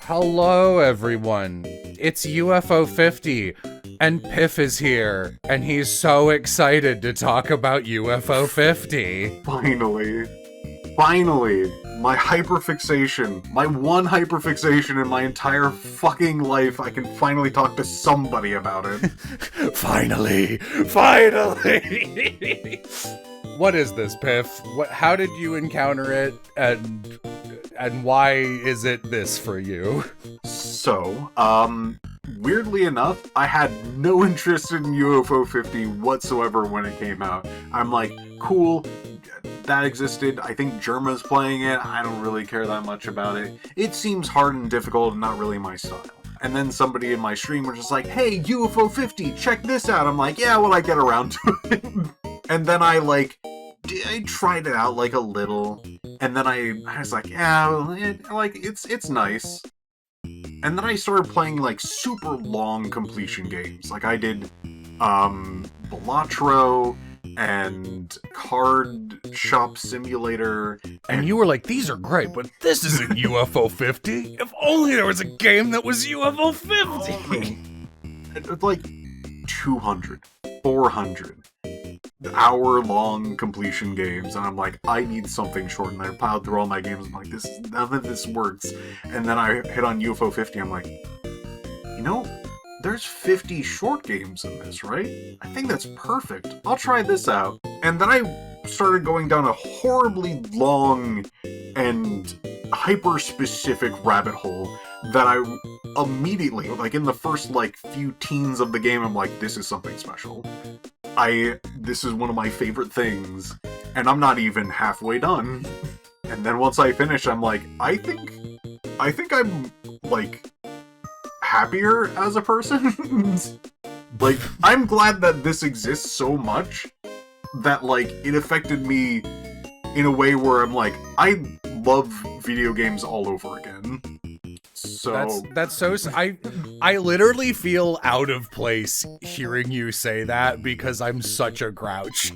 Hello, everyone. It's UFO 50, and Piph is here, and he's so excited to talk about UFO 50. Finally, my hyperfixation, my one hyperfixation in my entire fucking life, I can finally talk to somebody about it. Finally! What is this, Piph? How did you encounter it, and why is it this for you? So, weirdly enough, I had no interest in UFO 50 whatsoever when it came out. I'm like, cool, that existed. I think Germa's playing it. I don't really care that much about it. It seems hard and difficult and not really my style. And then somebody in my stream was just like, hey, UFO 50, check this out. I'm like, yeah, well, I get around to it. And then I tried it out like a little, and then I was like, yeah, it's nice. And then I started playing like super long completion games. Like I did Balatro and Card Shop Simulator. And you were like, these are great, but this isn't UFO 50. If only there was a game that was UFO 50. It's like 200, 400 hour-long completion games, and I'm like, I need something short, and I piled through all my games. I'm like, none of this works. And then I hit on UFO 50. I'm like, there's 50 short games in this, right? I think that's perfect. I'll try this out. And then I started going down a horribly long and hyper-specific rabbit hole that I immediately, like in the first few teens of the game, I'm like, this is something special. This is one of my favorite things, and I'm not even halfway done. And then once I finish, I'm like, I think I'm happier as a person. I'm glad that this exists so much that it affected me in a way where I'm like, I love video games all over again. So that's so. I literally feel out of place hearing you say that because I'm such a grouch.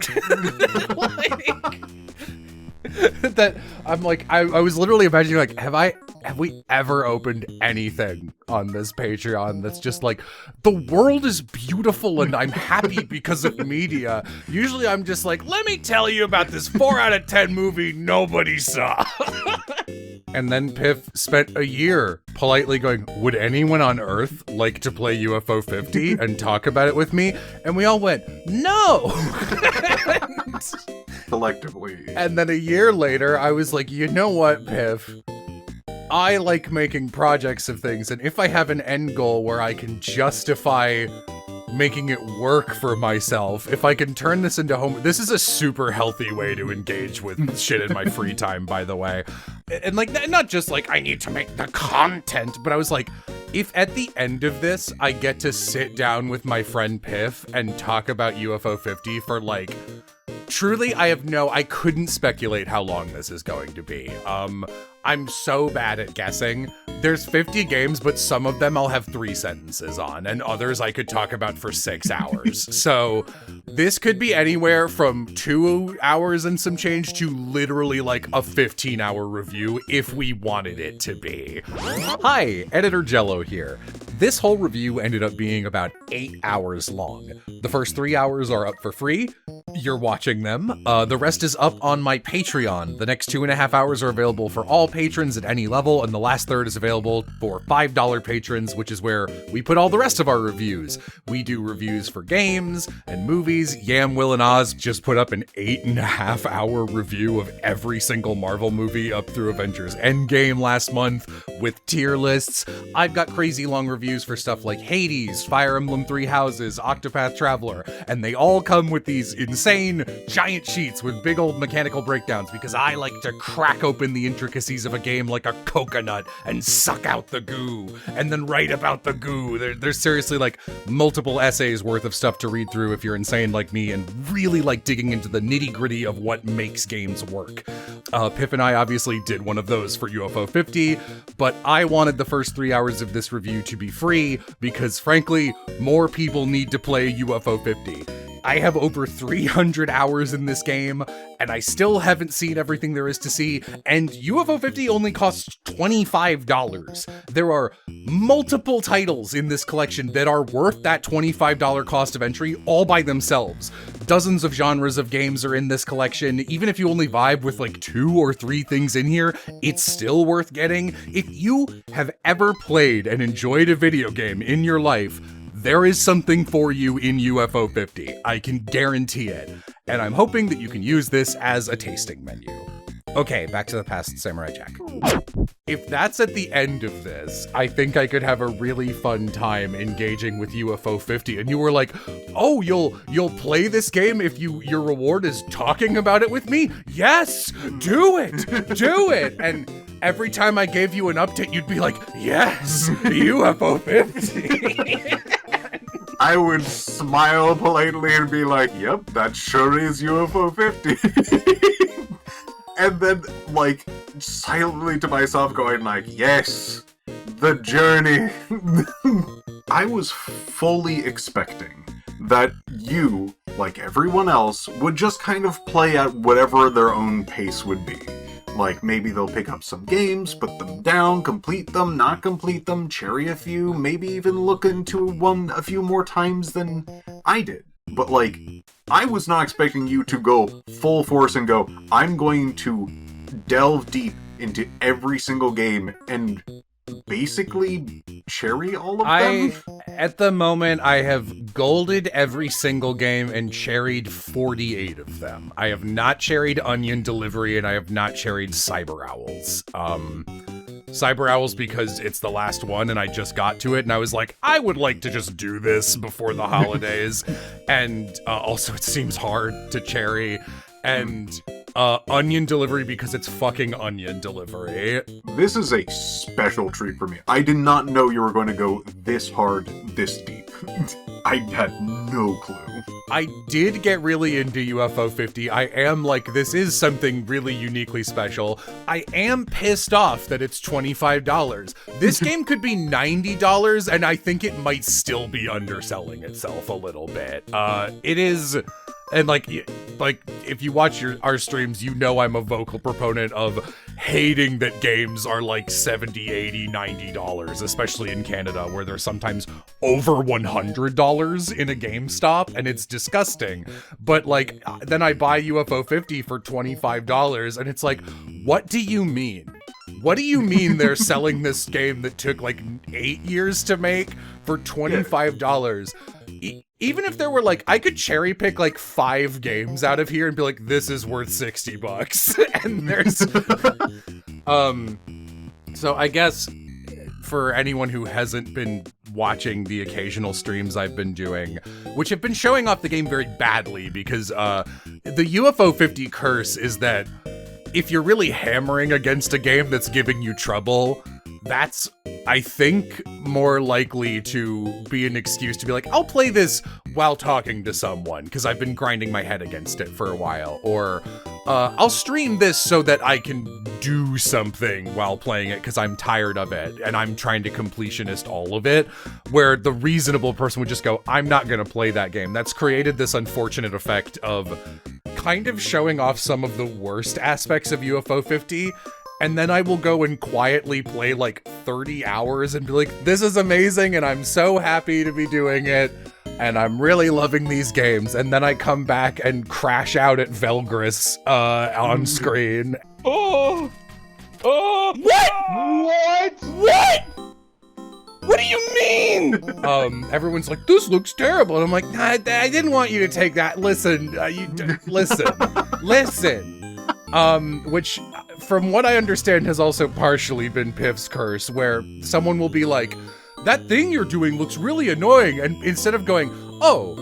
That I'm like, I was literally imagining have we ever opened anything on this Patreon that's just like, the world is beautiful and I'm happy because of media. Usually I'm just like, let me tell you about this 4 out of 10 movie nobody saw. And then Piph spent a year politely going, would anyone on Earth like to play UFO 50 and talk about it with me? And we all went, no! Collectively. And then a year later, I was like, you know what, Piph? I like making projects of things, and if I have an end goal where I can justify making it work for myself, if I can turn this into home, this is a super healthy way to engage with shit in my free time, by the way. And not just I need to make the content, but I was like, if at the end of this, I get to sit down with my friend Piph and talk about UFO 50 for truly, I couldn't speculate how long this is going to be. I'm so bad at guessing. There's 50 games, but some of them I'll have 3 sentences on, and others I could talk about for 6 hours. So this could be anywhere from 2 hours and some change to literally a 15-hour review if we wanted it to be. Hi, Editor Jello here. This whole review ended up being about 8 hours long. The first 3 hours are up for free. You're watching them. The rest is up on my Patreon. The next 2.5 hours are available for all patrons at any level, and the last third is available for $5 patrons, which is where we put all the rest of our reviews. We do reviews for games and movies. Yam, Will, and Oz just put up an 8.5 hour review of every single Marvel movie up through Avengers Endgame last month with tier lists. I've got crazy long reviews for stuff like Hades, Fire Emblem Three Houses, Octopath Traveler, and they all come with these insane giant sheets with big old mechanical breakdowns because I like to crack open the intricacies of a game like a coconut and suck out the goo and then write about the goo. There's seriously multiple essays worth of stuff to read through if you're insane like me and really digging into the nitty-gritty of what makes games work. Piph and I obviously did one of those for UFO 50, but I wanted the first 3 hours of this review to be free because frankly, more people need to play UFO 50. I have over 300 hours in this game, and I still haven't seen everything there is to see, and UFO 50 only costs $25. There are multiple titles in this collection that are worth that $25 cost of entry all by themselves. Dozens of genres of games are in this collection. Even if you only vibe with like 2 or 3 things in here, it's still worth getting. If you have ever played and enjoyed a video game in your life, there is something for you in UFO 50. I can guarantee it. And I'm hoping that you can use this as a tasting menu. Okay, back to the past, Samurai Jack. If that's at the end of this, I think I could have a really fun time engaging with UFO 50. And you were like, oh, you'll play this game if your reward is talking about it with me? Yes, do it, do it. And every time I gave you an update, you'd be like, yes, UFO 50. I would smile politely and be like, yep, that sure is UFO 50. And then, like, silently to myself going like, yes, the journey. I was fully expecting that you, like everyone else, would just kind of play at whatever their own pace would be. Like, maybe they'll pick up some games, put them down, complete them, not complete them, cherry a few, maybe even look into one a few more times than I did. But, like, I was not expecting you to go full force and go, I'm going to delve deep into every single game and basically cherry all of them. At the moment, I have golded every single game and cherried 48 of them. I have not cherried Onion Delivery, and I have not cherried Cyber Owls. Cyber Owls because it's the last one and I just got to it and I was like, I would like to just do this before the holidays. And also it seems hard to cherry. And Onion Delivery because it's fucking Onion Delivery. This is a special treat for me. I did not know you were going to go this hard, this deep. I had no clue. I did get really into UFO 50. I am like, this is something really uniquely special. I am pissed off that it's $25. This game could be $90 and I think it might still be underselling itself a little bit. It is... And like if you watch our streams, you know I'm a vocal proponent of hating that games are like $70, $80, $90, especially in Canada, where they're sometimes over $100 in a GameStop, and it's disgusting. But like, then I buy UFO 50 for $25, and it's like, what do you mean? What do you mean they're selling this game that took like 8 years to make for $25? Even if there were like, I could cherry pick like 5 games out of here and be like, this is worth $60. And there's, so I guess for anyone who hasn't been watching the occasional streams I've been doing, which have been showing off the game very badly because, the UFO 50 curse is that if you're really hammering against a game that's giving you trouble, that's, I think, more likely to be an excuse to be like, I'll play this while talking to someone because I've been grinding my head against it for a while, or I'll stream this so that I can do something while playing it because I'm tired of it and I'm trying to completionist all of it, where the reasonable person would just go, I'm not going to play that game. That's created this unfortunate effect of kind of showing off some of the worst aspects of UFO 50. And then I will go and quietly play like 30 hours and be like, this is amazing and I'm so happy to be doing it. And I'm really loving these games. And then I come back and crash out at Velgress on screen. Oh! What? What do you mean? Everyone's like, this looks terrible. And I'm like, nah, I didn't want you to take that. Listen, listen. Which, from what I understand, has also partially been Piph's curse, where someone will be like, that thing you're doing looks really annoying, and instead of going, oh,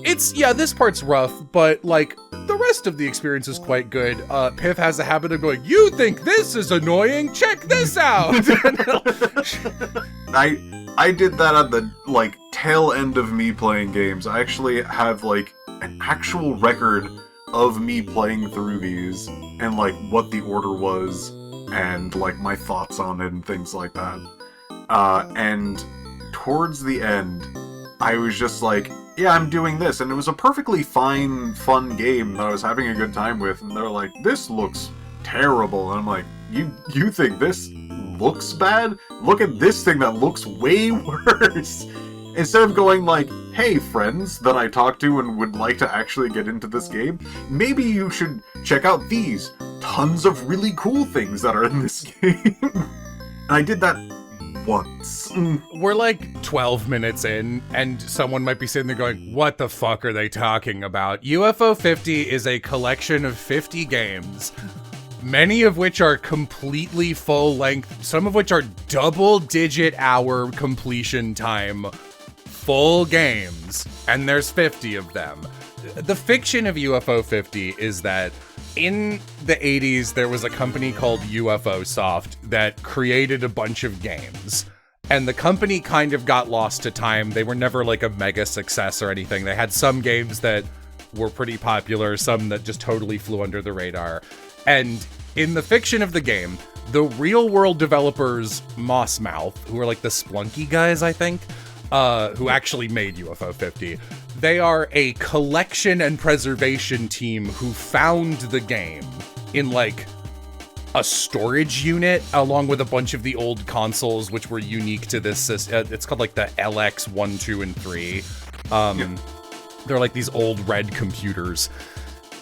this part's rough, but, like, the rest of the experience is quite good, Piph has a habit of going, you think this is annoying? Check this out! I did that at the, like, tail end of me playing games. I actually have, like, an actual record of me playing through these and like what the order was and like my thoughts on it and things like that. And towards the end, I was just like, yeah, I'm doing this. And it was a perfectly fine, fun game that I was having a good time with. And they're like, this looks terrible. And I'm like, you think this looks bad? Look at this thing that looks way worse. Instead of going like, hey friends that I talk to and would like to actually get into this game, maybe you should check out these tons of really cool things that are in this game. And I did that once. We're like 12 minutes in, and someone might be sitting there going, what the fuck are they talking about? UFO 50 is a collection of 50 games, many of which are completely full length, some of which are double-digit hour completion time, full games, and there's 50 of them. The fiction of UFO 50 is that in the 80s, there was a company called UFO Soft that created a bunch of games. And the company kind of got lost to time. They were never like a mega success or anything. They had some games that were pretty popular, some that just totally flew under the radar. And in the fiction of the game, the real world developers, Mossmouth, who are like the Splunky guys, I think, who actually made UFO 50, they are a collection and preservation team who found the game in like a storage unit along with a bunch of the old consoles which were unique to this system. It's called like the LX 1, 2, and 3. They're like these old red computers.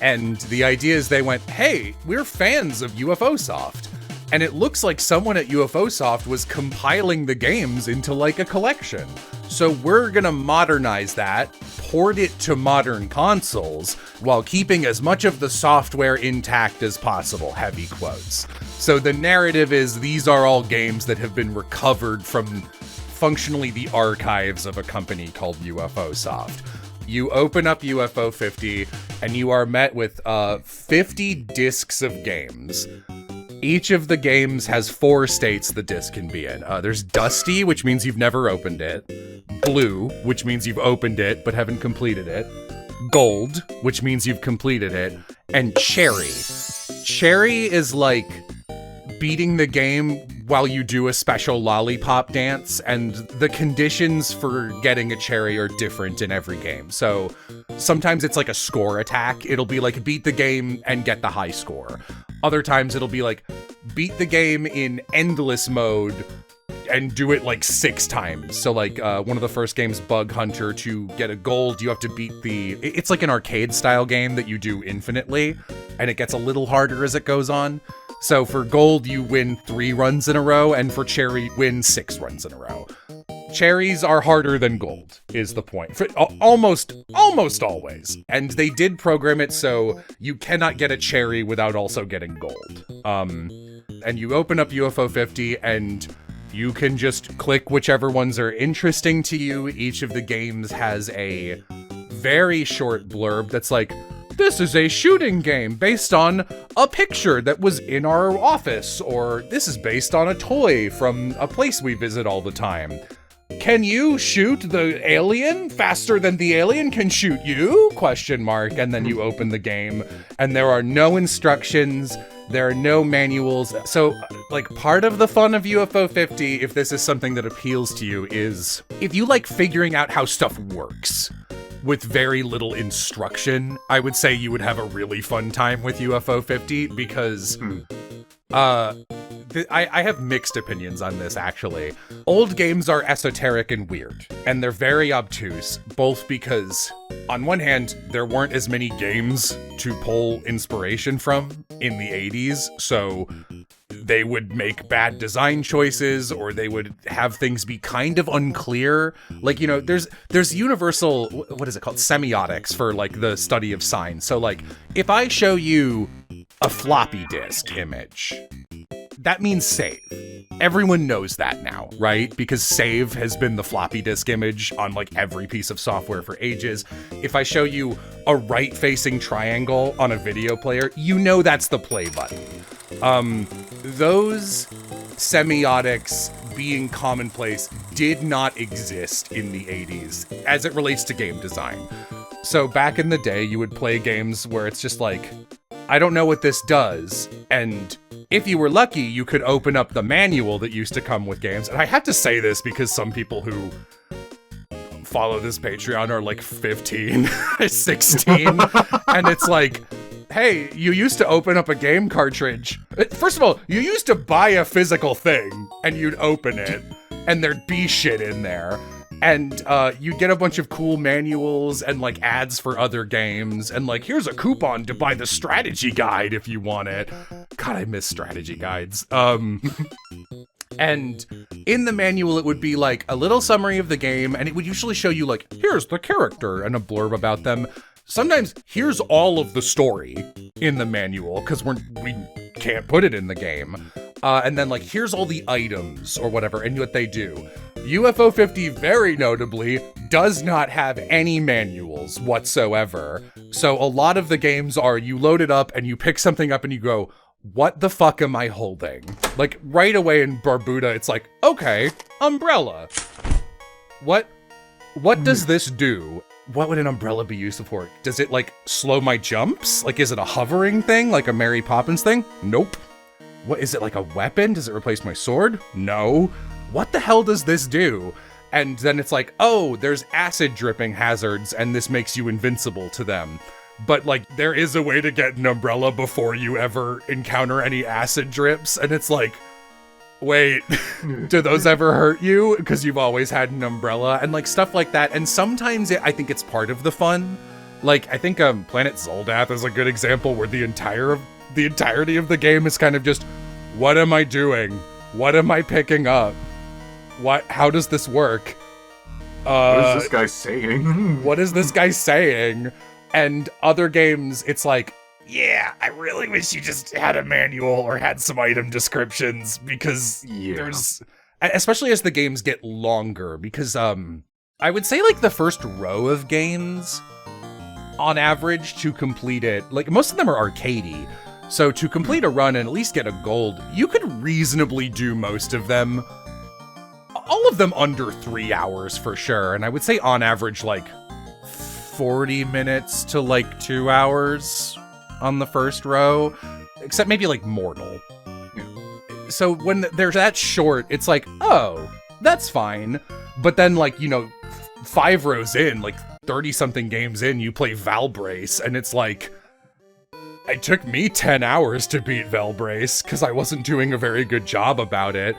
And the idea is they went, hey, we're fans of UFO Soft. And it looks like someone at UFO Soft was compiling the games into like a collection. So we're gonna modernize that, port it to modern consoles, while keeping as much of the software intact as possible, heavy quotes. So the narrative is these are all games that have been recovered from functionally the archives of a company called UFO Soft. You open up UFO 50, and you are met with 50 discs of games. Each of the games has 4 states the disc can be in. There's Dusty, which means you've never opened it. Blue, which means you've opened it but haven't completed it. Gold, which means you've completed it. And Cherry. Cherry is like beating the game while you do a special lollipop dance, and the conditions for getting a cherry are different in every game. So sometimes it's like a score attack. It'll be like beat the game and get the high score. Other times it'll be like beat the game in endless mode and do it like 6 times. So like one of the first games, Bug Hunter, to get a gold, you have to beat it's like an arcade style game that you do infinitely, and it gets a little harder as it goes on. So for gold, you win 3 runs in a row, and for cherry, win 6 runs in a row. Cherries are harder than gold, is the point. For almost always. And they did program it so you cannot get a cherry without also getting gold. And you open up UFO 50, and you can just click whichever ones are interesting to you. Each of the games has a very short blurb that's like, this is a shooting game based on a picture that was in our office, or this is based on a toy from a place we visit all the time. Can you shoot the alien faster than the alien can shoot you? ? And then you open the game, and there are no instructions, there are no manuals. So, like, part of the fun of UFO 50, if this is something that appeals to you, is if you like figuring out how stuff works with very little instruction, I would say you would have a really fun time with UFO 50, because I have mixed opinions on this, actually. Old games are esoteric and weird, and they're very obtuse, both because, on one hand, there weren't as many games to pull inspiration from in the 80s, so they would make bad design choices, or they would have things be kind of unclear. Like, you know, there's universal, what is it called? Semiotics for, like, the study of signs. So, like, if I show you a floppy disk image, that means save. Everyone knows that now, right? Because save has been the floppy disk image on like every piece of software for ages. If I show you a right-facing triangle on a video player, you know that's the play button. Those semiotics being commonplace did not exist in the 80s as it relates to game design. So back in the day, you would play games where it's just like, I don't know what this does, and if you were lucky, you could open up the manual that used to come with games. And I have to say this because some people who follow this Patreon are like 15, 16, and it's like, hey, you used to open up a game cartridge. First of all, you used to buy a physical thing, and you'd open it, and there'd be shit in there. And you get a bunch of cool manuals and like ads for other games, and like, here's a coupon to buy the strategy guide if you want it. God, I miss strategy guides. And in the manual, it would be like a little summary of the game, and it would usually show you like, here's the character and a blurb about them. Sometimes here's all of the story in the manual, because we can't put it in the game. And then like, here's all the items or whatever, and what they do. UFO 50 very notably does not have any manuals whatsoever. So a lot of the games are, you load it up and you pick something up and you go, what the fuck am I holding? Like right away in Barbuta, it's like, okay, umbrella. What does this do? What would an umbrella be used for? Does it like slow my jumps? Like, is it a hovering thing? Like a Mary Poppins thing? Nope. What is it, like a weapon? Does it replace my sword? No. What the hell does this do? And then it's like, oh, there's acid dripping hazards and this makes you invincible to them. But like, there is a way to get an umbrella before you ever encounter any acid drips. And it's like, wait, do those ever hurt you? Because you've always had an umbrella and like stuff like that. And sometimes I think it's part of the fun. Like, I think Planet Zoldath is a good example where the entirety of the game is kind of just, what am I doing? What am I picking up? How does this work? What is this guy saying? What is this guy saying? And other games, it's like, yeah, I really wish you just had a manual or had some item descriptions, because there's, especially as the games get longer, because I would say like the first row of games, on average, to complete it, like most of them are arcadey. So to complete a run and at least get a gold, you could reasonably do most of them. All of them under 3 hours for sure. And I would say on average, like 40 minutes to like 2 hours on the first row, except maybe like Mortol. Yeah. So when they're that short, it's like, oh, that's fine. But then like, 5 rows in, like 30 something games in, you play Velgress, and it's like, it took me 10 hours to beat Velgress because I wasn't doing a very good job about it.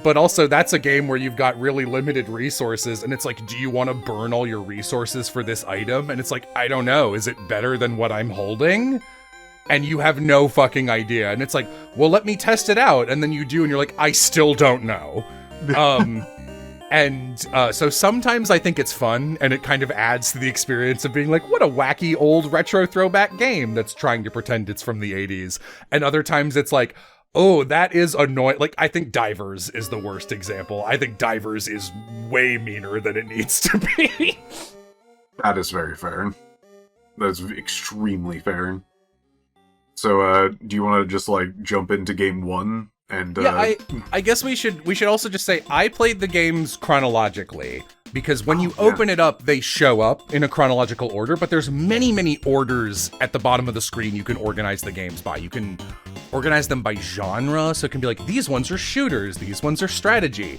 But also, that's a game where you've got really limited resources, and it's like, do you want to burn all your resources for this item? And it's like, I don't know. Is it better than what I'm holding? And you have no fucking idea. And it's like, well, let me test it out. And then you do, and you're like, I still don't know. So sometimes I think it's fun, and it kind of adds to the experience of being like, what a wacky old retro throwback game that's trying to pretend it's from the 80s. And other times it's like, oh, that is annoying. Like, I think Divers is the worst example. I think Divers is way meaner than it needs to be. That is very fair. That's extremely fair. So, do you want to just, like, jump into game 1? And, yeah, I guess we should also just say I played the games chronologically, because when you open it up, they show up in a chronological order, but there's many, many orders at the bottom of the screen you can organize the games by. You can organize them by genre, so it can be like, these ones are shooters, these ones are strategy.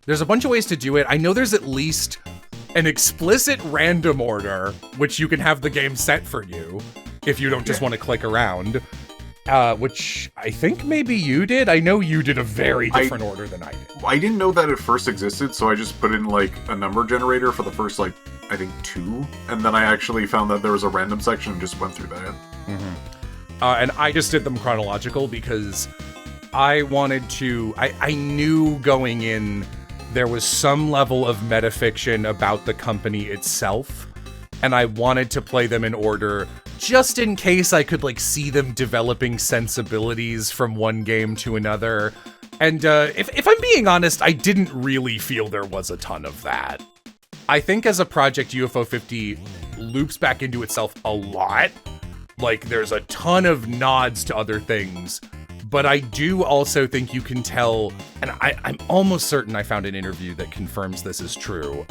There's a bunch of ways to do it. I know there's at least an explicit random order, which you can have the game set for you if you don't just want to click around. Which I think maybe you did. I know you did a very different order than I did. I didn't know that it first existed, so I just put in, like, a number generator for the first, like, I think 2, and then I actually found that there was a random section and just went through that. Mm-hmm. And I just did them chronological because I wanted to... I knew going in there was some level of metafiction about the company itself, and I wanted to play them in order just in case I could, like, see them developing sensibilities from one game to another. And if I'm being honest, I didn't really feel there was a ton of that. I think as a project, UFO 50 loops back into itself a lot. Like, there's a ton of nods to other things, But I do also think you can tell, and I'm almost certain I found an interview that confirms this is true.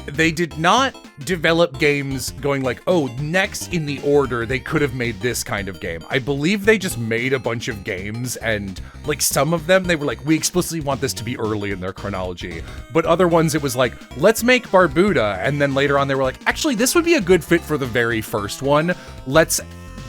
They did not develop games going like, oh, next in the order, they could have made this kind of game. I believe they just made a bunch of games, and like some of them, they were like, we explicitly want this to be early in their chronology. But other ones, it was like, let's make Barbuta. And then later on, they were like, actually, this would be a good fit for the very first one. Let's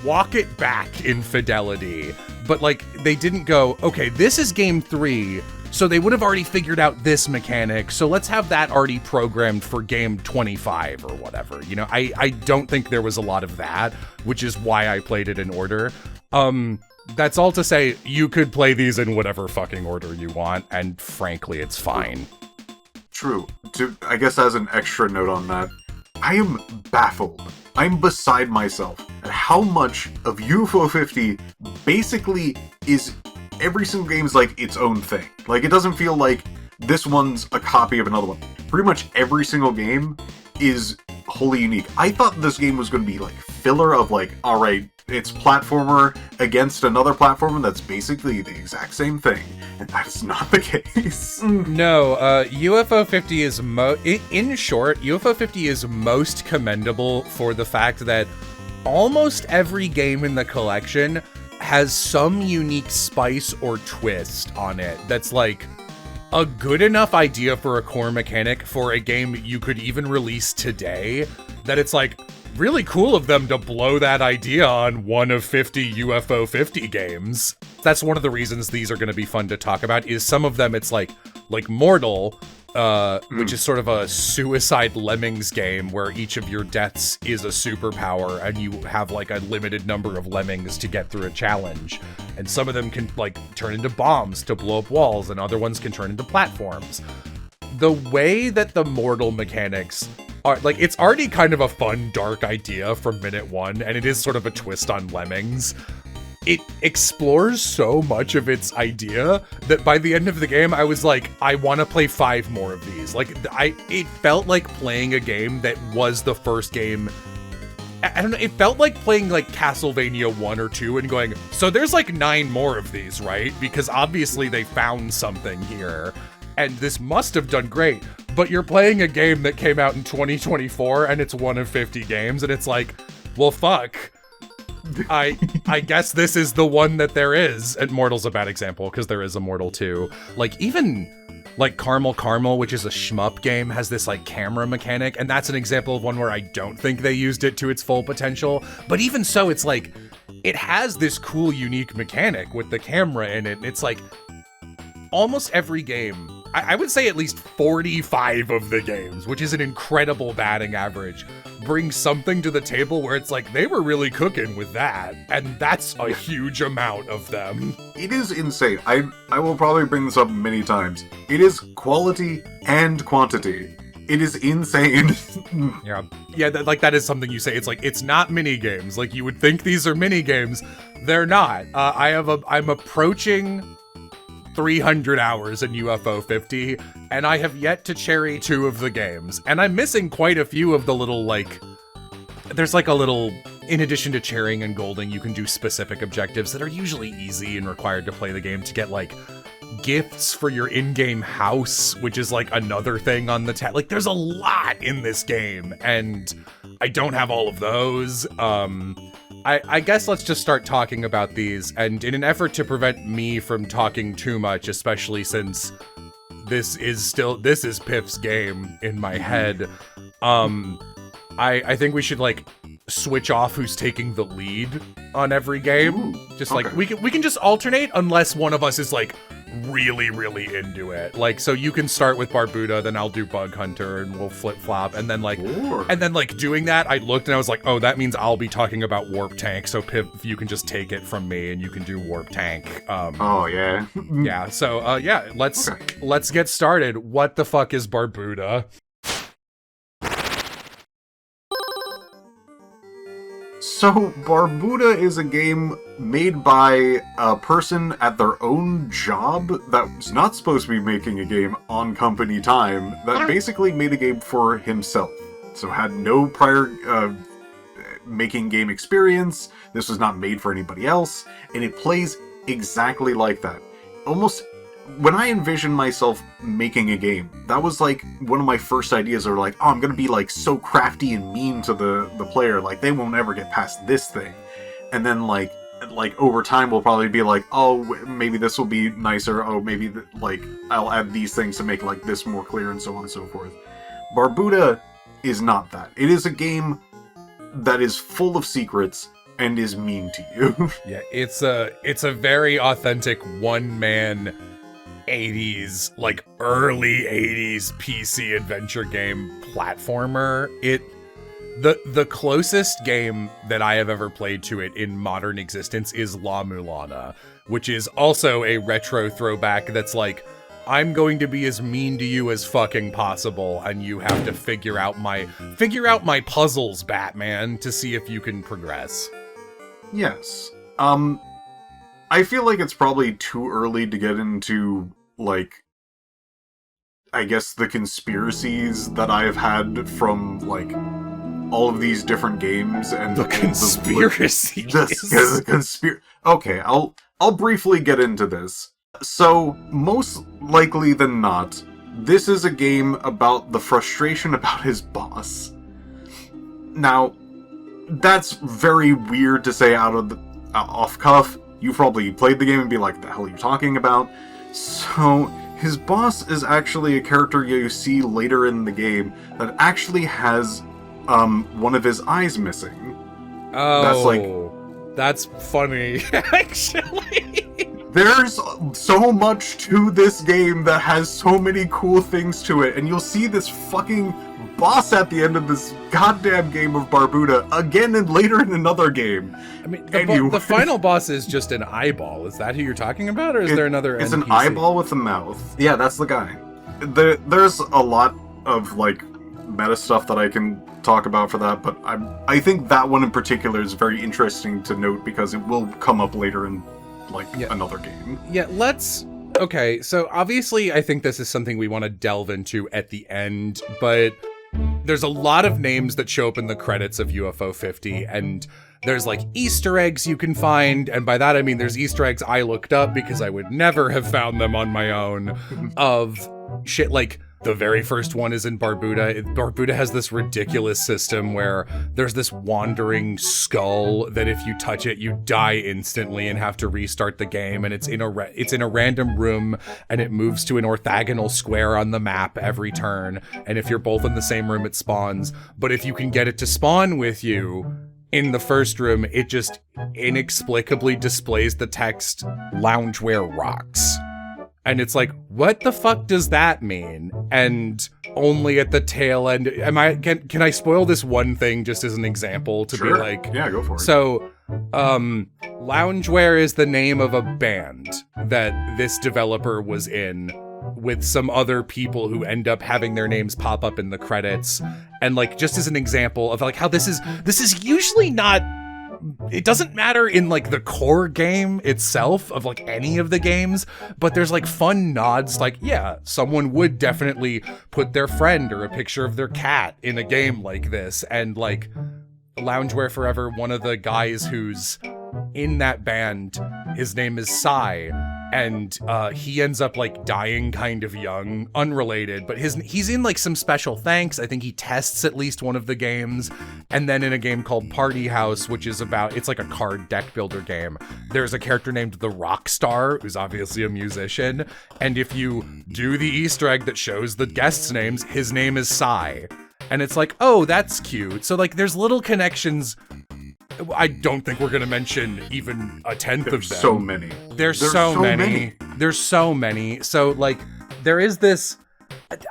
walk it back in fidelity. But like, they didn't go, okay, this is game 3, so they would have already figured out this mechanic, so let's have that already programmed for game 25 or whatever. You know, I don't think there was a lot of that, which is why I played it in order. That's all to say, you could play these in whatever fucking order you want, and frankly, it's fine. True. I guess as an extra note on that, I am baffled. I'm beside myself at how much of UFO 50 basically is every single game is like its own thing. Like, it doesn't feel like this one's a copy of another one. Pretty much every single game is wholly unique. I thought this game was going to be like filler of like, alright, it's platformer against another platformer that's basically the exact same thing. And that's not the case. No, UFO 50 is in short, UFO 50 is most commendable for the fact that almost every game in the collection has some unique spice or twist on it that's like a good enough idea for a core mechanic for a game you could even release today, that it's like really cool of them to blow that idea on one of 50 UFO 50 games. That's one of the reasons these are going to be fun to talk about, is some of them it's like Mortol, which is sort of a suicide lemmings game where each of your deaths is a superpower and you have like a limited number of lemmings to get through a challenge. And some of them can like turn into bombs to blow up walls, and other ones can turn into platforms. The way that the Mortol mechanics are, like, it's already kind of a fun, dark idea from minute one, and it is sort of a twist on lemmings. It explores so much of its idea that by the end of the game, I was like, I want to play 5 more of these. Like, it felt like playing a game that was the first game. I don't know, it felt like playing like Castlevania 1 or 2 and going, so there's like 9 more of these, right? Because obviously they found something here, and this must have done great. But you're playing a game that came out in 2024 and it's one of 50 games, and it's like, well, fuck. I guess this is the one that there is. And Mortal's a bad example because there is a Mortal 2. Like, even like Caramel, which is a shmup game, has this like camera mechanic, and that's an example of one where I don't think they used it to its full potential. But even so, it's like, it has this cool, unique mechanic with the camera in it. And it's like, almost every game, I would say at least 45 of the games, which is an incredible batting average, bring something to the table where it's like, they were really cooking with that. And that's a huge amount of them. It is insane. I will probably bring this up many times. It is quality and quantity. It is insane. Yeah, that is something you say. It's like, it's not mini games. Like, you would think these are mini games. They're not. I'm approaching 300 hours in UFO 50, and I have yet to cherry 2 of the games. And I'm missing quite a few of the little, like, there's like a little, in addition to cherrying and golding, you can do specific objectives that are usually easy and required to play the game to get, like, gifts for your in-game house, which is like another thing on the tab. Like, there's a lot in this game, and I don't have all of those. I guess let's just start talking about these, and in an effort to prevent me from talking too much, especially since this is Pip's game in my head, I think we should like switch off who's taking the lead on every game. Ooh, just okay. like we can just alternate unless one of us is like really into it. Like, so you can start with Barbuta, then I'll do Bug Hunter, and we'll flip-flop, and then like doing that, I looked and I was like, oh, that means I'll be talking about Warptank, so Piph, you can just take it from me and you can do Warptank. Oh yeah. Yeah, so let's get started. What the fuck is Barbuta? So, Barbuta is a game made by a person at their own job that was not supposed to be making a game on company time, that basically made a game for himself. So had no prior making game experience, this was not made for anybody else, and it plays exactly like that. Almost, when I envisioned myself making a game, that was like one of my first ideas. Are like, oh, I'm gonna be like so crafty and mean to the player, like they won't ever get past this thing. And then like over time we'll probably be like, oh, maybe this will be nicer. Oh, maybe like I'll add these things to make like this more clear, and so on and so forth. Barbuta is not that. It is a game that is full of secrets and is mean to you. Yeah, it's a very authentic one-man 80s, like early 80s PC adventure game platformer. The closest game that I have ever played to it in modern existence is La Mulana, which is also a retro throwback that's like, I'm going to be as mean to you as fucking possible, and you have to figure out my puzzles, Batman, to see if you can progress. Yes. I feel like it's probably too early to get into, like, I guess the conspiracies that I've had from, like, all of these different games and the conspiracies. Okay, I'll briefly get into this. So, most likely than not, this is a game about the frustration about his boss. Now, that's very weird to say off cuff. You probably played the game and be like, the hell are you talking about? So, his boss is actually a character you see later in the game that actually has one of his eyes missing. Oh, that's funny, actually. There's so much to this game that has so many cool things to it, and you'll see this fucking boss at the end of this goddamn game of Barbuta again and later in another game. I mean, the final boss is just an eyeball. Is that who you're talking about, or is there another It's NPC? an eyeball with a mouth. Yeah, that's the guy. There's a lot of, like, meta stuff that I can talk about for that, but I think that one in particular is very interesting to note because it will come up later in another game. Yeah, okay, so obviously I think this is something we want to delve into at the end, but there's a lot of names that show up in the credits of UFO 50, and there's like Easter eggs you can find, and by that I mean there's Easter eggs I looked up because I would never have found them on my own, of shit like the very first one is in Barbuta. Barbuta has this ridiculous system where there's this wandering skull that if you touch it, you die instantly and have to restart the game. And it's in a random room, and it moves to an orthogonal square on the map every turn. And if you're both in the same room, it spawns. But if you can get it to spawn with you in the first room, it just inexplicably displays the text "Loungewear rocks." And it's like, what the fuck does that mean? And only at the tail end, can I spoil this one thing just as an example to Sure. be like, yeah, go for it. So, Loungewear is the name of a band that this developer was in with some other people who end up having their names pop up in the credits. And like, just as an example of like how this is usually not, it doesn't matter in like the core game itself of like any of the games, but there's like fun nods, like, yeah, someone would definitely put their friend or a picture of their cat in a game like this. And like Loungewear Forever, one of the guys who's in that band, his name is Sai, and he ends up like dying kind of young, unrelated, but he's in like some special thanks. I think he tests at least one of the games, and then in a game called Party House, which is it's like a card deck builder game, there's a character named the Rockstar, who's obviously a musician, and if you do the Easter egg that shows the guests' names, his name is Sai. And it's like, oh, that's cute. So like there's little connections. I don't think we're going to mention even a tenth of them. So many. There's so many. There's so many. So, like, there is this,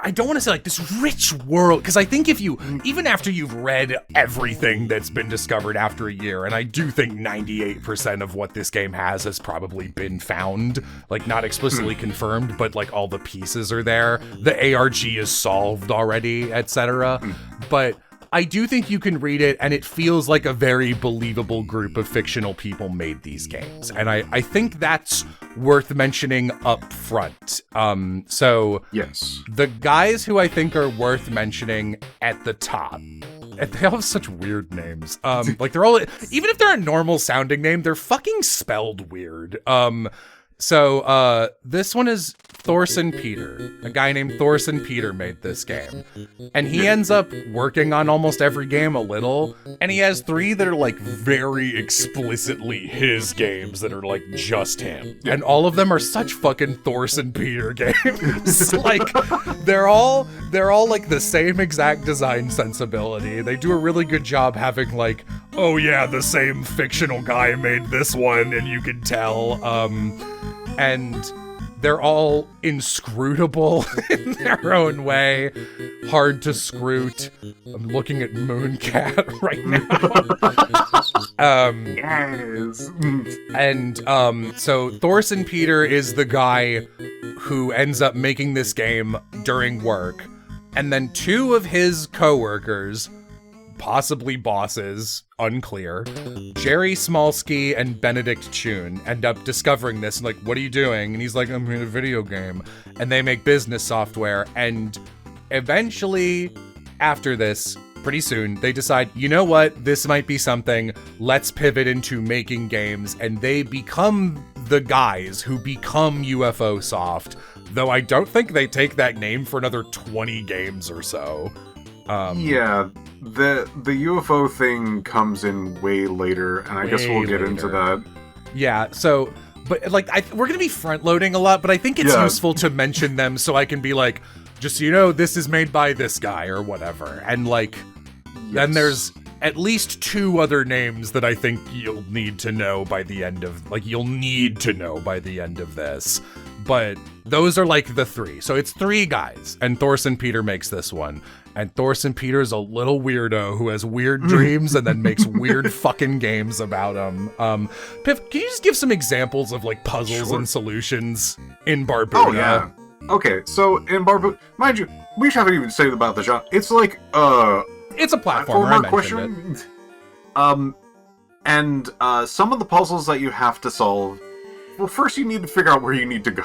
I don't want to say, like, this rich world, because I think if you, even after you've read everything that's been discovered after a year, and I do think 98% of what this game has probably been found, like, not explicitly confirmed, but, like, all the pieces are there. The ARG is solved already, etc. But I do think you can read it, and it feels like a very believable group of fictional people made these games. And I think that's worth mentioning up front. So yes, the guys who I think are worth mentioning at the top, they all have such weird names. Like they're all, even if they're a normal sounding name, they're fucking spelled weird. So this one is Thorson Peter. A guy named Thorson Peter made this game. And he ends up working on almost every game a little. And he has 3 that are like very explicitly his games that are like just him. And all of them are such fucking Thorson Peter games. Like they're all like the same exact design sensibility. They do a really good job having like, oh yeah, the same fictional guy made this one, and you can tell. And they're all inscrutable in their own way. Hard to scrut. I'm looking at Mooncat right now. Yes. And so Thorson Peter is the guy who ends up making this game during work. And then 2 of his coworkers, possibly bosses, unclear, Jerry Smolsky and Benedict Chun, end up discovering this and like, what are you doing? And he's like, I'm in a video game. And they make business software. And eventually, after this, pretty soon, they decide, you know what? This might be something. Let's pivot into making games. And they become the guys who become UFO Soft. Though I don't think they take that name for another 20 games or so. Yeah, the UFO thing comes in way later, and I guess we'll get into that. Yeah, so, but like, we're gonna be front loading a lot, but I think it's useful to mention them so I can be like, just so you know, this is made by this guy or whatever. And like, then there's at least 2 other names that I think you'll need to know by the end of, this. But those are like the 3. So it's 3 guys, and Thorson Peter makes this one. And Thorson Peter's a little weirdo who has weird dreams and then makes weird fucking games about them. Piph, can you just give some examples of like puzzles and solutions in Barbuta? Oh yeah. Okay, so in Barbuta, mind you, we haven't even said about the genre. It's like it's a platformer. I mentioned it. And some of the puzzles that you have to solve. Well, first you need to figure out where you need to go.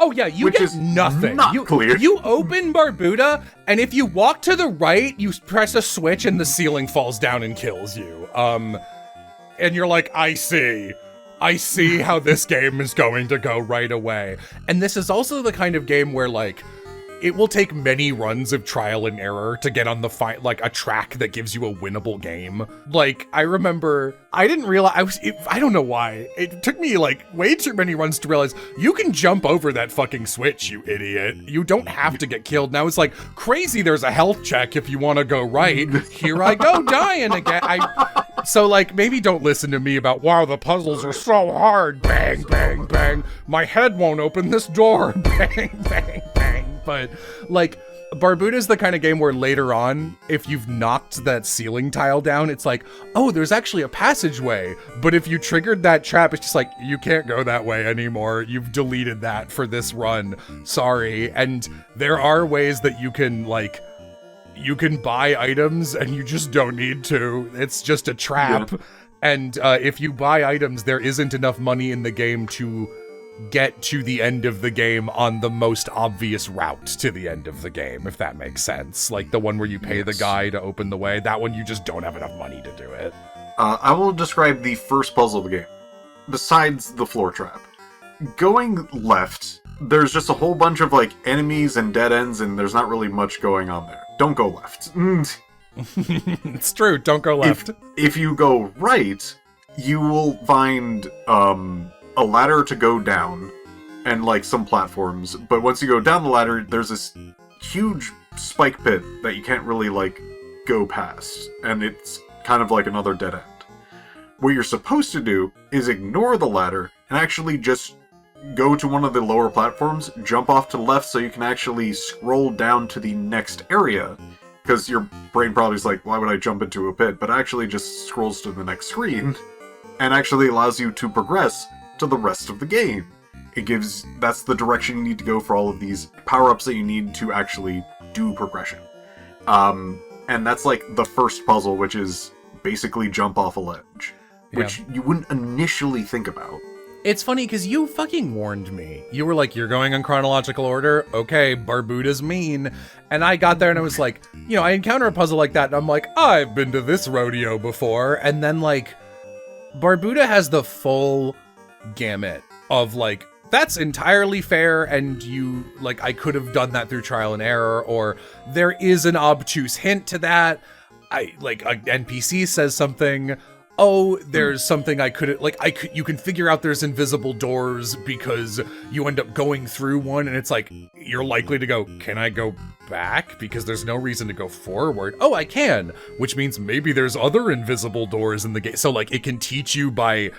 Oh yeah, you get nothing. Not clear. You open Barbuta, and if you walk to the right, you press a switch and the ceiling falls down and kills you. And you're like, I see how this game is going to go right away. And this is also the kind of game where like, it will take many runs of trial and error to get on the like a track that gives you a winnable game. Like, I remember, I didn't realize, I don't know why. It took me like way too many runs to realize you can jump over that fucking switch, you idiot. You don't have to get killed. Now it's like, crazy, there's a health check if you want to go right. Here I go dying again. So like, maybe don't listen to me about, wow, the puzzles are so hard. Bang, bang, bang. My head won't open this door. Bang, bang, bang. But like, Barbuta is the kind of game where later on, if you've knocked that ceiling tile down, it's like, oh, there's actually a passageway. But if you triggered that trap, it's just like, you can't go that way anymore. You've deleted that for this run. Sorry. And there are ways that you can like, you can buy items and you just don't need to. It's just a trap. Yeah. And if you buy items, there isn't enough money in the game to get to the end of the game on the most obvious route to the end of the game, if that makes sense. Like the one where you pay the guy to open the way, that one you just don't have enough money to do it. I will describe the first puzzle of the game, besides the floor trap. Going left, there's just a whole bunch of like enemies and dead ends, and there's not really much going on there. Don't go left. It's true, don't go left. If you go right, you will find a ladder to go down and like some platforms, but once you go down the ladder, there's this huge spike pit that you can't really like go past, and it's kind of like another dead end. What you're supposed to do is ignore the ladder and actually just go to one of the lower platforms, jump off to the left so you can actually scroll down to the next area, because your brain probably is like, why would I jump into a pit? But actually just scrolls to the next screen and actually allows you to progress to the rest of the game. That's the direction you need to go for all of these power-ups that you need to actually do progression. And that's like the first puzzle, which is basically jump off a ledge, which you wouldn't initially think about. It's funny because you fucking warned me. You were like, you're going in chronological order. Okay, Barbuta's mean. And I got there and I was like, you know, I encounter a puzzle like that and I'm like, I've been to this rodeo before. And then like, Barbuta has the full gamut of like, that's entirely fair and you, like, I could have done that through trial and error, or there is an obtuse hint to that. Like, an NPC says something, oh, there's something you can figure out there's invisible doors because you end up going through one and it's like, you're likely to go, can I go back? Because there's no reason to go forward. Oh, I can, which means maybe there's other invisible doors in the game. So like, it can teach you by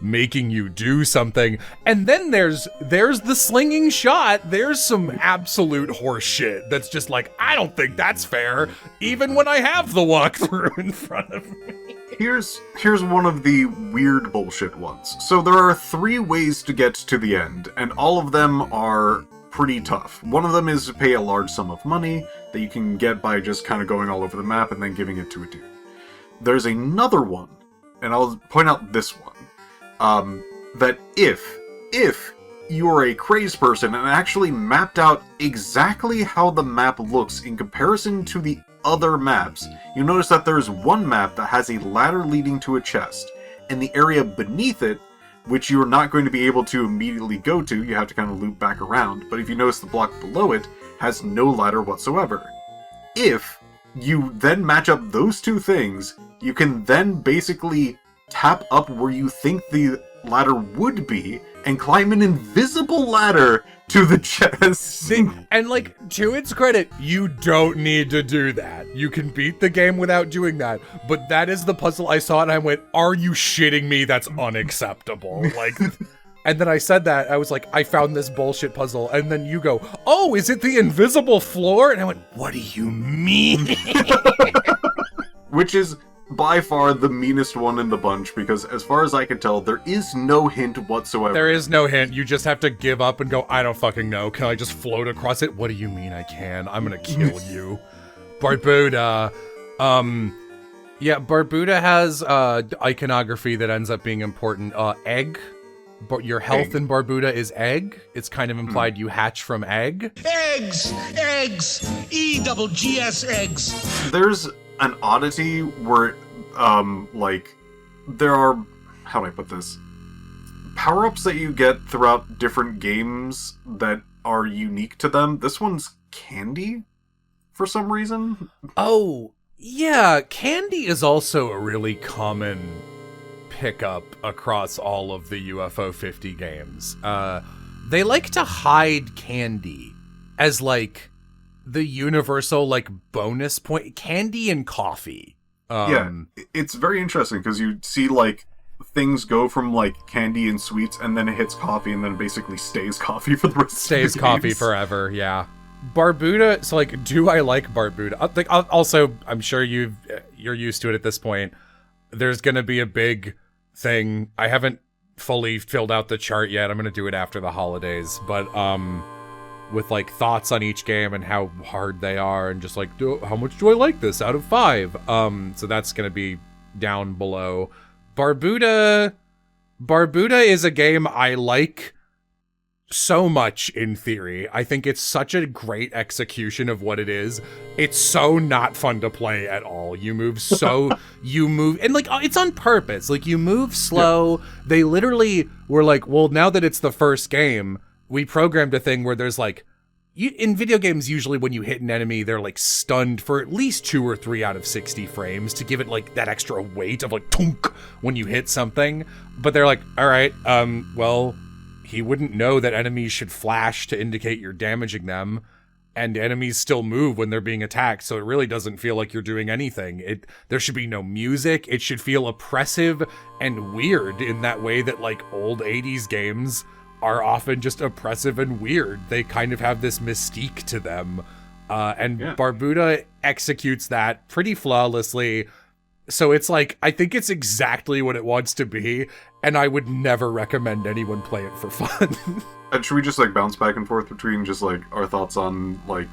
making you do something. And then there's the slinging shot. There's some absolute horse shit that's just like, I don't think that's fair, even when I have the walkthrough in front of me. Here's one of the weird bullshit ones. So there are 3 ways to get to the end, and all of them are pretty tough. One of them is to pay a large sum of money that you can get by just kind of going all over the map and then giving it to a dude. There's another one, and I'll point out this one. That if you are a crazed person and actually mapped out exactly how the map looks in comparison to the other maps, you notice that there's one map that has a ladder leading to a chest, and the area beneath it, which you're not going to be able to immediately go to, you have to kind of loop back around, but if you notice the block below it, has no ladder whatsoever. If you then match up those 2 things, you can then basically tap up where you think the ladder would be and climb an invisible ladder to the chest. And like, to its credit, you don't need to do that. You can beat the game without doing that. But that is the puzzle I saw and I went, are you shitting me? That's unacceptable. Like, and then I said that, I was like, I found this bullshit puzzle. And then you go, oh, is it the invisible floor? And I went, what do you mean? Which is by far the meanest one in the bunch, because as far as I can tell, there is no hint whatsoever. There is no hint. You just have to give up and go, I don't fucking know. Can I just float across it? What do you mean I can? I'm gonna kill you. Barbuta. Yeah, Barbuta has iconography that ends up being important. Egg. Your health in Barbuta is egg. It's kind of implied you hatch from egg. Eggs! EGGS eggs! There's an oddity where, like, there are, how do I put this? Power-ups that you get throughout different games that are unique to them. This one's candy, for some reason. Oh, yeah, candy is also a really common pickup across all of the UFO 50 games. They like to hide candy as, like, the universal, like, bonus point. Candy and coffee. Yeah, it's very interesting because you see, like, things go from, like, candy and sweets, and then it hits coffee, and then it basically stays coffee for the rest of the Stays coffee games. forever, yeah. Barbuta, so, like, do I like Barbuta? Like, also, I'm sure you're used to it at this point. There's gonna be a big thing. I haven't fully filled out the chart yet. I'm gonna do it after the holidays, but, with like thoughts on each game and how hard they are and just like, how much do I like this out of 5? So that's gonna be down below. Barbuta is a game I like so much in theory. I think it's such a great execution of what it is. It's so not fun to play at all. You move and like, it's on purpose. Like, you move slow. Yeah. They literally were like, well, now that it's the first game, we programmed a thing where there's like, in video games, usually when you hit an enemy, they're like stunned for at least 2 or 3 out of 60 frames to give it like that extra weight of like tunk when you hit something. But they're like, all right, well, he wouldn't know that enemies should flash to indicate you're damaging them, and enemies still move when they're being attacked, so it really doesn't feel like you're doing anything. There should be no music. It should feel oppressive and weird in that way that like old 80s games are often just oppressive and weird. They kind of have this mystique to them. Barbuta executes that pretty flawlessly. So it's like, I think it's exactly what it wants to be, and I would never recommend anyone play it for fun. And should we just like bounce back and forth between just like our thoughts on like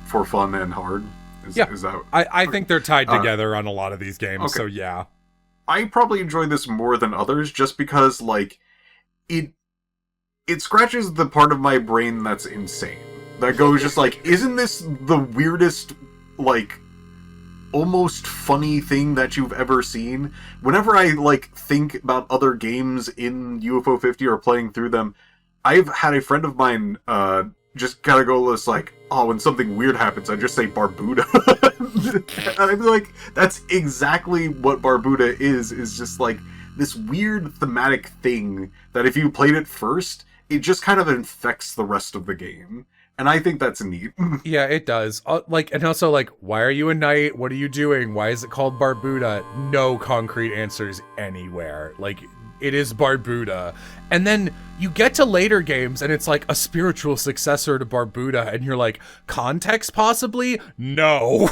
for fun and hard? Is that... I think they're tied together on a lot of these games, okay. So yeah. I probably enjoy this more than others just because like it scratches the part of my brain that's insane. That goes just like, isn't this the weirdest, like, almost funny thing that you've ever seen? Whenever I, like, think about other games in UFO 50 or playing through them, I've had a friend of mine, just kind of go this like, oh, when something weird happens, I just say Barbuta. I'm like, that's exactly what Barbuta is just like this weird thematic thing that if you played it first, it just kind of infects the rest of the game. And I think that's neat. Yeah, it does. And also, like, why are you a knight? What are you doing? Why is it called Barbuta? No concrete answers anywhere. Like, it is Barbuta. And then you get to later games, and it's like a spiritual successor to Barbuta, and you're like, context possibly? No.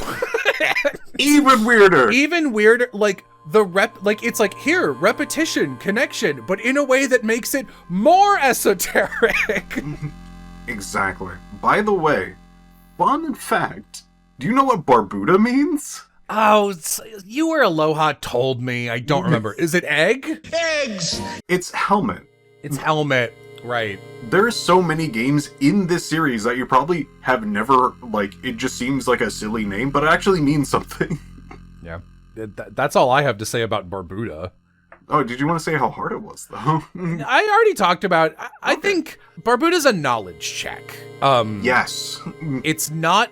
Even weirder. Even weirder. Like, it's like, here, repetition, connection, but in a way that makes it more esoteric. Exactly. By the way, fun fact, do you know what Barbuta means? Oh, you or Aloha told me. I don't remember. Is it egg? Eggs! It's helmet. It's helmet, right. There's so many games in this series that you probably have never, like, it just seems like a silly name, but it actually means something. Yeah. That's all I have to say about Barbuta. Oh, did you want to say how hard it was, though? I already talked about, I think Barbuta's a knowledge check. Yes. It's not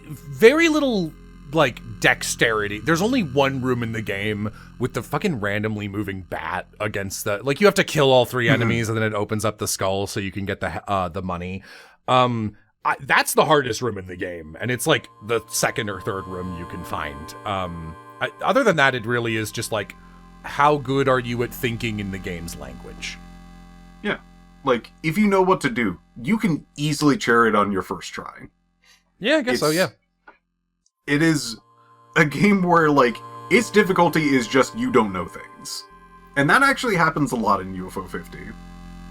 very little, like, dexterity. There's only one room in the game with the fucking randomly moving bat against the, like, you have to kill all three enemies and then it opens up the skull so you can get the money. That's the hardest room in the game, and it's like the second or third room you can find. Other than that, it really is just like, how good are you at thinking in the game's language? Yeah. Like, if you know what to do, you can easily chair it on your first try. Yeah, I guess so, yeah. It is a game where, like, its difficulty is just you don't know things. And that actually happens a lot in UFO 50.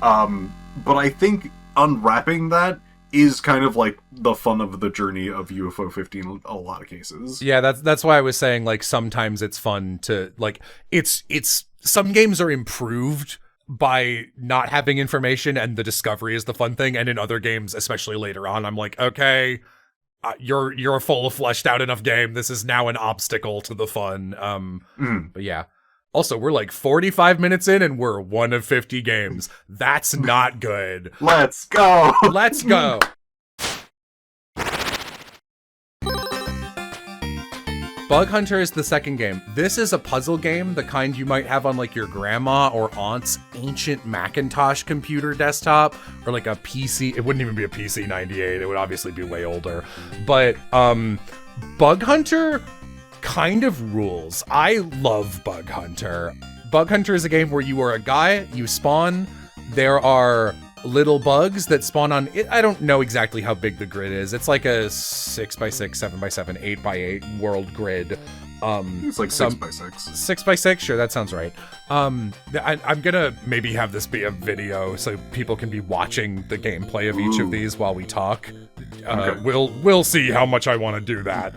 But I think unwrapping that is kind of like the fun of the journey of UFO 50 in a lot of cases. Yeah, that's why I was saying, like, sometimes it's fun to, like, it's some games are improved by not having information and the discovery is the fun thing, and in other games, especially later on, I'm like, okay, you're a full fleshed out enough game. This is now an obstacle to the fun. But yeah. Also, we're like 45 minutes in and we're 1 of 50 games. That's not good. Let's go. Let's go. Bug Hunter is the second game. This is a puzzle game, the kind you might have on like your grandma or aunt's ancient Macintosh computer desktop, or like a PC. It wouldn't even be a PC 98. It would obviously be way older. But Bug Hunter kind of rules. I love Bug Hunter. Bug Hunter is a game where you are a guy, you spawn, there are little bugs that spawn on it. I don't know exactly how big the grid is. It's like a 6x6, 7x7, 8x8 world grid. It's like 6x6. 6x6, sure, that sounds right. I'm gonna maybe have this be a video so people can be watching the gameplay of each of these while we talk. Okay. We'll see how much I want to do that.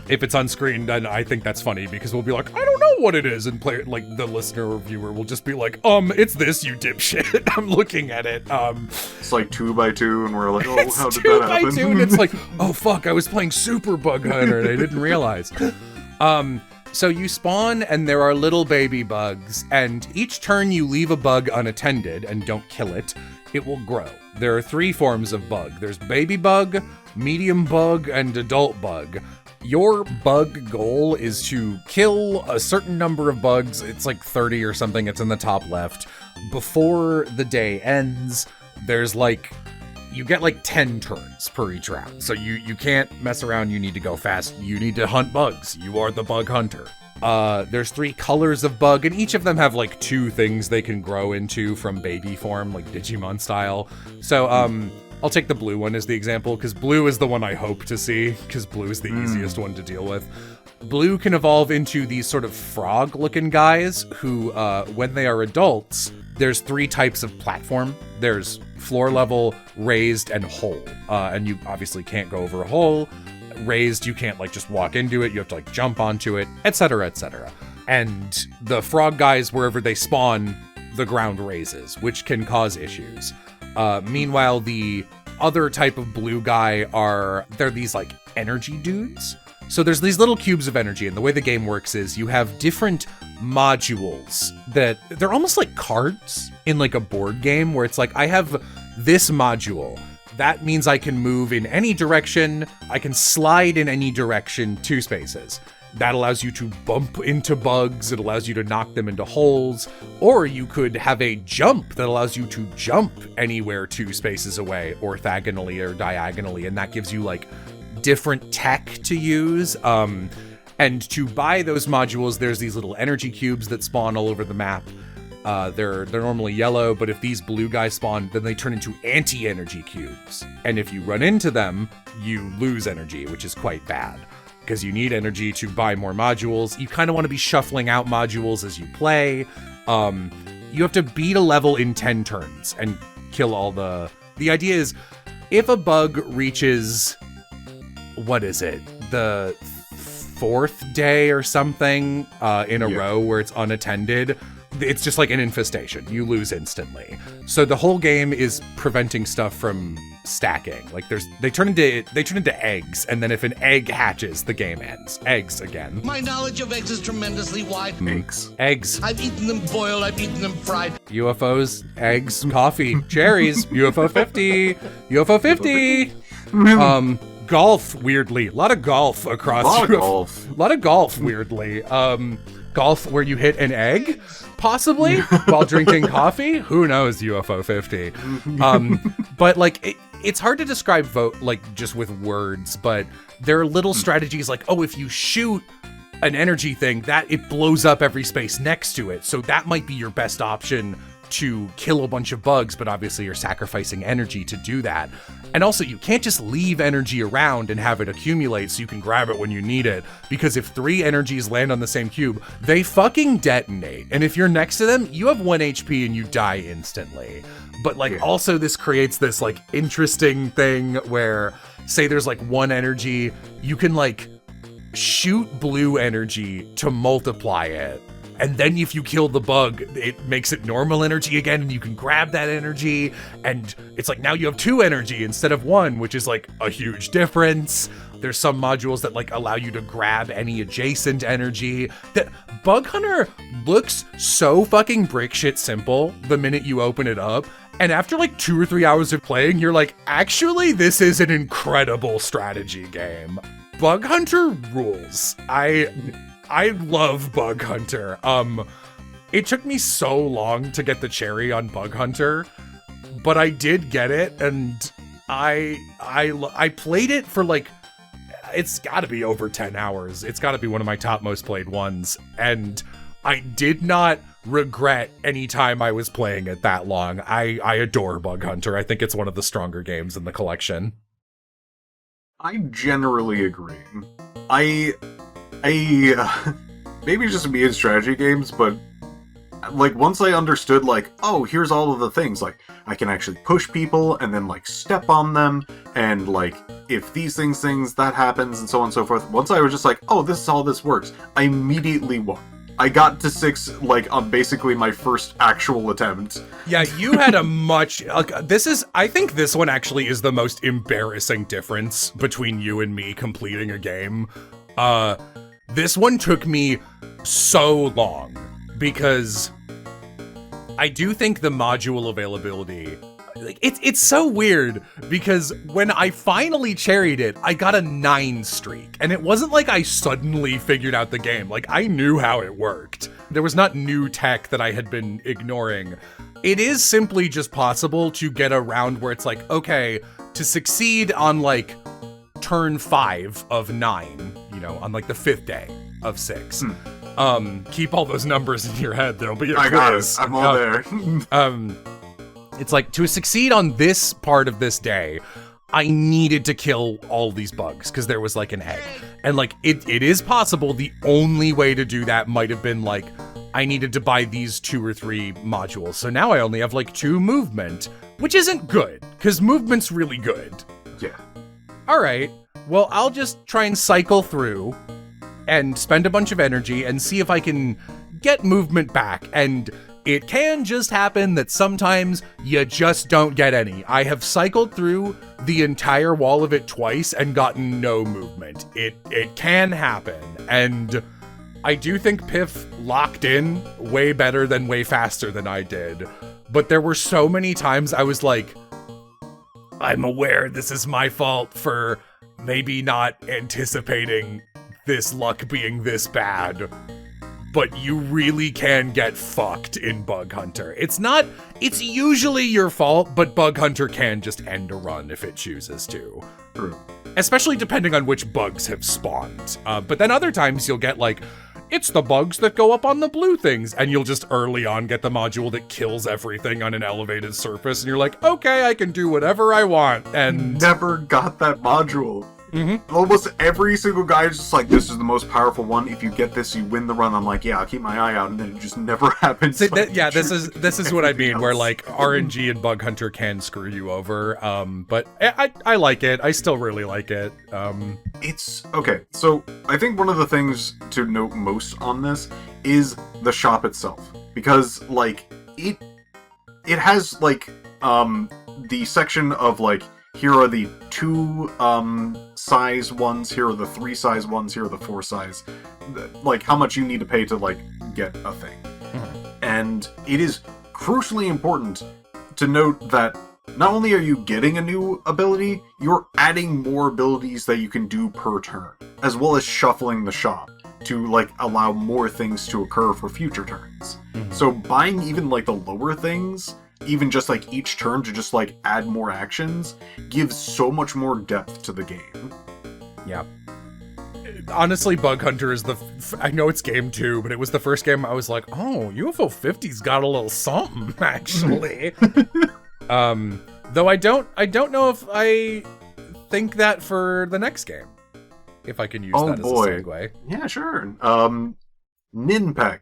If it's on screen, then I think that's funny because we'll be like, I don't know what it is, and play like the listener or viewer will just be like, it's this, you dipshit. I'm looking at it. It's like 2x2, and we're like, oh, how did that happen? 2x2, and it's like, oh fuck, I was playing Super Bug Hunter and I didn't realize. So you spawn and there are little baby bugs, and each turn you leave a bug unattended and don't kill it, it will grow. There are 3 forms of bug. There's baby bug, medium bug, and adult bug. Your bug goal is to kill a certain number of bugs, it's like 30 or something, it's in the top left, before the day ends. There's like, you get like 10 turns per each round. So you can't mess around, you need to go fast, you need to hunt bugs. You are the bug hunter. There's 3 colors of bug, and each of them have like 2 things they can grow into from baby form, like Digimon style. So, I'll take the blue one as the example, because blue is the one I hope to see, because blue is the easiest one to deal with. Blue can evolve into these sort of frog-looking guys who, when they are adults, there's 3 types of platform. There's floor level, raised, and hole. And you obviously can't go over a hole. Raised, you can't like just walk into it. You have to like jump onto it, etc., etc. And the frog guys, wherever they spawn, the ground raises, which can cause issues. Meanwhile, the other type of blue guy they're these like energy dudes. So there's these little cubes of energy, and the way the game works is you have different modules that they're almost like cards in like a board game where it's like, I have this module. That means I can move in any direction. I can slide in any direction 2 spaces. That allows you to bump into bugs. It allows you to knock them into holes. Or you could have a jump that allows you to jump anywhere 2 spaces away, orthogonally or diagonally. And that gives you like different tech to use. And to buy those modules, there's these little energy cubes that spawn all over the map. They're normally yellow, but if these blue guys spawn, then they turn into anti-energy cubes. And if you run into them, you lose energy, which is quite bad. Because you need energy to buy more modules. You kind of want to be shuffling out modules as you play. You have to beat a level in 10 turns and kill all the... The idea is, if a bug reaches... What is it? The 4th day or something in a row where it's unattended, it's just like an infestation. You lose instantly. So the whole game is preventing stuff from stacking. Like they turn into eggs, and then if an egg hatches, the game ends. Eggs again. My knowledge of eggs is tremendously wide. Eggs. I've eaten them boiled, I've eaten them fried. UFOs, eggs, coffee, cherries, UFO 50, UFO 50. Golf, weirdly. A lot of golf across. A lot of golf, weirdly. Golf where you hit an egg, possibly, while drinking coffee. Who knows, UFO 50. But like, it's hard to describe just with words, but there are little strategies like, oh, if you shoot an energy thing, that it blows up every space next to it. So that might be your best option to kill a bunch of bugs, but obviously you're sacrificing energy to do that. And also, you can't just leave energy around and have it accumulate so you can grab it when you need it, because if 3 energies land on the same cube, they fucking detonate. And if you're next to them, you have 1 HP and you die instantly. But also this creates this like interesting thing where, say there's like 1 energy, you can like shoot blue energy to multiply it. And then if you kill the bug, it makes it normal energy again, and you can grab that energy, and it's like now you have 2 energy instead of 1, which is like a huge difference. There's some modules that like allow you to grab any adjacent energy. That Bug Hunter looks so fucking brick shit simple the minute you open it up, and after like 2 or 3 hours of playing, you're like, actually, this is an incredible strategy game. Bug Hunter rules. I love Bug Hunter. It took me so long to get the cherry on Bug Hunter, but I did get it, and I played it for like, it's gotta be over 10 hours. It's gotta be one of my top most played ones, and I did not regret any time I was playing it that long. I adore Bug Hunter. I think it's one of the stronger games in the collection. I generally agree. Maybe just me in strategy games, but like once I understood like, oh, here's all of the things, like I can actually push people and then like step on them, and like if these things that happens and so on and so forth. Once I was just like, oh, this is how this works, I immediately won. I got to 6 like on basically my first actual attempt. Yeah, you had a much I think this one actually is the most embarrassing difference between you and me completing a game. This one took me so long because I do think the module availability, like it's so weird because when I finally cherried it, I got a 9 streak, and it wasn't like I suddenly figured out the game. Like I knew how it worked. There was not new tech that I had been ignoring. It is simply just possible to get a round where it's like, okay, to succeed on like turn 5 of 9, on like the 5th day of 6. Keep all those numbers in your head. There'll be a quiz. I got it. I'm all there. It's like, to succeed on this part of this day, I needed to kill all these bugs because there was like an egg. And like, it is possible the only way to do that might have been like, I needed to buy these 2 or 3 modules. So now I only have like 2 movement, which isn't good because movement's really good. Yeah. All right. Well, I'll just try and cycle through and spend a bunch of energy and see if I can get movement back. And it can just happen that sometimes you just don't get any. I have cycled through the entire wall of it twice and gotten no movement. It can happen, and I do think Piph locked in way better than way faster than I did, but there were so many times I was like, I'm aware this is my fault for maybe not anticipating this luck being this bad, but you really can get fucked in Bug Hunter. It's usually your fault, but Bug Hunter can just end a run if it chooses to. True. Especially depending on which bugs have spawned. But then other times you'll get like, it's the bugs that go up on the blue things, and you'll just early on get the module that kills everything on an elevated surface, and you're like, okay, I can do whatever I want, and... Never got that module. Mm-hmm. Almost every single guy is just like, this is the most powerful one. If you get this, you win the run. I'm like, yeah, I'll keep my eye out, and then it just never happens. So this is what I mean, where like RNG and Bug Hunter can screw you over. But I like it. I still really like it. It's okay. So I think one of the things to note most on this is the shop itself, because like it has like the section of like, here are the 2 size ones, here are the 3 size ones, here are the 4 size. Like, how much you need to pay to, like, get a thing. Mm-hmm. And it is crucially important to note that not only are you getting a new ability, you're adding more abilities that you can do per turn, as well as shuffling the shop to, like, allow more things to occur for future turns. Mm-hmm. So buying even, like, the lower things, even just like each turn to just like add more actions, gives so much more depth to the game. Yeah. Honestly, Bug Hunter is I know it's game 2, but it was the first game I was like, oh, UFO 50's got a little something, actually. Though I don't know if I think that for the next game. If I can use that as a segue. Yeah, sure. Ninpek.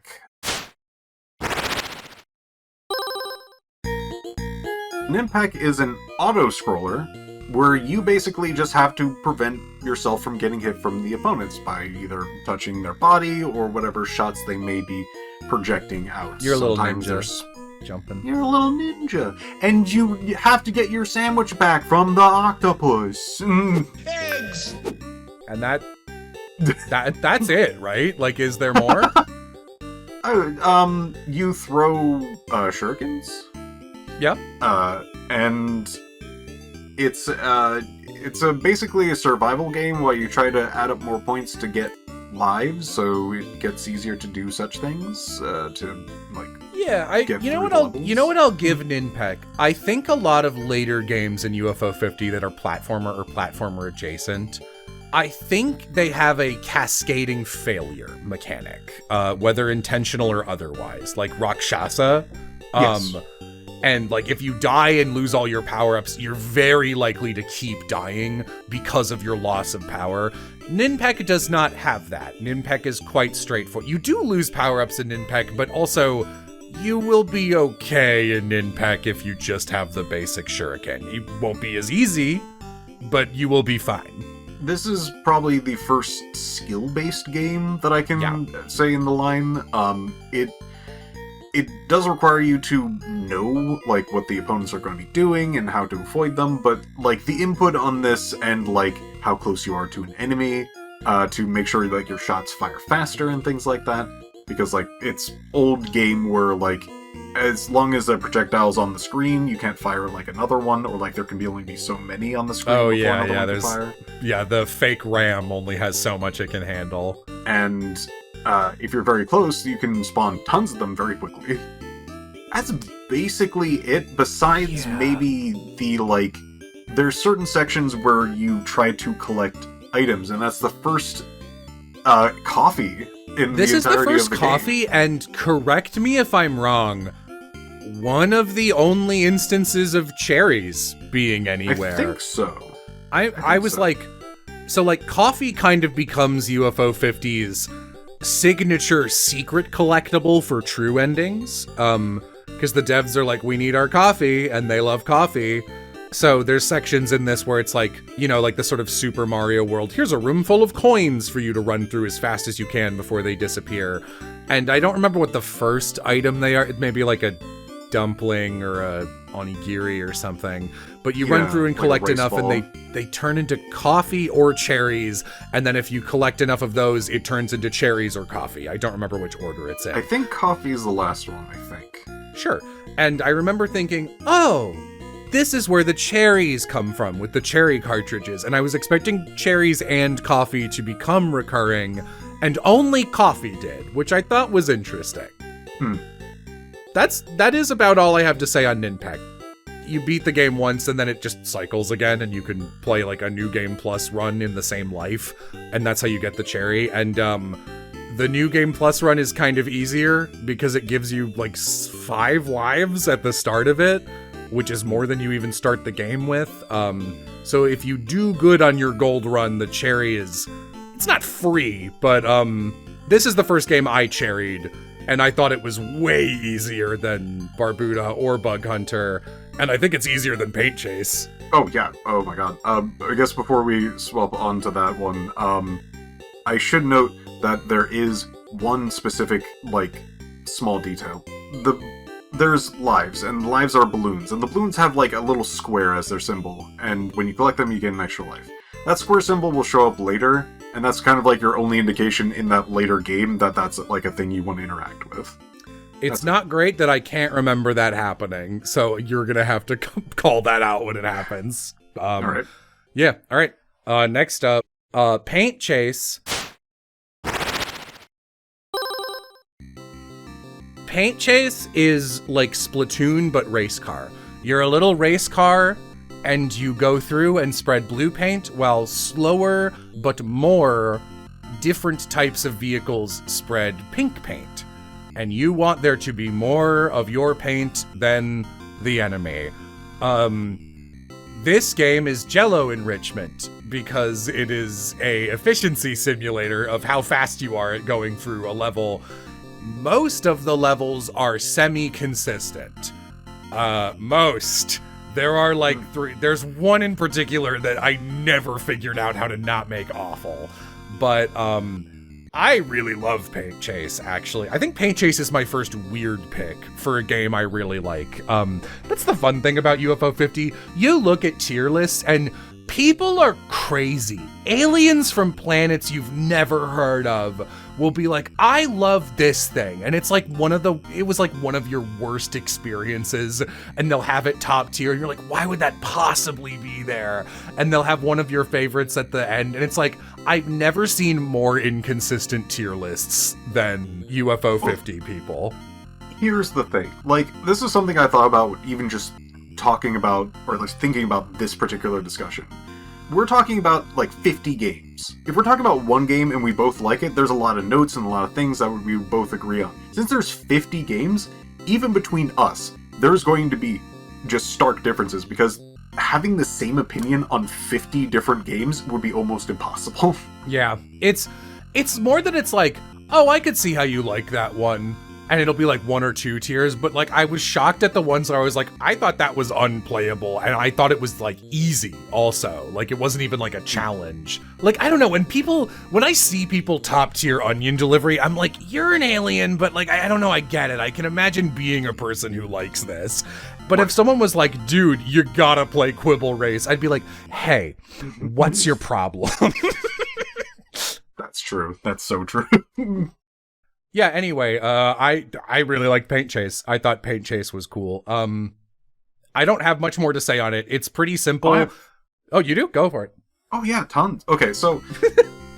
Ninpek is an auto-scroller where you basically just have to prevent yourself from getting hit from the opponents by either touching their body or whatever shots they may be projecting out. You're a little Sometimes ninja jumping. You're a little ninja. And you have to get your sandwich back from the octopus. Eggs! And that's it, right? Like, is there more? You throw shurikens. Yep. And it's basically a survival game where you try to add up more points to get lives, so it gets easier to do such things. To like. Yeah, you know what I'll give Ninpek. I think a lot of later games in UFO 50 that are platformer or platformer adjacent, I think they have a cascading failure mechanic, whether intentional or otherwise, like Rakshasa. Yes. And, like, if you die and lose all your power-ups, you're very likely to keep dying because of your loss of power. Ninpek does not have that. Ninpek is quite straightforward. You do lose power-ups in Ninpek, but also, you will be okay in Ninpek if you just have the basic shuriken. It won't be as easy, but you will be fine. This is probably the first skill-based game that I can say in the line. It does require you to know, like, what the opponents are going to be doing and how to avoid them, but, like, the input on this and, like, how close you are to an enemy, to make sure that your shots fire faster and things like that, because, like, it's old game where, like, as long as a projectile's on the screen, you can't fire, like, another one, or, like, there can only be so many on the screen before another one can fire. Yeah, the fake RAM only has so much it can handle. And if you're very close, you can spawn tons of them very quickly. That's basically it, besides maybe the, like, there's certain sections where you try to collect items, and that's the first coffee in this the entirety of the game. This is the first coffee, and correct me if I'm wrong, one of the only instances of cherries being anywhere. I think so. I was so. Like, coffee kind of becomes UFO 50's signature secret collectible for true endings, because the devs are like, we need our coffee, and they love coffee, So there's sections in this where it's like, you know, like the sort of Super Mario World. Here's a room full of coins for you to run through as fast as you can before they disappear. And I don't remember what the first item they are. It may be like a dumpling or a onigiri or something. But you run through and collect enough ball. And they turn into coffee or cherries. And then if you collect enough of those, it turns into cherries or coffee. I don't remember which order it's in. I think coffee is the last one, I think. Sure. And I remember thinking, oh, this is where the cherries come from with the cherry cartridges. And I was expecting cherries and coffee to become recurring, and only coffee did, which I thought was interesting. That is about all I have to say on Ninpek. You beat the game once and then it just cycles again, and you can play like a new game plus run in the same life, and that's how you get the cherry. And the new game plus run is kind of easier because it gives you like 5 lives at the start of it, which is more than you even start the game with. So if you do good on your gold run, the cherry it's not free, but this is the first game I cherried, and I thought it was way easier than Barbuta or Bug Hunter, and I think it's easier than Paint Chase. Oh yeah, oh my god. I guess before we swap onto that one, I should note that there is one specific, like, small detail. There's lives, and lives are balloons, and the balloons have like a little square as their symbol, and when you collect them you get an extra life. That square symbol will show up later, and that's kind of like your only indication in that later game that that's like a thing you want to interact with. It's not great that I can't remember that happening, so you're gonna have to call that out when it happens. Alright. Yeah, alright. Next up, Paint Chase. Paint Chase is like Splatoon, but race car. You're a little race car, and you go through and spread blue paint, while slower, but more different types of vehicles spread pink paint. And you want there to be more of your paint than the enemy. This game is Jello enrichment, because it is a efficiency simulator of how fast you are at going through a level. Most of the levels are semi-consistent. Most. There are like 3. There's one in particular that I never figured out how to not make awful. But I really love Paint Chase, actually. I think Paint Chase is my first weird pick for a game I really like. That's the fun thing about UFO 50. You look at tier lists and people are crazy. Aliens from planets you've never heard of will be like, I love this thing. And it's like it was like one of your worst experiences, and they'll have it top tier. And you're like, why would that possibly be there? And they'll have one of your favorites at the end. And it's like, I've never seen more inconsistent tier lists than UFO 50 people. Here's the thing. Like, this is something I thought about even just talking about, or at least thinking about this particular discussion. We're talking about like 50 games. If we're talking about one game and we both like it, there's a lot of notes and a lot of things that we both agree on. Since there's 50 games, even between us, there's going to be just stark differences, because having the same opinion on 50 different games would be almost impossible. Yeah, it's more that it's like, oh, I could see how you like that one. And it'll be like 1 or 2 tiers, but like I was shocked at the ones where I was like, I thought that was unplayable, and I thought it was like easy also. Like it wasn't even like a challenge. Like, I don't know, when I see people top tier Onion Delivery, I'm like, you're an alien, but like, I don't know, I get it. I can imagine being a person who likes this. But if someone was like, dude, you gotta play Quibble Race, I'd be like, hey, what's your problem? That's true. That's so true. Yeah, anyway, I really like Paint Chase. I thought Paint Chase was cool. I don't have much more to say on it. It's pretty simple. Oh, you do? Go for it. Oh yeah, tons. Okay, so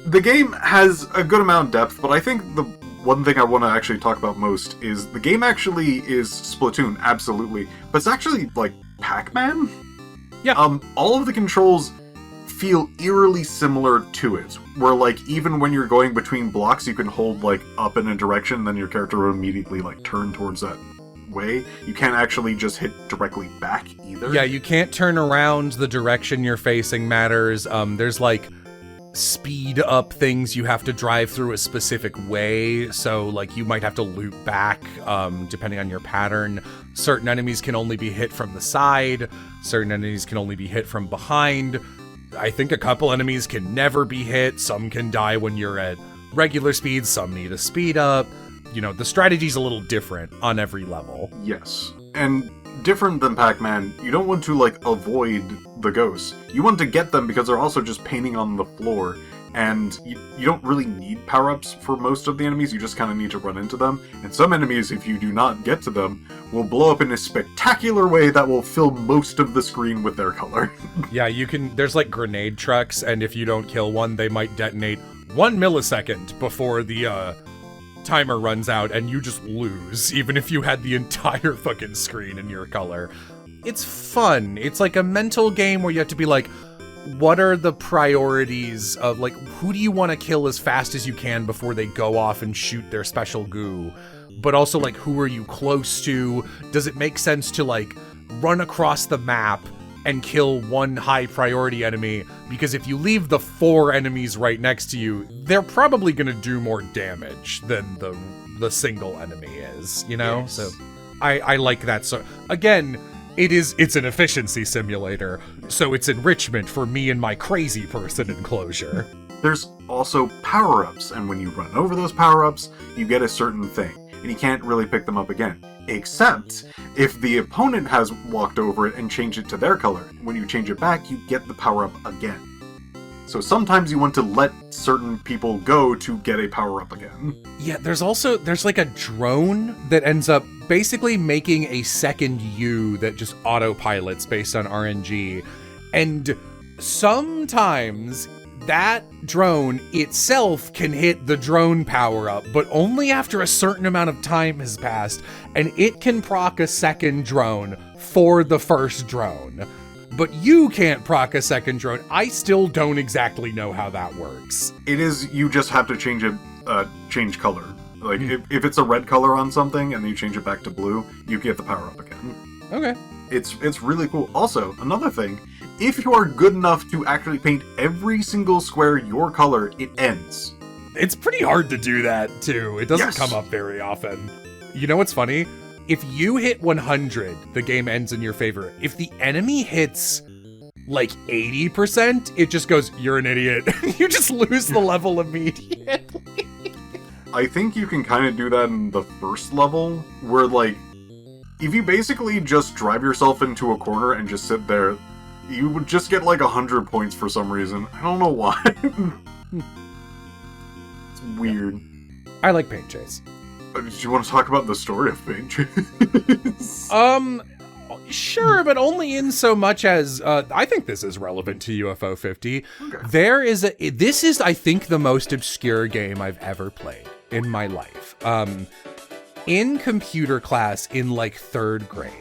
the game has a good amount of depth, but I think the one thing I want to actually talk about most is the game actually is Splatoon, absolutely. But it's actually like Pac-Man? Yeah. All of the controls feel eerily similar to it, where like even when you're going between blocks you can hold like up in a direction, then your character will immediately like turn towards that way. You can't actually just hit directly back either. Yeah, you can't turn around. The direction you're facing matters. There's like speed up things. You have to drive through a specific way, so like you might have to loop back depending on your pattern. Certain enemies can only be hit from the side, certain enemies can only be hit from behind. I think a couple enemies can never be hit, some can die when you're at regular speed, some need a speed up. You know, the strategy's a little different on every level. Yes. And different than Pac-Man, you don't want to, like, avoid the ghosts. You want to get them because they're also just painting on the floor, and you don't really need power-ups for most of the enemies, you just kind of need to run into them. And some enemies, if you do not get to them, will blow up in a spectacular way that will fill most of the screen with their color. Yeah, there's like grenade trucks, and if you don't kill one, they might detonate 1 millisecond before the, timer runs out, and you just lose, even if you had the entire fucking screen in your color. It's fun. It's like a mental game where you have to be like, what are the priorities of, like, who do you want to kill as fast as you can before they go off and shoot their special goo? But also, like, who are you close to? Does it make sense to, like, run across the map and kill one high priority enemy? Because if you leave the 4 enemies right next to you, they're probably going to do more damage than the single enemy is, you know? Yes. So I like that. So again, it's an efficiency simulator, so it's enrichment for me and my crazy person enclosure. There's also power-ups, and when you run over those power-ups, you get a certain thing, and you can't really pick them up again. Except if the opponent has walked over it and changed it to their color. When you change it back, you get the power-up again. So sometimes you want to let certain people go to get a power-up again. Yeah, there's like a drone that ends up basically making a second you that just autopilots based on RNG. And sometimes that drone itself can hit the drone power-up, but only after a certain amount of time has passed, and it can proc a second drone for the first drone. But you can't proc a second drone. I still don't exactly know how that works. It is, you just have to change it, change color. Like, if it's a red color on something and you change it back to blue, you get the power-up again. Okay. It's really cool. Also, another thing, if you are good enough to actually paint every single square your color, it ends. It's pretty hard to do that, too. It doesn't Yes. come up very often. You know what's funny? If you hit 100, the game ends in your favor. If the enemy hits, like, 80%, it just goes, you're an idiot. You just lose the level immediately. I think you can kind of do that in the first level, where, like, if you basically just drive yourself into a corner and just sit there, you would just get, like, 100 points for some reason. I don't know why. It's weird. I like Paint Chase. Do you want to talk about the story of Paint Chase? Sure, but only in so much as I think this is relevant to UFO 50. Okay. This is, I think, the most obscure game I've ever played in my life. In computer class in like 3rd grade,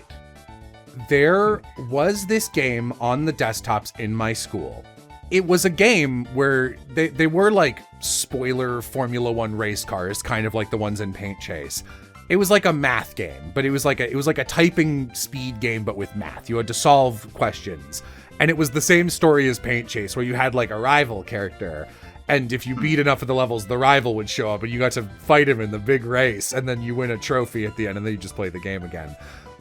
there was this game on the desktops in my school. It was a game where they were like spoiler Formula 1 race cars, kind of like the ones in Paint Chase. It was like a math game, but it was like a typing speed game, but with math. You had to solve questions. And it was the same story as Paint Chase, where you had like a rival character. And if you beat enough of the levels, the rival would show up and you got to fight him in the big race. And then you win a trophy at the end and then you just play the game again.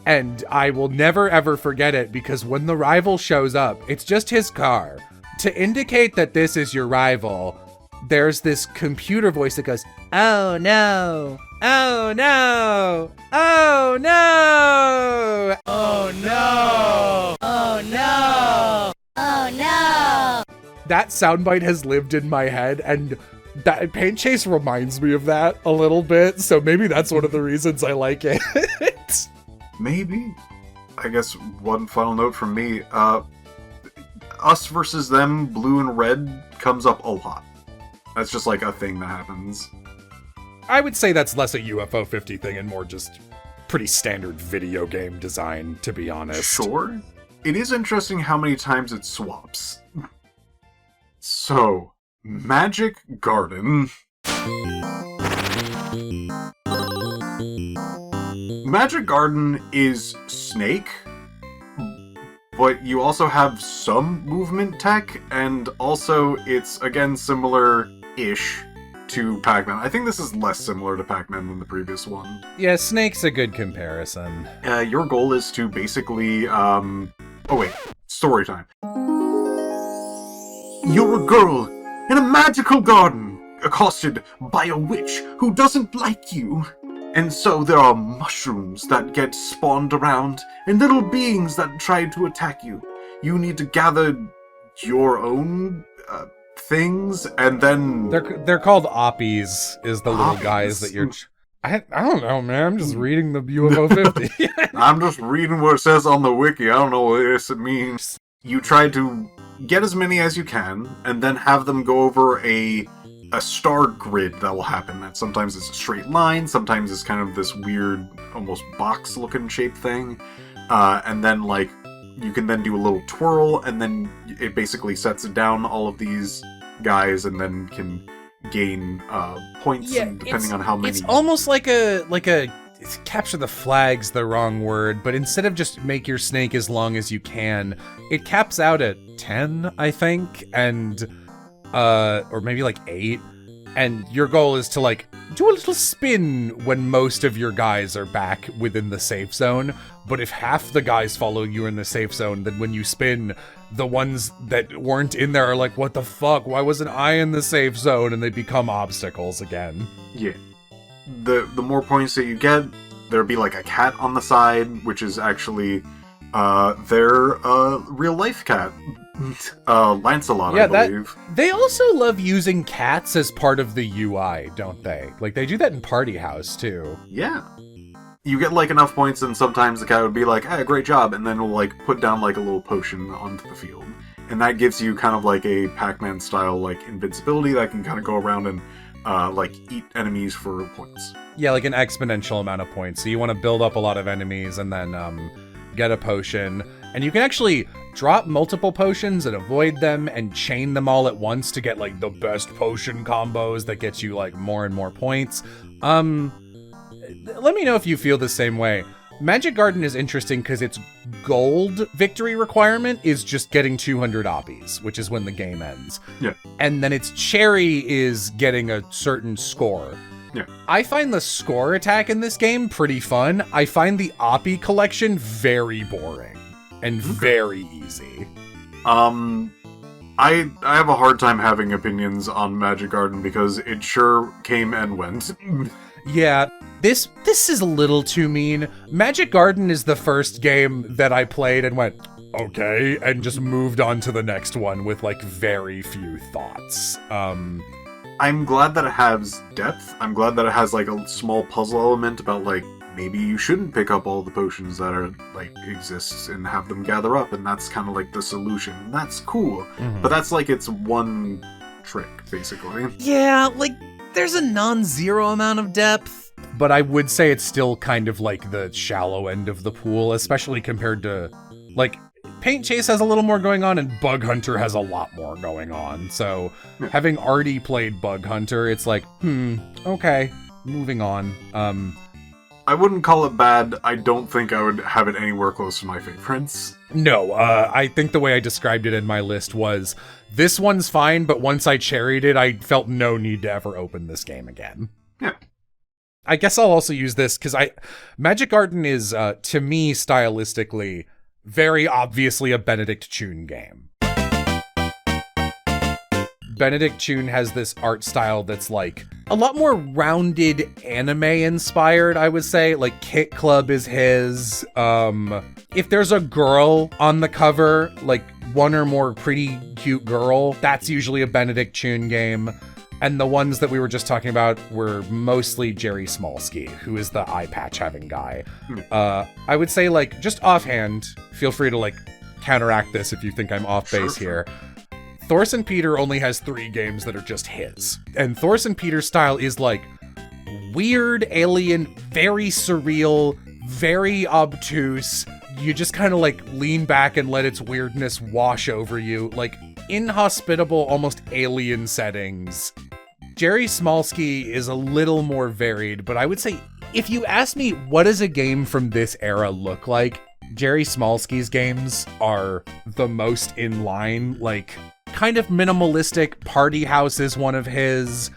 And I will never ever forget it, because when the rival shows up, it's just his car. To indicate that this is your rival, there's this computer voice that goes, "Oh no, oh no, oh no, oh no, oh no, oh no." That soundbite has lived in my head, and that Paint Chase reminds me of that a little bit, so maybe that's one of the reasons I like it. Maybe. I guess one final note from me, us versus them, blue and red, comes up a lot. That's just like a thing that happens. I would say that's less a UFO 50 thing and more just pretty standard video game design, to be honest. Sure. It is interesting how many times it swaps. So, Magic Garden. Magic Garden is Snake, but you also have some movement tech, and also it's, again, similar-ish to Pac-Man. I think this is less similar to Pac-Man than the previous one. Yeah, Snake's a good comparison. Your goal is to basically, oh wait, story time. You're a girl in a magical garden, accosted by a witch who doesn't like you. And so there are mushrooms that get spawned around, and little beings that try to attack you. You need to gather your own things, and then... They're called Oppies, is the little guys that you're... I don't know, man. I'm just reading the UFO 50. I'm just reading what it says on the wiki. I don't know what it means. You try to get as many as you can, and then have them go over a star grid that will happen. And sometimes it's a straight line, sometimes it's kind of this weird, almost box-looking shape thing. And then, like, you can then do a little twirl, and then it basically sets down all of these guys, and then can gain points, depending on how many. It's almost like a capture the flag's the wrong word, but instead of just make your snake as long as you can, it caps out at 10, I think, and or maybe like 8. And your goal is to, like, do a little spin when most of your guys are back within the safe zone. But if half the guys follow you in the safe zone, then when you spin, the ones that weren't in there are like, what the fuck? Why wasn't I in the safe zone? And they become obstacles again. Yeah. The more points that you get, there'll be, like, a cat on the side, which is actually their real-life cat. Lancelot, I believe. They also love using cats as part of the UI, don't they? Like, they do that in Party House, too. Yeah. You get, like, enough points, and sometimes the cat would be like, hey, great job, and then will, like, put down, like, a little potion onto the field. And that gives you kind of, like, a Pac-Man style, like, invincibility that can kind of go around and, like, eat enemies for points. Yeah, like an exponential amount of points. So you want to build up a lot of enemies and then, get a potion. And you can actually drop multiple potions and avoid them and chain them all at once to get, like, the best potion combos that gets you, like, more and more points. Let me know if you feel the same way. Magic Garden is interesting because its gold victory requirement is just getting 200 Oppies, which is when the game ends. Yeah. And then its cherry is getting a certain score. Yeah. I find the score attack in this game pretty fun. I find the Oppie collection very boring and very easy. I have a hard time having opinions on Magic Garden because it sure came and went. Yeah, this is a little too mean. Magic Garden is the first game that I played and went, okay, and just moved on to the next one with, like, very few thoughts. I'm glad that it has depth. I'm glad that it has, like, a small puzzle element about, like, maybe you shouldn't pick up all the potions that are, like, exists and have them gather up, and that's kind of, like, the solution. That's cool. Mm-hmm. But that's, like, its one trick, basically. Yeah, like, there's a non-zero amount of depth. But I would say it's still kind of, like, the shallow end of the pool, especially compared to, like, Paint Chase has a little more going on, and Bug Hunter has a lot more going on. So, having already played Bug Hunter, it's like, okay, moving on. I wouldn't call it bad. I don't think I would have it anywhere close to my favorites. No, I think the way I described it in my list was, this one's fine, but once I cherried it, I felt no need to ever open this game again. Yeah. I guess I'll also use this, because Magic Garden is, to me, stylistically, very obviously a Benedict Chun game. Benedict Chun has this art style that's, like, a lot more rounded anime-inspired, I would say. Like, Kit Club is his. If there's a girl on the cover, like, one or more pretty cute girl, that's usually a Benedict Chun game. And the ones that we were just talking about were mostly Jerry Smolsky, who is the eye patch having guy. I would say, like, just offhand, feel free to, like, counteract this if you think I'm off base here. Thorson Peter only has 3 games that are just his. And Thorson Peter's style is, like, weird, alien, very surreal, very obtuse. You just kind of, like, lean back and let its weirdness wash over you. Like, inhospitable, almost alien settings. Jerry Smolsky is a little more varied, but I would say, if you ask me what does a game from this era look like, Jerry Smolsky's games are the most in line, like kind of minimalistic. Party House is one of his.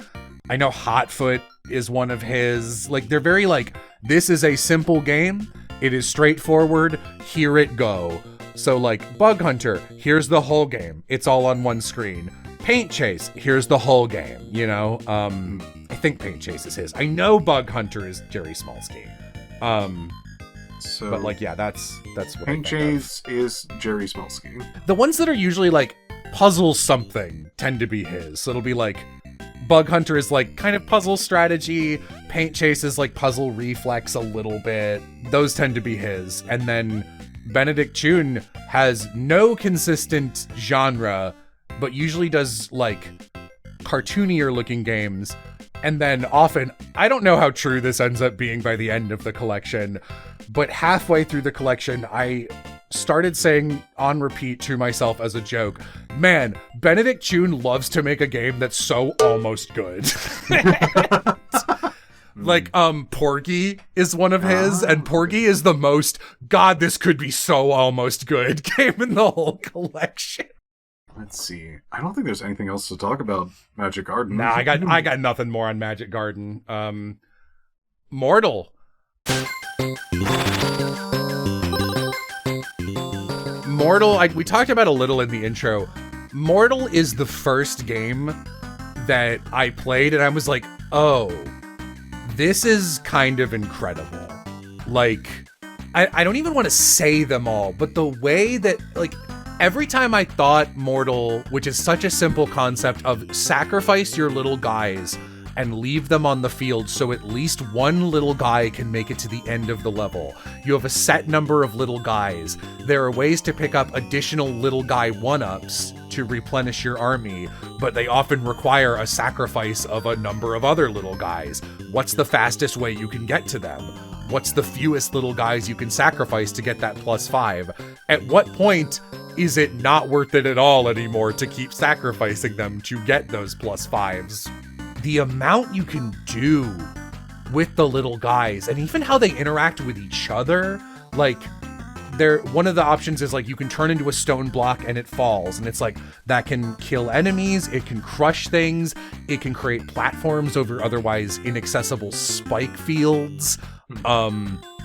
I know Hotfoot is one of his. Like, they're very like, this is a simple game. It is straightforward. Here it go. So like Bug Hunter, here's the whole game. It's all on one screen. Paint Chase, here's the whole game, you know? I think Paint Chase is his. I know Bug Hunter is Jerry Smolsky. So, but like, yeah, that's what Paint Chase is Jerry Smolsky. The ones that are usually like puzzle something tend to be his. So it'll be like Bug Hunter is like kind of puzzle strategy. Paint Chase is like puzzle reflex a little bit. Those tend to be his. And then Benedict Chun has no consistent genre, but usually does like cartoonier looking games. And then often, I don't know how true this ends up being by the end of the collection, but halfway through the collection, I started saying on repeat to myself as a joke, man, Benedict Chun loves to make a game that's so almost good. Like, Porgy is one of his, and Porgy is the most, God, this could be so almost good game in the whole collection. Let's see. I don't think there's anything else to talk about Magic Garden. Nah, I got nothing more on Magic Garden. Mortol. Mortol, we talked about a little in the intro. Mortol is the first game that I played, and I was like, oh, this is kind of incredible. Like, I don't even want to say them all, but the way that, like, every time I thought Mortol, which is such a simple concept of sacrifice your little guys and leave them on the field so at least one little guy can make it to the end of the level. You have a set number of little guys. There are ways to pick up additional little guy 1-ups to replenish your army, but they often require a sacrifice of a number of other little guys. What's the fastest way you can get to them? What's the fewest little guys you can sacrifice to get that +5? At what point is it not worth it at all anymore to keep sacrificing them to get those +5s? The amount you can do with the little guys, and even how they interact with each other, like, one of the options is like you can turn into a stone block and it falls, and it's like that can kill enemies, it can crush things, it can create platforms over otherwise inaccessible spike fields.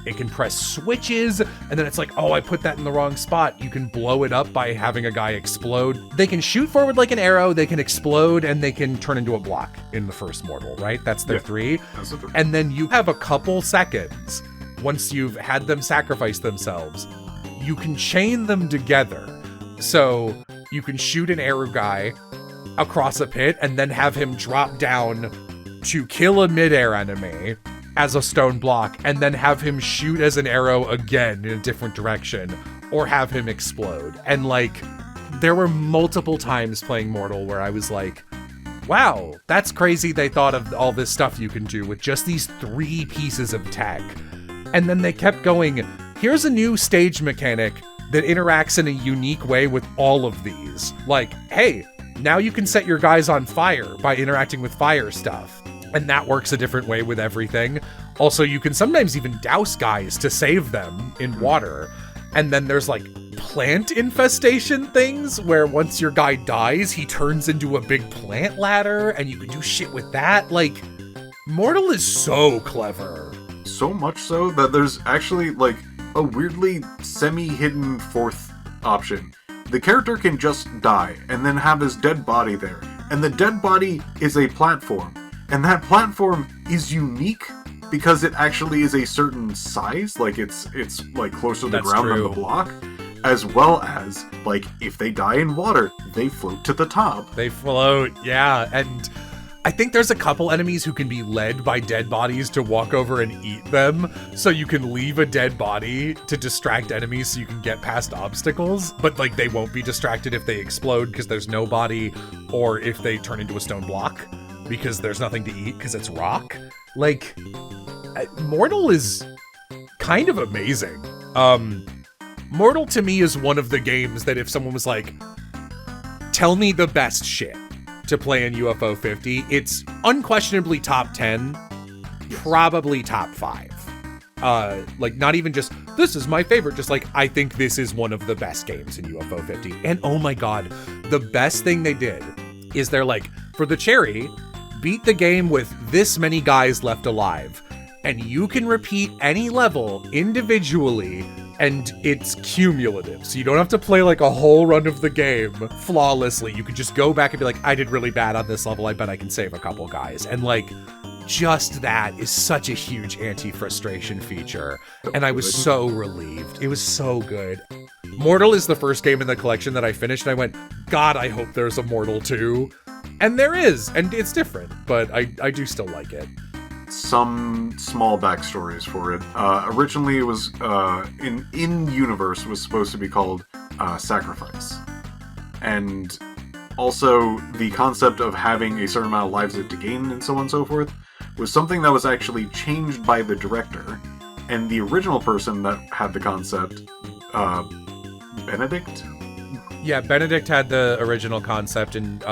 It can press switches, and then it's like, oh, I put that in the wrong spot. You can blow it up by having a guy explode. They can shoot forward like an arrow, they can explode, and they can turn into a block in the first Mortol, right? That's their three. That's the three. And then you have a couple seconds, once you've had them sacrifice themselves, you can chain them together. So you can shoot an arrow guy across a pit and then have him drop down to kill a midair enemy as a stone block, and then have him shoot as an arrow again in a different direction, or have him explode. And like, there were multiple times playing Mortol where I was like, wow, that's crazy they thought of all this stuff you can do with just these 3 pieces of tech. And then they kept going, here's a new stage mechanic that interacts in a unique way with all of these. Like, hey, now you can set your guys on fire by interacting with fire stuff. And that works a different way with everything. Also, you can sometimes even douse guys to save them in water. And then there's like plant infestation things where once your guy dies, he turns into a big plant ladder and you can do shit with that. Like, Mortol is so clever. So much so that there's actually like a weirdly semi-hidden 4th option. The character can just die and then have his dead body there. And the dead body is a platform. And that platform is unique because it actually is a certain size, like it's like closer to the ground than the block, as well as, like, if they die in water, they float to the top. They float, yeah, and I think there's a couple enemies who can be led by dead bodies to walk over and eat them, so you can leave a dead body to distract enemies so you can get past obstacles, but like they won't be distracted if they explode because there's no body, or if they turn into a stone block because there's nothing to eat because it's rock. Like, Mortol is kind of amazing. Mortol to me is one of the games that if someone was like, tell me the best shit to play in UFO 50, it's unquestionably top 10, probably top 5. Like, not even just, this is my favorite, just like, I think this is one of the best games in UFO 50. And oh my god, the best thing they did is they're like, for the cherry, beat the game with this many guys left alive. And you can repeat any level individually, and it's cumulative. So you don't have to play like a whole run of the game flawlessly. You could just go back and be like, I did really bad on this level. I bet I can save a couple guys. And like, just that is such a huge anti-frustration feature. And I was so relieved. It was so good. Mortol is the first game in the collection that I finished, and I went, God, I hope there's a Mortol 2. And there is, and it's different, but I do still like it. Some small backstories for it. Originally, it was in universe was supposed to be called Sacrifice, and also the concept of having a certain amount of lives to gain and so on and so forth was something that was actually changed by the director, and the original person that had the concept, Benedict. Yeah, Benedict had the original concept, and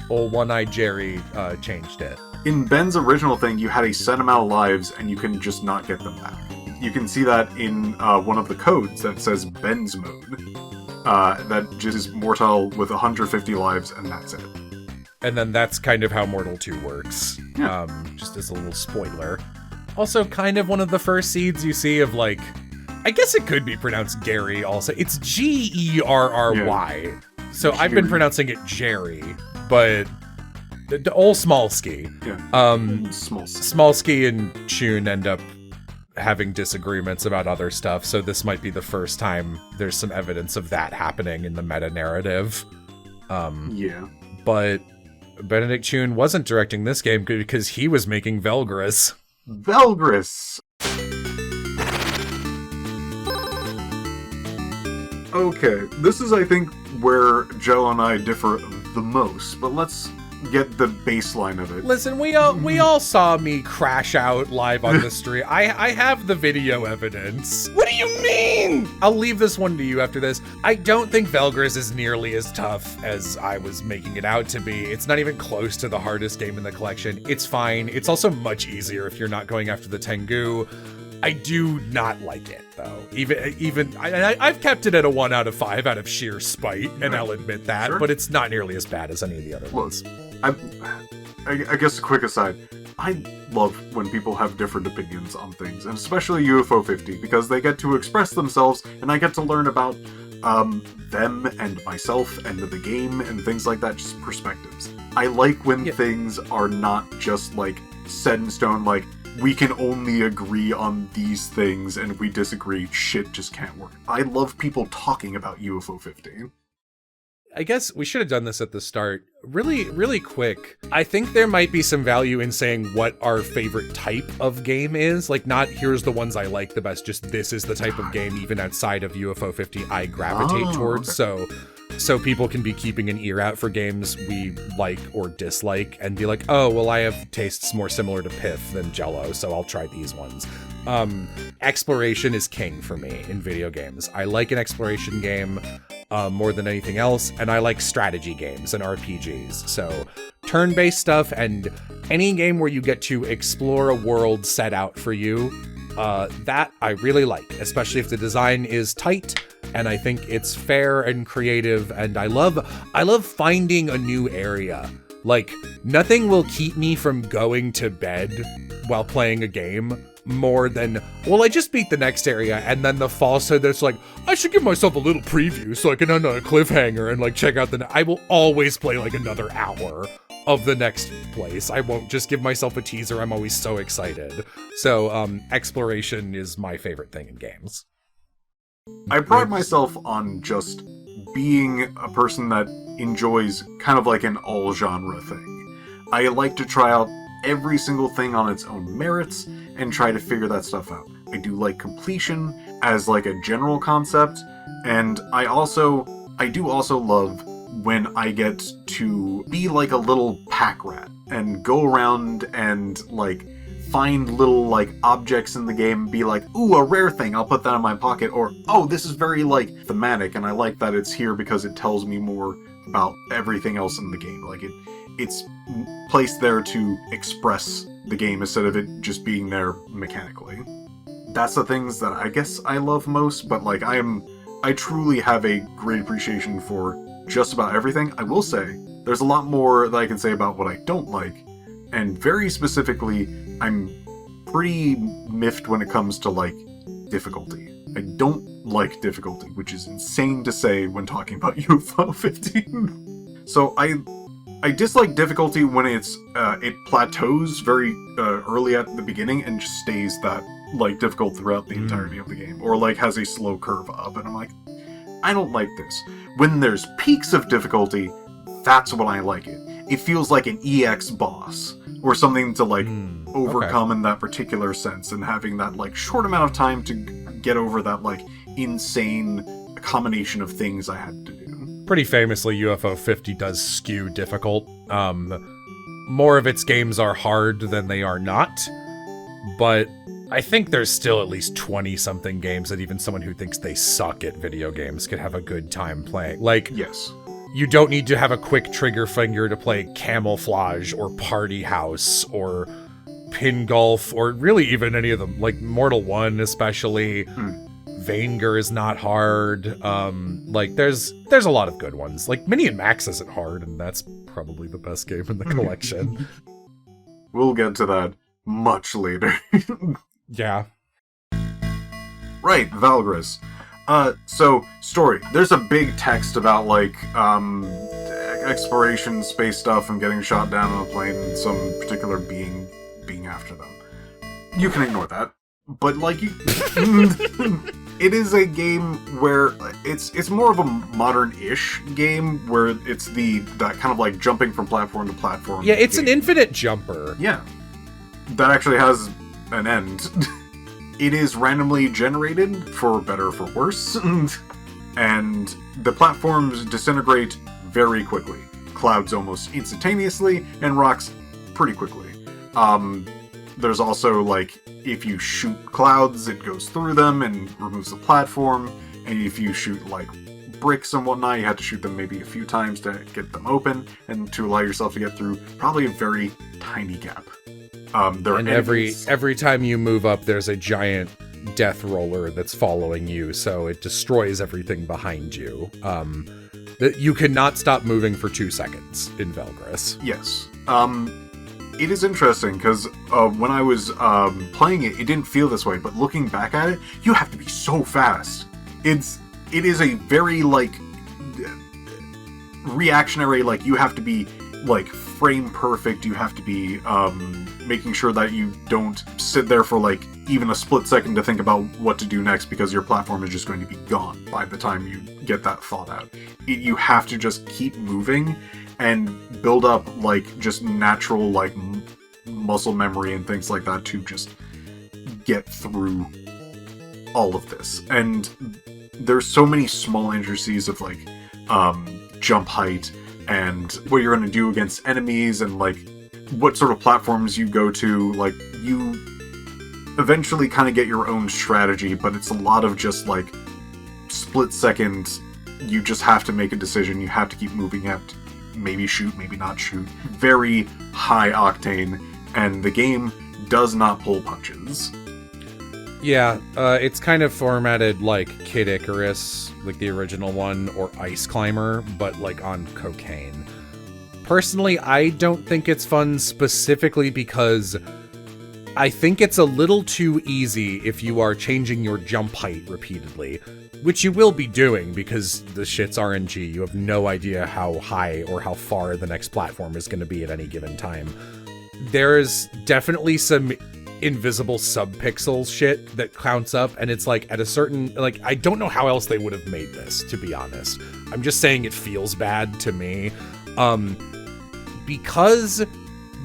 old One-Eyed Jerry changed it. In Ben's original thing, you had a set amount of lives, and you can just not get them back. You can see that in one of the codes that says Ben's mode. That just is Mortol with 150 lives, and that's it. And then that's kind of how Mortol 2 works. Yeah. Just as a little spoiler. Also, kind of one of the first seeds you see of, like, I guess it could be pronounced Gary also. It's Gerry. Yeah. So I've been pronouncing it Jerry, but the old Smallski. Yeah. Smallski and Chun end up having disagreements about other stuff, so this might be the first time there's some evidence of that happening in the meta-narrative. Yeah. But Benedict Chun wasn't directing this game because he was making Velgress. Velgress! Okay, this is, I think, where Jello and I differ the most, but let's get the baseline of it. Listen, we all saw me crash out live on the street. I have the video evidence. What do you mean? I'll leave this one to you after this. I don't think Velgres is nearly as tough as I was making it out to be. It's not even close to the hardest game in the collection. It's fine. It's also much easier if you're not going after the Tengu. I do not like it, though. I've kept it at a 1 out of 5 out of sheer spite, and I'll admit that, Sure. but it's not nearly as bad as any of the other ones. I guess a quick aside, I love when people have different opinions on things, and especially UFO 50, because they get to express themselves, and I get to learn about them and myself and the game and things like that, just perspectives. I like when things are not just, like, set in stone, like, we can only agree on these things, and if we disagree, shit just can't work. I love people talking about UFO 50. I guess we should have done this at the start. Really, really quick. I think there might be some value in saying what our favorite type of game is. Like, not here's the ones I like the best, just this is the type of game, even outside of UFO 50, I gravitate towards. Okay. So people can be keeping an ear out for games we like or dislike and be like, oh, well, I have tastes more similar to Piph than Jello, so I'll try these ones. Exploration is king for me in video games. I like an exploration game more than anything else, and I like strategy games and RPGs. So turn-based stuff and any game where you get to explore a world set out for you, that I really like, especially if the design is tight and I think it's fair and creative, and I love finding a new area. Like, nothing will keep me from going to bed while playing a game more than, well, I just beat the next area, and then the falsehood that's like, I should give myself a little preview so I can end on a cliffhanger and like check out I will always play like another hour of the next place. I won't just give myself a teaser. I'm always so excited. So exploration is my favorite thing in games. I pride myself on just being a person that enjoys kind of like an all-genre thing. I like to try out every single thing on its own merits and try to figure that stuff out. I do like completion as like a general concept, and I do also love when I get to be like a little pack rat and go around and like find little like objects in the game and be like, ooh, a rare thing, I'll put that in my pocket, or oh, this is very like thematic and I like that it's here because it tells me more about everything else in the game. Like it's placed there to express the game instead of it just being there mechanically. that's the things that I guess I love most, but like I truly have a great appreciation for just about everything. I will say, there's a lot more that I can say about what I don't like, and very specifically, I'm pretty miffed when it comes to, like, difficulty. I don't like difficulty, which is insane to say when talking about UFO 15. So I dislike difficulty when it plateaus very early at the beginning and just stays that, like, difficult throughout the entirety of the game, or, like, has a slow curve up, and I'm like, I don't like this. When there's peaks of difficulty, that's when I like it. It feels like an EX boss, or something to, like, overcome in that particular sense, and having that, like, short amount of time to get over that, like, insane combination of things I had to do. Pretty famously, UFO 50 does skew difficult. More of its games are hard than they are not, but I think there's still at least 20-something games that even someone who thinks they suck at video games could have a good time playing. Like, yes. You don't need to have a quick trigger finger to play Camouflage or Party House or Pin Golf or really even any of them, like Mortal 1 especially. Velgres is not hard. Like there's a lot of good ones. Like Mini and Max isn't hard, and that's probably the best game in the collection. We'll get to that much later. Yeah. Right, Velgress. So, story. There's a big text about, like, exploration, space stuff, and getting shot down on a plane, and some particular being after them. You can ignore that. But, like, it is a game where it's more of a modern-ish game, where it's that kind of, like, jumping from platform to platform. Yeah, it's an infinite jumper. Yeah. That actually has an end. It is randomly generated, for better or for worse, and the platforms disintegrate very quickly. Clouds almost instantaneously, and rocks pretty quickly. There's also, like, if you shoot clouds, it goes through them and removes the platform, and if you shoot, like, bricks and whatnot, you have to shoot them maybe a few times to get them open, and to allow yourself to get through probably a very tiny gap. And every time you move up, there's a giant death roller that's following you, so it destroys everything behind you. You cannot stop moving for 2 seconds in Velgress. Yes. It is interesting, because when I was playing it, it didn't feel this way, but looking back at it, you have to be so fast. It is a very, like, reactionary, like, you have to be, like, frame perfect, you have to be, making sure that you don't sit there for, like, even a split second to think about what to do next, because your platform is just going to be gone by the time you get that thought out. You have to just keep moving and build up, like, just natural, like, muscle memory and things like that to just get through all of this. And there's so many small intricacies of, like, jump height and what you're going to do against enemies, and, like, what sort of platforms you go to. Like, you eventually kind of get your own strategy, but it's a lot of just, like, split second, you just have to make a decision, you have to keep moving, you have to maybe shoot, maybe not shoot. Very high octane, and the game does not pull punches. Yeah, it's kind of formatted like Kid Icarus, like the original one, or Ice Climber, but, like, on cocaine. Personally, I don't think it's fun specifically because I think it's a little too easy if you are changing your jump height repeatedly, which you will be doing because the shit's RNG. You have no idea how high or how far the next platform is going to be at any given time. There's definitely some invisible subpixel shit that counts up, and it's like at a certain, like, I don't know how else they would have made this, to be honest. I'm just saying it feels bad to me. Because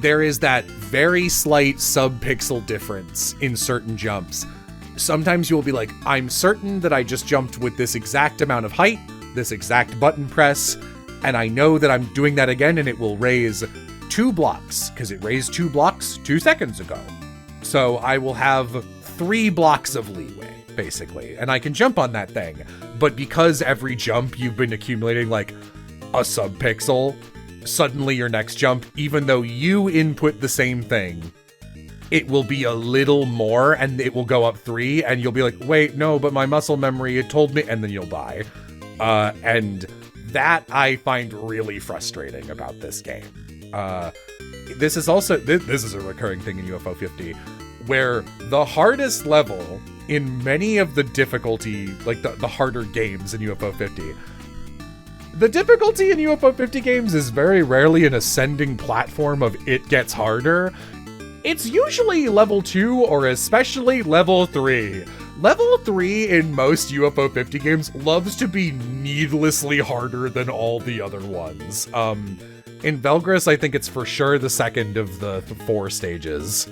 there is that very slight subpixel difference in certain jumps, sometimes you'll be like, I'm certain that I just jumped with this exact amount of height, this exact button press, and I know that I'm doing that again and it will raise 2 blocks, because it raised 2 blocks 2 seconds ago. So I will have 3 blocks of leeway, basically, and I can jump on that thing. But because every jump you've been accumulating, like, a subpixel, suddenly your next jump, even though you input the same thing, it will be a little more and it will go up 3 and you'll be like, wait, no, but my muscle memory, it told me, and then you'll die. And that I find really frustrating about this game. This is a recurring thing in UFO 50, where the hardest level in many of the difficulty, like the harder games in UFO 50, the difficulty in UFO 50 games is very rarely an ascending platform of it gets harder. It's usually level 2 or especially level 3. Level 3 in most UFO 50 games loves to be needlessly harder than all the other ones. In Velgress, I think it's for sure the second of the 4 stages.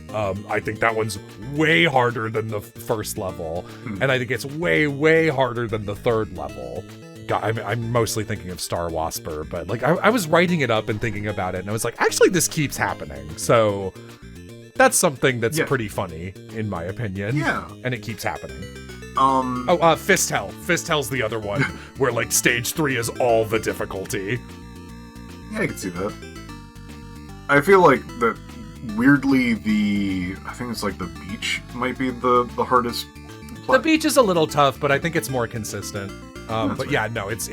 I think that one's way harder than the first level, and I think it's way, way harder than the 3rd level. God, I'm mostly thinking of Star Wasper, but like I was writing it up and thinking about it, and I was like, actually, this keeps happening. So that's something that's pretty funny, in my opinion. Yeah, and it keeps happening. Fist Hell. Fist Hell's the other one, where like stage 3 is all the difficulty. Yeah, I can see that. I feel like that. Weirdly, I think it's like the beach might be the hardest. The beach is a little tough, but I think it's more consistent. But right. Yeah, no, it's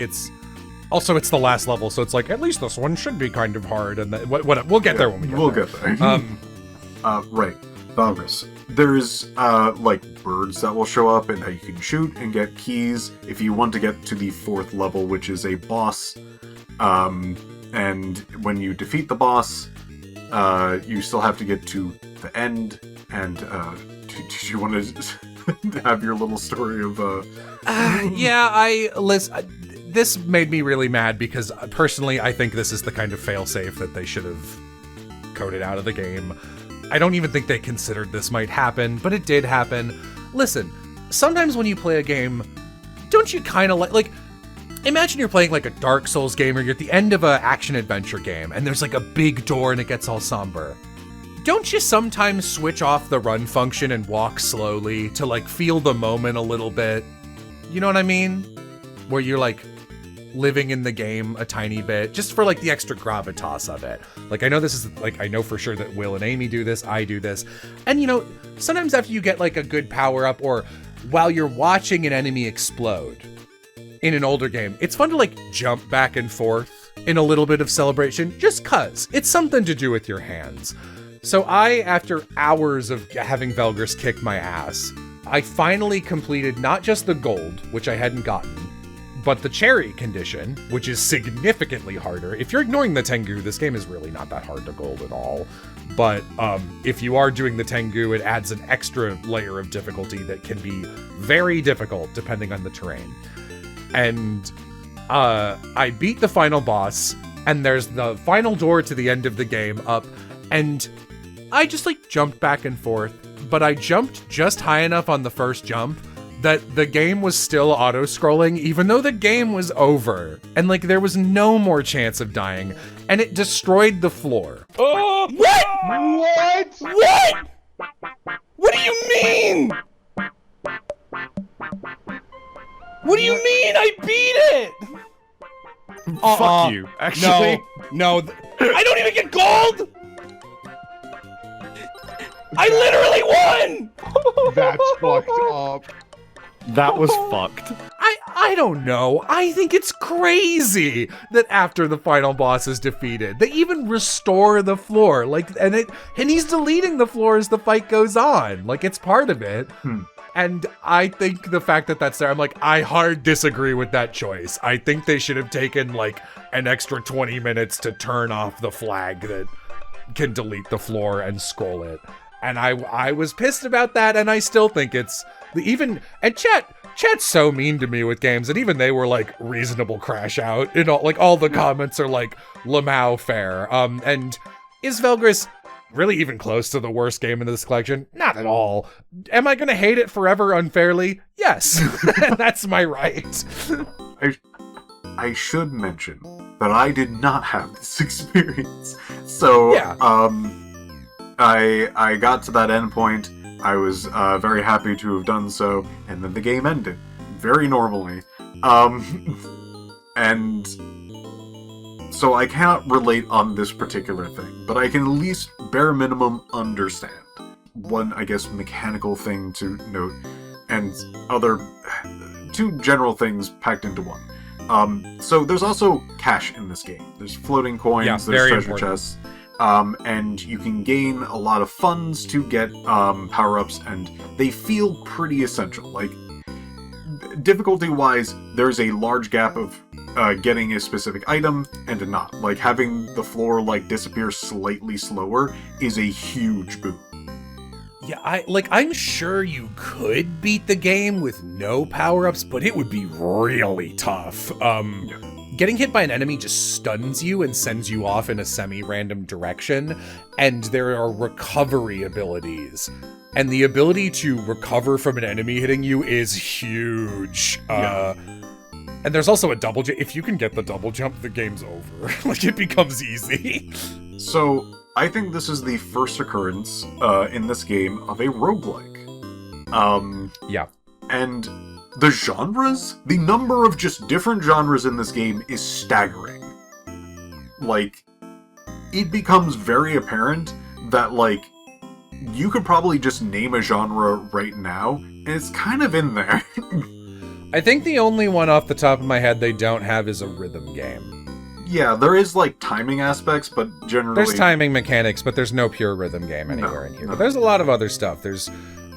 also it's the last level, so it's like at least this one should be kind of hard, and we'll get there when we get there. We'll get there. Right, Velgress. There's like birds that will show up and that you can shoot and get keys if you want to get to the 4th level, which is a boss. And when you defeat the boss, you still have to get to the end, and did you want to have your little story of this made me really mad because personally I think this is the kind of failsafe that they should have coded out of the game. I don't even think they considered this might happen, but it did happen. Listen, sometimes when you play a game, don't you kind of like imagine you're playing like a Dark Souls game, or you're at the end of an action-adventure game, and there's like a big door and it gets all somber. Don't you sometimes switch off the run function and walk slowly to like feel the moment a little bit? You know what I mean? Where you're like living in the game a tiny bit, just for like the extra gravitas of it. Like I know this is like, I know for sure that Will and Amy do this, I do this. And you know, sometimes after you get like a good power up, or while you're watching an enemy explode, in an older game, it's fun to like jump back and forth in a little bit of celebration, just cause it's something to do with your hands. So after hours of having Velgress kick my ass, I finally completed not just the gold, which I hadn't gotten, but the cherry condition, which is significantly harder. If you're ignoring the Tengu, this game is really not that hard to gold at all. But if you are doing the Tengu, it adds an extra layer of difficulty that can be very difficult depending on the terrain. And I beat the final boss, and there's the final door to the end of the game up, and I just like jumped back and forth, but I jumped just high enough on the first jump that the game was still auto-scrolling, even though the game was over, and like there was no more chance of dying, and it destroyed the floor. Oh, what? What do you mean? What do you mean? I beat it! Fuck you, actually. No, I don't even get gold! I literally won! That's fucked up. That was fucked. I don't know. I think it's crazy that after the final boss is defeated, they even restore the floor. Like, and he's deleting the floor as the fight goes on. Like, it's part of it. And I think the fact that that's there, I'm like, I hard disagree with that choice. I think they should have taken like an extra 20 minutes to turn off the flag that can delete the floor and scroll it. And I was pissed about that, and I still think it's and chat's so mean to me with games, and even they were like reasonable crash out. You know, like all the comments are like Lamau fair. And is Velgress really even close to the worst game in this collection? Not at all. Am I gonna hate it forever unfairly? Yes. That's my right. I should mention that I did not have this experience. So yeah. I got to that endpoint. I was very happy to have done so, and then the game ended very normally. And So I cannot relate on this particular thing, but I can at least bare minimum understand. One, I guess, mechanical thing to note, and other two general things packed into one. So there's also cash in this game. There's floating coins, there's treasure chests, and you can gain a lot of funds to get power-ups, and they feel pretty essential. Like, difficulty-wise, there's a large gap of getting a specific item and a not. Like, having the floor, like, disappear slightly slower is a huge boon. Yeah, I'm sure you could beat the game with no power-ups, but it would be really tough. Getting hit by an enemy just stuns you and sends you off in a semi-random direction, and there are recovery abilities. And the ability to recover from an enemy hitting you is huge. And there's also a double jump. If you can get the double jump, the game's over. Like, it becomes easy. So, I think this is the first occurrence in this game of a roguelike. Yeah. And the genres, the number of just different genres in this game is staggering. Like, it becomes very apparent that, like, you could probably just name a genre right now, and it's kind of in there. I think the only one off the top of my head they don't have is a rhythm game. Yeah, there is, like, timing aspects, but generally... There's timing mechanics, but there's no pure rhythm game anywhere in here. But there's a lot of other stuff. There's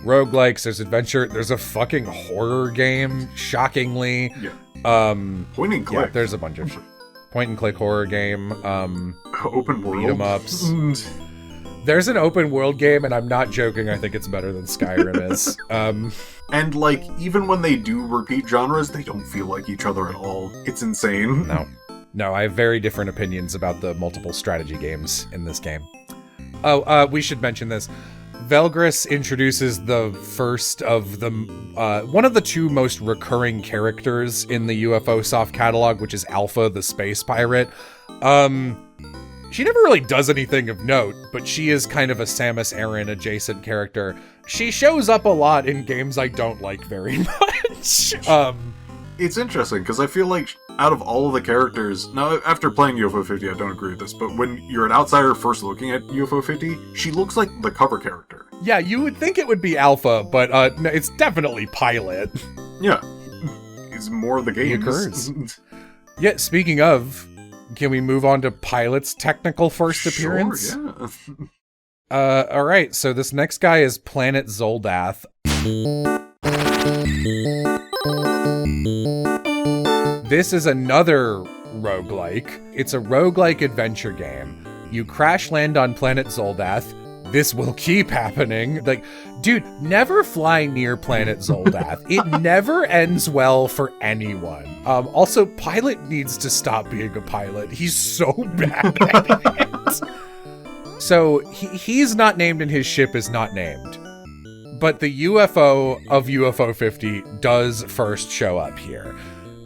roguelikes, there's adventure, there's a fucking horror game, shockingly. Yeah. Point and click. Yeah, there's a bunch of point and click horror game. Open world. Beat 'em ups. There's an open world game, and I'm not joking, I think it's better than Skyrim is. And, like, even when they do repeat genres, they don't feel like each other at all. It's insane. No, I have very different opinions about the multiple strategy games in this game. We should mention this. Velgress introduces the first of the, one of the two most recurring characters in the UFO Soft catalog, which is Alpha, the space pirate. She never really does anything of note, but she is kind of a Samus Aran adjacent character. She shows up a lot in games I don't like very much. It's interesting, because I feel like out of all of the characters... Now, after playing UFO 50, I don't agree with this, but when you're an outsider first looking at UFO 50, she looks like the cover character. Yeah, you would think it would be Alpha, but no, it's definitely Pilot. Yeah. It's more of the game. He occurs. Yeah, speaking of, can we move on to Pilot's technical first appearance? Sure, yeah. Alright, so this next guy is Planet Zoldath. This is another roguelike. It's a roguelike adventure game. You crash land on Planet Zoldath. This will keep happening. Like, dude, never fly near Planet Zoldath. It never ends well for anyone. Also, Pilot needs to stop being a pilot. He's so bad at it. So, he's not named and his ship is not named. But the UFO of UFO 50 does first show up here.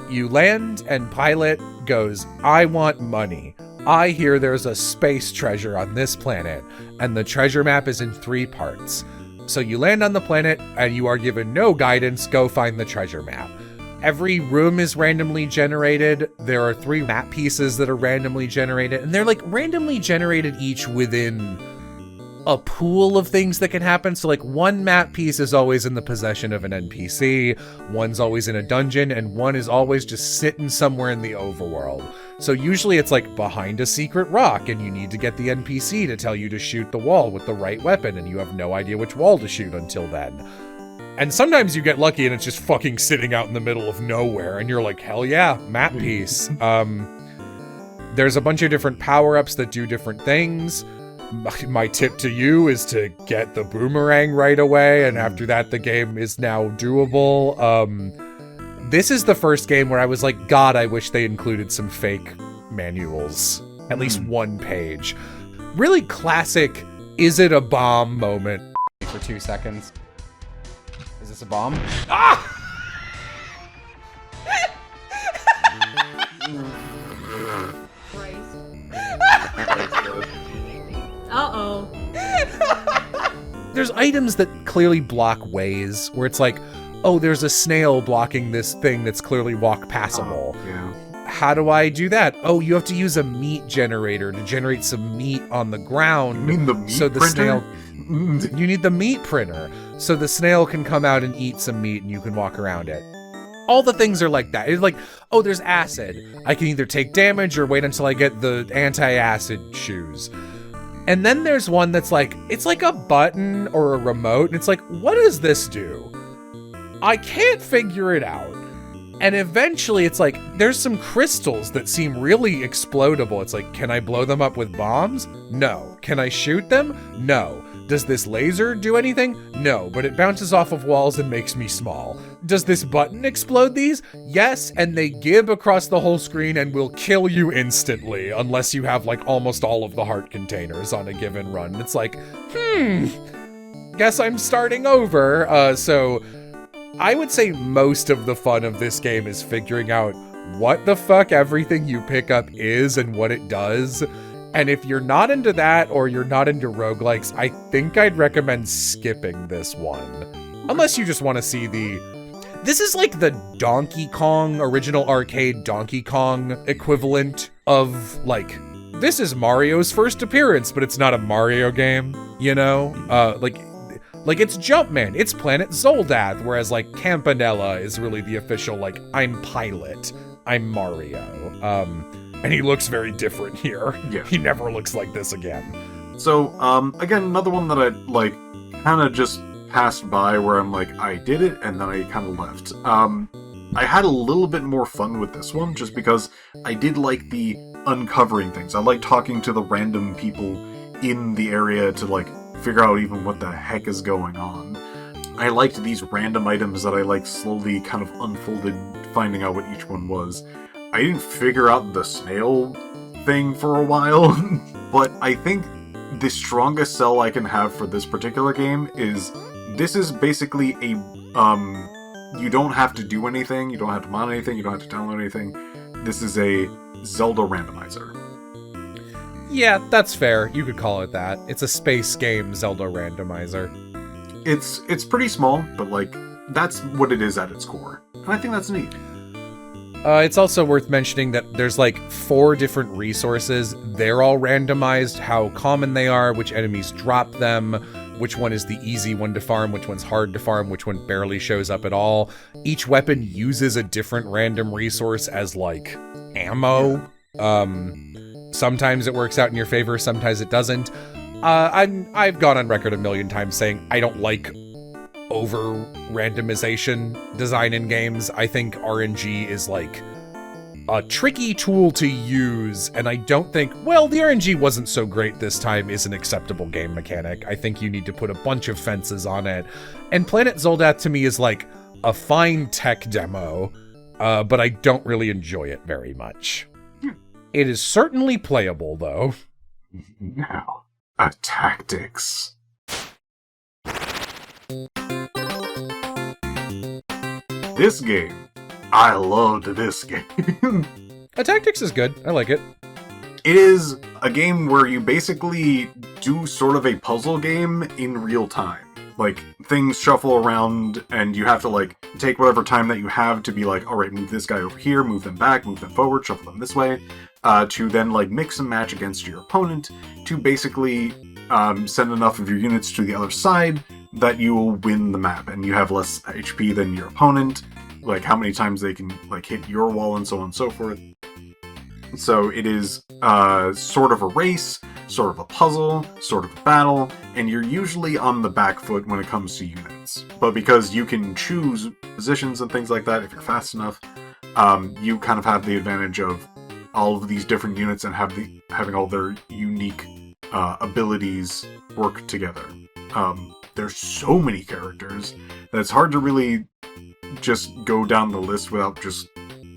You land and Pilot goes, I want money. I hear there's a space treasure on this planet, and the treasure map is in 3 parts. So you land on the planet, and you are given no guidance, go find the treasure map. Every room is randomly generated. There are 3 map pieces that are randomly generated, and they're like randomly generated each within a pool of things that can happen. So like one map piece is always in the possession of an NPC, one's always in a dungeon, and one is always just sitting somewhere in the overworld. So usually it's like behind a secret rock and you need to get the NPC to tell you to shoot the wall with the right weapon, and you have no idea which wall to shoot until then. And sometimes you get lucky and it's just fucking sitting out in the middle of nowhere and you're like, hell yeah, map piece. There's a bunch of different power-ups that do different things. My tip to you is to get the boomerang right away, and after that the game is now doable. This is the first game where I was like, God, I wish they included some fake manuals. At least 1 page. Really classic, is it a bomb moment. For 2 seconds. Is this a bomb? Ah! Uh-oh. There's items that clearly block ways, where it's like, oh, there's a snail blocking this thing that's clearly walk passable. Yeah. how do I do that? Oh, you have to use a meat generator to generate some meat on the ground. You mean the meat so the printer? snail. You need the meat printer, so the snail can come out and eat some meat, and you can walk around it. All the things are like that. It's like, oh, there's acid. I can either take damage or wait until I get the anti-acid shoes. And then there's one that's like, it's like a button or a remote, and it's like, what does this do? I can't figure it out. And eventually it's like, there's some crystals that seem really explodable. It's like, can I blow them up with bombs? No. Can I shoot them? No. Does this laser do anything? No, but it bounces off of walls and makes me small. Does this button explode these? Yes, and they gib across the whole screen and will kill you instantly, unless you have like almost all of the heart containers on a given run. It's like, guess I'm starting over. So I would say most of the fun of this game is figuring out what the fuck everything you pick up is and what it does. And if you're not into that, or you're not into roguelikes, I think I'd recommend skipping this one. Unless you just want to see this is like the Donkey Kong, original arcade Donkey Kong equivalent of, like, this is Mario's first appearance, but it's not a Mario game, you know? Like it's Jumpman, it's Planet Zoldath, whereas like Campanella is really the official, like, I'm Pilot, I'm Mario. And he looks very different here. Yeah. He never looks like this again. So, again, another one that I, like, kind of just passed by where I'm like, I did it, and then I kind of left. I had a little bit more fun with this one, just because I did like the uncovering things. I like talking to the random people in the area to, like, figure out even what the heck is going on. I liked these random items that I, like, slowly kind of unfolded, finding out what each one was. I didn't figure out the snail thing for a while, but I think the strongest sell I can have for this particular game is this is basically a, you don't have to do anything, you don't have to mod anything, you don't have to download anything. This is a Zelda randomizer. Yeah, that's fair. You could call it that. It's a space game Zelda randomizer. It's pretty small, but, like, that's what it is at its core. And I think that's neat. It's also worth mentioning that there's like 4 different resources. They're all randomized, how common they are, which enemies drop them, which one is the easy one to farm, which one's hard to farm, which one barely shows up at all. Each weapon uses a different random resource as like ammo. Sometimes it works out in your favor, sometimes it doesn't. I've gone on record a million times saying I don't like over randomization design in games. I think RNG is like a tricky tool to use, and I don't think, well, the RNG wasn't so great this time is an acceptable game mechanic. I think you need to put a bunch of fences on it. And Planet Zoldath to me is like a fine tech demo, but I don't really enjoy it very much. It is certainly playable though. Now, Attactics. This game. I loved this game. Attactics is good. I like it. It is a game where you basically do sort of a puzzle game in real time. Like, things shuffle around, and you have to, like, take whatever time that you have to be like, alright, move this guy over here, move them back, move them forward, shuffle them this way, to then, like, mix and match against your opponent, to basically send enough of your units to the other side that you will win the map, and you have less HP than your opponent, like how many times they can like hit your wall and so on and so forth. So it is sort of a race, sort of a puzzle, sort of a battle, and you're usually on the back foot when it comes to units. But because you can choose positions and things like that if you're fast enough, you kind of have the advantage of all of these different units and having all their unique abilities work together. There's so many characters that it's hard to really just go down the list without just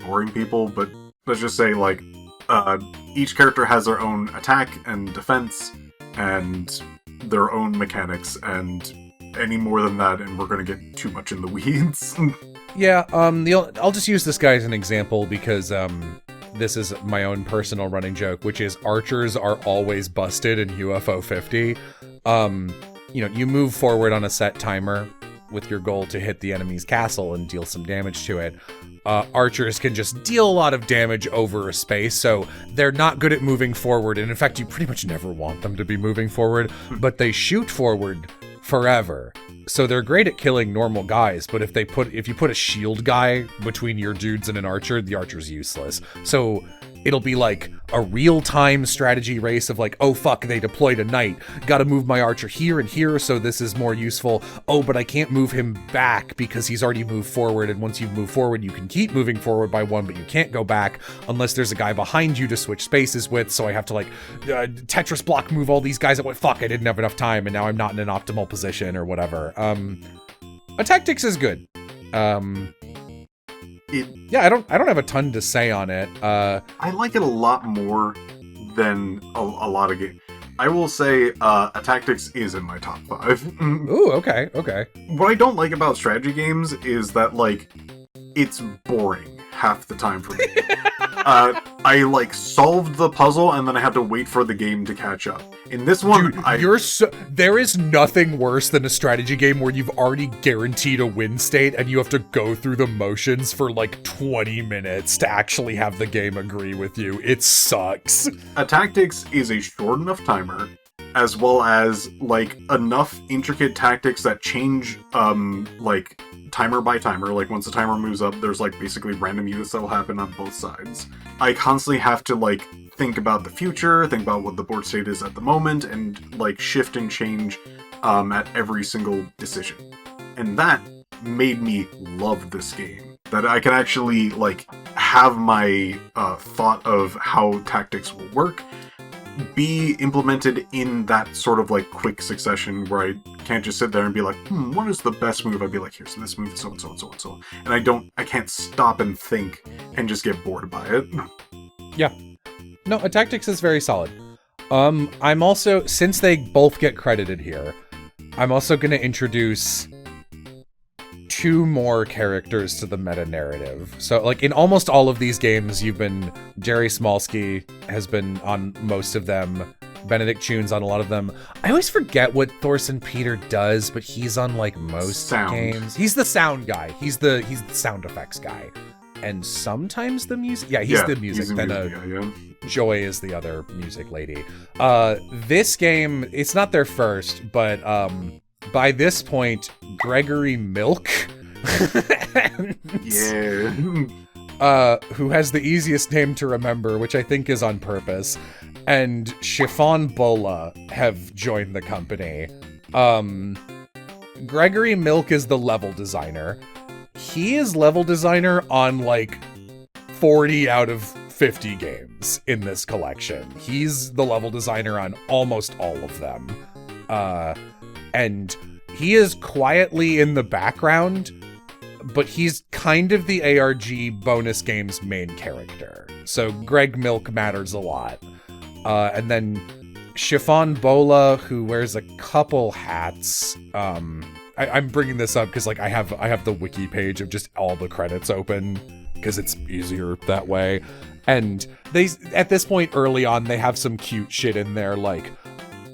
boring people, but let's just say, like, each character has their own attack and defense and their own mechanics, and any more than that and we're going to get too much in the weeds. Yeah, I'll just use this guy as an example because this is my own personal running joke, which is archers are always busted in UFO 50. You know, you move forward on a set timer, with your goal to hit the enemy's castle and deal some damage to it. Archers can just deal a lot of damage over a space, so they're not good at moving forward, and in fact, you pretty much never want them to be moving forward, but they shoot forward forever. So they're great at killing normal guys, but if you put a shield guy between your dudes and an archer, the archer's useless. So it'll be like a real-time strategy race of like, oh fuck, they deployed a knight. Gotta move my archer here and here, so this is more useful. Oh, but I can't move him back because he's already moved forward, and once you've moved forward, you can keep moving forward by one, but you can't go back unless there's a guy behind you to switch spaces with, so I have to like Tetris block move all these guys at what fuck, I didn't have enough time, and now I'm not in an optimal position or whatever. Attactics is good. Yeah, I don't have a ton to say on it. I like it a lot more than a lot of games. I will say Attactics is in my top 5. Ooh, okay. What I don't like about strategy games is that, like, it's boring half the time for me. I, like, solved the puzzle and then I have to wait for the game to catch up. In this one, Dude, there is nothing worse than a strategy game where you've already guaranteed a win state and you have to go through the motions for like 20 minutes to actually have the game agree with you. It sucks. Attactics is a short enough timer, as well as like enough intricate tactics that change like timer by timer. Like once the timer moves up, there's like basically random units that will happen on both sides. I constantly have to like think about the future, think about what the board state is at the moment, and like shift and change at every single decision. And that made me love this game. That I can actually like have my thought of how tactics will work be implemented in that sort of like quick succession where I can't just sit there and be like, what is the best move? I'd be like, here's this move, so and so and so and so. And I can't stop and think and just get bored by it. Yeah. No, Attactics is very solid. I'm also, since they both get credited here, I'm also going to introduce 2 more characters to the meta-narrative. So, like, in almost all of these games, Jerry Smolsky has been on most of them. Benedict Chune's on a lot of them. I always forget what Thorsten Peter does, but he's on, like, most games. He's the sound guy. He's the sound effects guy. And sometimes the music. Yeah, he's the music. Then Joy is the other music lady. This game, it's not their first, but by this point, Gregory Milk, who has the easiest name to remember, which I think is on purpose, and Chiffon Bola have joined the company. Gregory Milk is the level designer. He is level designer on like 40 out of 50 games in this collection. He's the level designer on almost all of them. And he is quietly in the background, but he's kind of the ARG bonus game's main character. So Greg Milk matters a lot. And then Chiffon Bola, who wears a couple hats. I'm bringing this up because like I have the wiki page of just all the credits open because it's easier that way. And they, at this point early on, they have some cute shit in there, like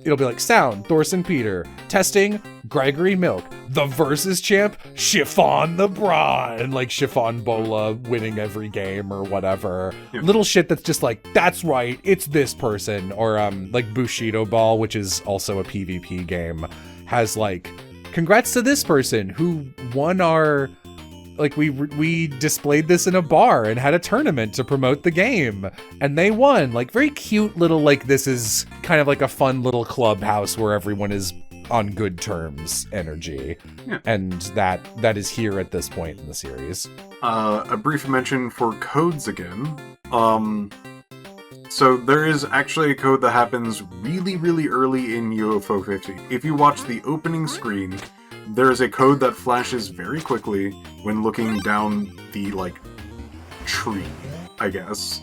it'll be like sound, Thorsten Peter, testing, Gregory Milk, the versus champ, Chiffon the Bra, and like Chiffon Bola winning every game or whatever. Yeah. Little shit that's just like, that's right, it's this person. Or like Bushido Ball, which is also a PvP game, has like, congrats to this person who won our, like we displayed this in a bar and had a tournament to promote the game and they won. Like very cute little, like this is kind of like a fun little clubhouse where everyone is on good terms energy. Yeah. And that is here at this point in the series. A brief mention for codes again. So there is actually a code that happens really, really early in UFO 50. If you watch the opening screen, there is a code that flashes very quickly when looking down the, like, tree, I guess,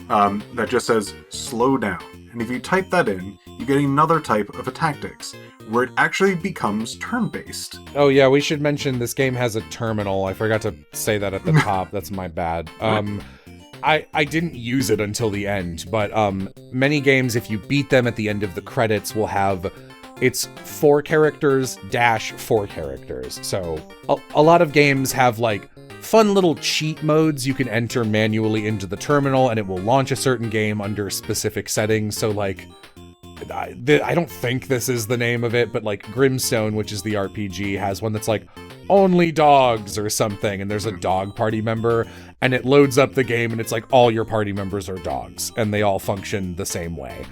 that just says, slow down. And if you type that in, you get another type of Attactics, where it actually becomes turn-based. Oh yeah, we should mention this game has a terminal. I forgot to say that at the top. That's my bad. I didn't use it until the end, but many games, if you beat them at the end of the credits, will have It's 4 characters dash 4 characters. So a lot of games have like fun little cheat modes you can enter manually into the terminal, and it will launch a certain game under specific settings. So like, I don't think this is the name of it, but like Grimstone, which is the RPG, has one that's like only dogs or something, and there's a dog party member, and it loads up the game and it's like all your party members are dogs and they all function the same way.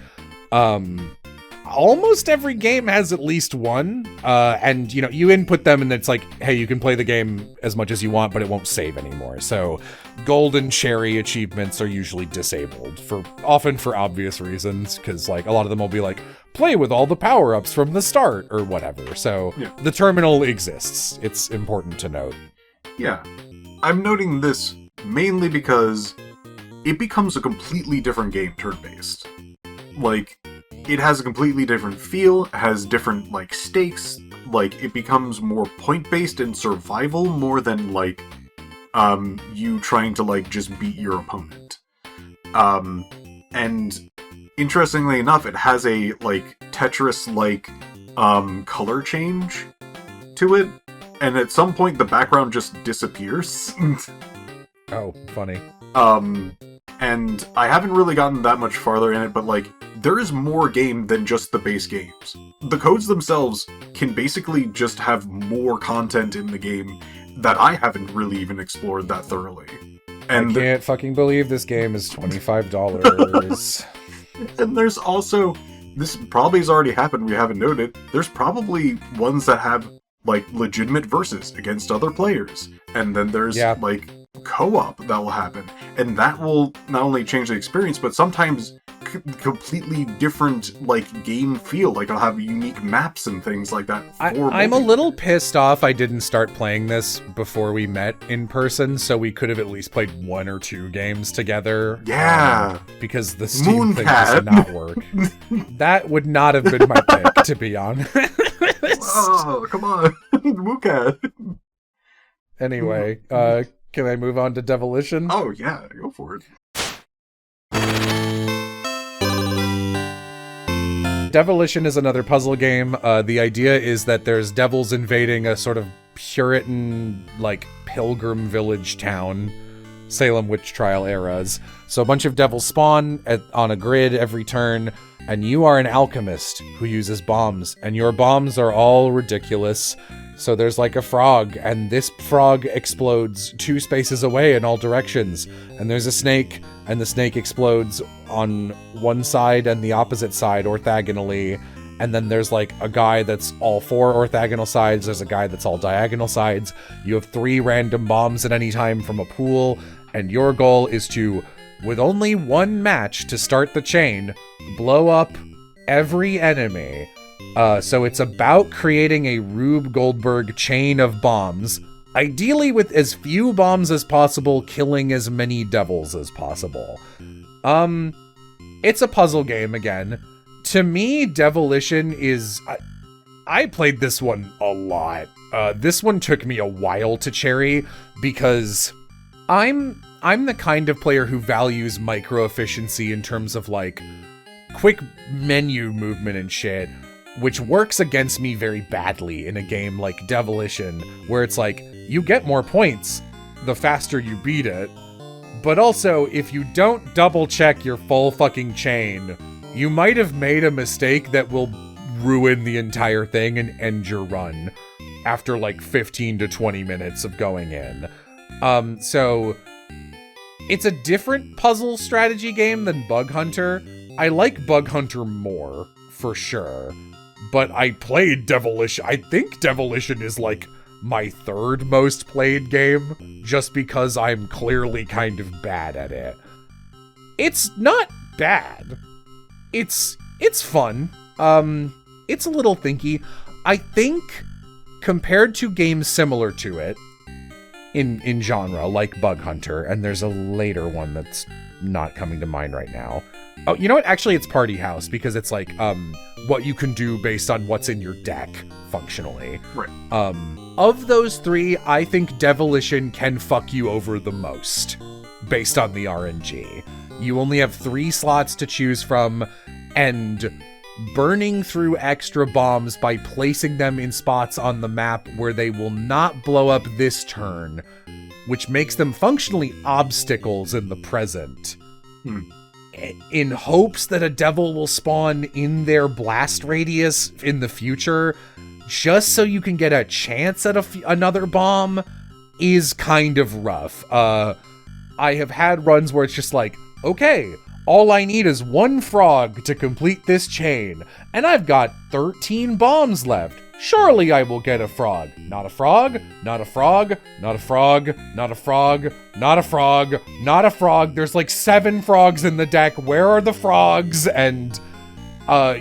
Almost every game has at least one, and you know, you input them and it's like, hey, you can play the game as much as you want, but it won't save anymore. So golden cherry achievements are usually disabled, often for obvious reasons, because like a lot of them will be like, play with all the power-ups from the start or whatever. So the terminal exists. It's important to note. Yeah. I'm noting this mainly because it becomes a completely different game turn-based. Like, it has a completely different feel, has different, like, stakes, like, it becomes more point-based and survival more than, like, you trying to, like, just beat your opponent. And interestingly enough, it has a, like, Tetris-like, color change to it, and at some point the background just disappears. Oh, funny. And I haven't really gotten that much farther in it, but, like, there is more game than just the base games. The codes themselves can basically just have more content in the game that I haven't really even explored that thoroughly. And I can't fucking believe this game is $25. And there's also, this probably has already happened, we haven't noted, there's probably ones that have, like, legitimate verses against other players. And then there's, like, co-op that will happen. And that will not only change the experience, but sometimes completely different, like, game feel. Like, I'll have unique maps and things like that. I'm a little pissed off I didn't start playing this before we met in person, so we could have at least played 1 or 2 games together. Yeah. Because the Steam thing Mooncat does not work. That would not have been my pick, to be honest. Oh, come on. Mooncat. Anyway, can I move on to Devilition? Oh, yeah, go for it. Devilition is another puzzle game. The idea is that there's devils invading a sort of Puritan, like, pilgrim village town, Salem witch trial eras. So a bunch of devils spawn on a grid every turn, and you are an alchemist who uses bombs, and your bombs are all ridiculous. So there's like a frog, and this frog explodes 2 spaces away in all directions. And there's a snake, and the snake explodes on one side and the opposite side orthogonally. And then there's like a guy that's all 4 orthogonal sides. There's a guy that's all diagonal sides. You have 3 random bombs at any time from a pool. And your goal is to, with only 1 match to start the chain, blow up every enemy. So it's about creating a Rube Goldberg chain of bombs, ideally with as few bombs as possible, killing as many devils as possible. It's a puzzle game again. To me, Devilition is... I played this one a lot. This one took me a while to cherry, because I'm the kind of player who values micro efficiency in terms of, like, quick menu movement and shit, which works against me very badly in a game like Devilition, where it's like, you get more points the faster you beat it, but also, if you don't double check your full fucking chain, you might have made a mistake that will ruin the entire thing and end your run after like 15 to 20 minutes of going in. So it's a different puzzle strategy game than Bug Hunter. I like Bug Hunter more, for sure. But I played Devilition. I think Devilition is like my 3rd most played game, just because I'm clearly kind of bad at it. It's not bad. It's fun. It's a little thinky. I think compared to games similar to it in genre, like Bug Hunter, and there's a later one that's not coming to mind right now. Oh, you know what? Actually, it's Party House, because it's like what you can do based on what's in your deck, functionally. Right. Of those 3, I think Devilition can fuck you over the most, based on the RNG. You only have 3 slots to choose from, and burning through extra bombs by placing them in spots on the map where they will not blow up this turn, which makes them functionally obstacles in the present. In hopes that a devil will spawn in their blast radius in the future, just so you can get a chance at another bomb, is kind of rough. I have had runs where it's just like, okay, all I need is one frog to complete this chain, and I've got 13 bombs left. Surely I will get a frog. Not a frog, not a frog, not a frog, not a frog, not a frog, not a frog. There's like 7 frogs in the deck. Where are the frogs? And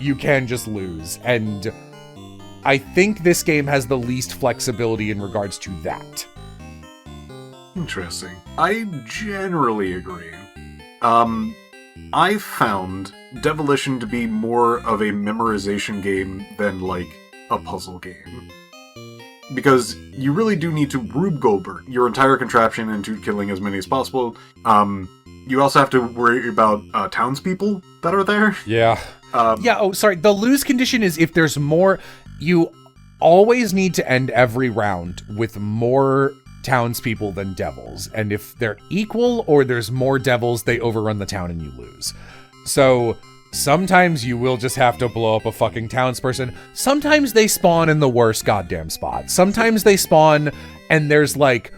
you can just lose. And I think this game has the least flexibility in regards to that. Interesting. I generally agree. I've found Devilition to be more of a memorization game than, like, a puzzle game. Because you really do need to Rube Goldberg your entire contraption into killing as many as possible. You also have to worry about townspeople that are there. Yeah. The lose condition is if there's more... You always need to end every round with more townspeople than devils. And if they're equal or there's more devils, they overrun the town and you lose. So... sometimes you will just have to blow up a fucking townsperson. Sometimes they spawn in the worst goddamn spot. Sometimes they spawn and there's like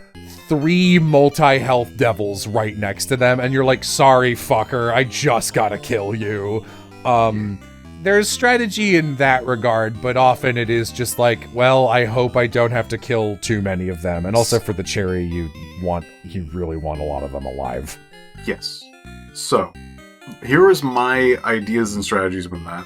3 multi-health devils right next to them and you're like, sorry fucker, I just gotta kill you. There's strategy in that regard, but often it is just like, well, I hope I don't have to kill too many of them. And also for the cherry, you really want a lot of them alive. Yes. So... here is my ideas and strategies when that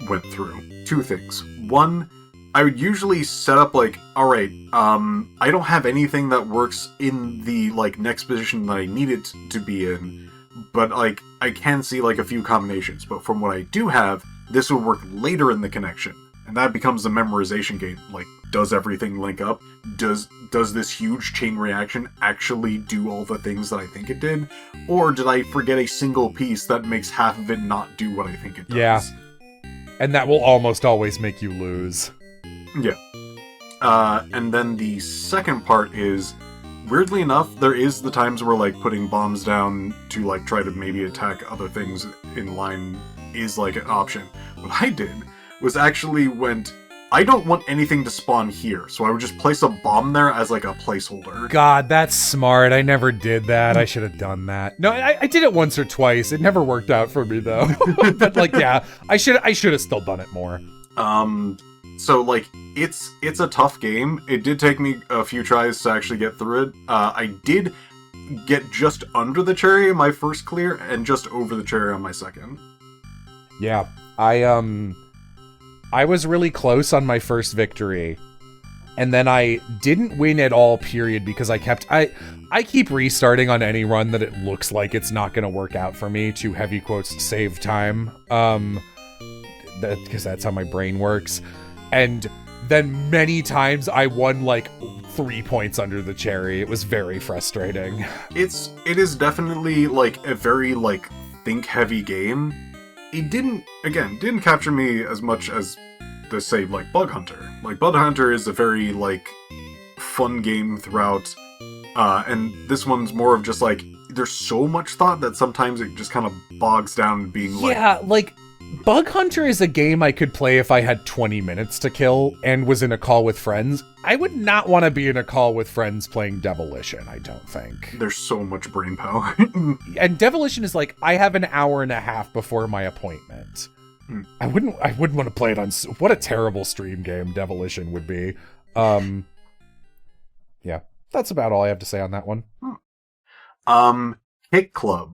went through. 2 things. 1, I would usually set up like, alright, I don't have anything that works in the like next position that I need it to be in, but like I can see like a few combinations. But from what I do have, this would work later in the connection. And that becomes the memorization game. Like, does everything link up? Does this huge chain reaction actually do all the things that I think it did? Or did I forget a single piece that makes half of it not do what I think it does? Yeah. And that will almost always make you lose. Yeah. And then the second part is, weirdly enough, there is the times where, like, putting bombs down to, like, try to maybe attack other things in line is, like, an option. What I did was actually went, I don't want anything to spawn here, so I would just place a bomb there as, like, a placeholder. God, that's smart. I never did that. I should have done that. No, I did it once or twice. It never worked out for me, though. But, like, yeah, I should have still done it more. So, like, it's a tough game. It did take me a few tries to actually get through it. I did get just under the cherry on my first clear, and just over the cherry on my second. Yeah, I was really close on my first victory, and then I didn't win at all, period, because I keep restarting on any run that it looks like it's not going to work out for me to, heavy quotes, save time, because that's how my brain works, and then many times I won, like, 3 points under the cherry. It was very frustrating. It is definitely, like, a very, like, think-heavy game. It didn't capture me as much as, say, like, Bug Hunter. Like, Bug Hunter is a very, like, fun game throughout, and this one's more of just, like, there's so much thought that sometimes it just kind of bogs down being, like... Yeah, like, Bug Hunter is a game I could play if I had 20 minutes to kill and was in a call with friends. I would not want to be in a call with friends playing Devilition, I don't think. There's so much brain power. And Devilition is like, I have an hour and a half before my appointment. I wouldn't want to play it on... What a terrible stream game Devilition would be. Yeah, that's about all I have to say on that one. Hit Club.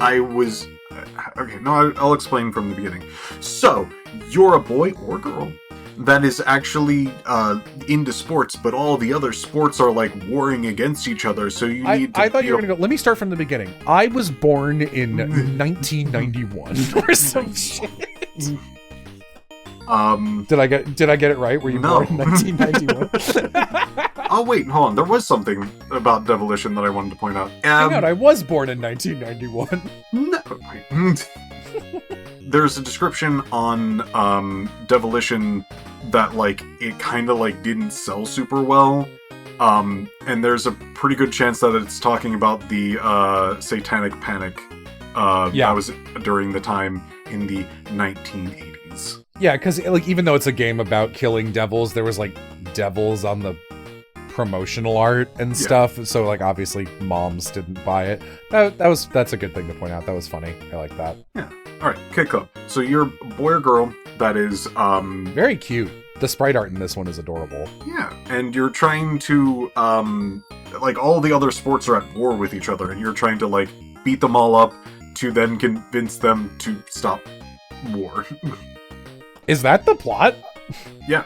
I'll explain from the beginning. So, you're a boy or girl that is actually into sports, but all the other sports are, like, warring against each other, so you need to... I thought you were going to go... Let me start from the beginning. I was born in 1991 or some shit. Did I get it right? Were you No. born in 1991? Oh wait, hold on. There was something about Devilition that I wanted to point out. Hang on, I was born in 1991. No. There's a description on Devilition that like it kind of like didn't sell super well. And there's a pretty good chance that it's talking about the Satanic Panic. That was during the time in the 1980s. Yeah, because like even though it's a game about killing devils, there was like devils on the promotional art and stuff. So like obviously moms didn't buy it. That's a good thing to point out. That was funny. I like that. Yeah. All right, Kid Club. So you're a boy or girl that is very cute. The sprite art in this one is adorable. Yeah, and you're trying to like all the other sports are at war with each other, and you're trying to like beat them all up to then convince them to stop war. Is that the plot? Yeah.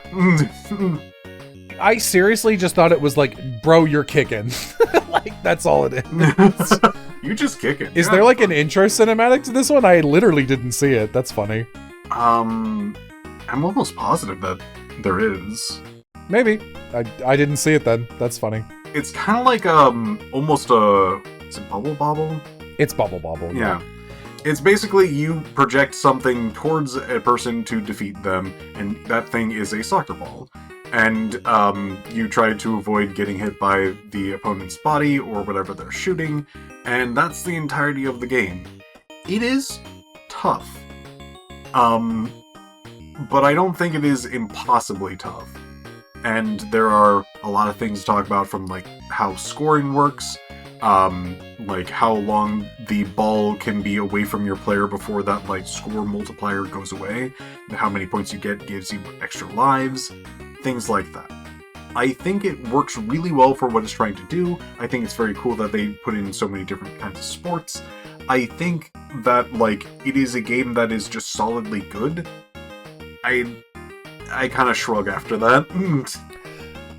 I seriously just thought it was like, bro, you're kicking. Like, that's all it is. You just kick it. Is there like an intro cinematic to this one? I literally didn't see it. That's funny. I'm almost positive that there is. Maybe. I didn't see it then. That's funny. It's kind of like almost a... Is it Bubble Bobble? It's Bubble Bobble. Yeah. It's basically you project something towards a person to defeat them, and that thing is a soccer ball. And you try to avoid getting hit by the opponent's body or whatever they're shooting, and that's the entirety of the game. It is tough. But I don't think it is impossibly tough. And there are a lot of things to talk about, from like how scoring works, like how long the ball can be away from your player before that like score multiplier goes away, and how many points you get gives you extra lives, things like that. I think it works really well for what it's trying to do. I think it's very cool that they put in so many different kinds of sports. I think that like it is a game that is just solidly good. I kind of shrug after that.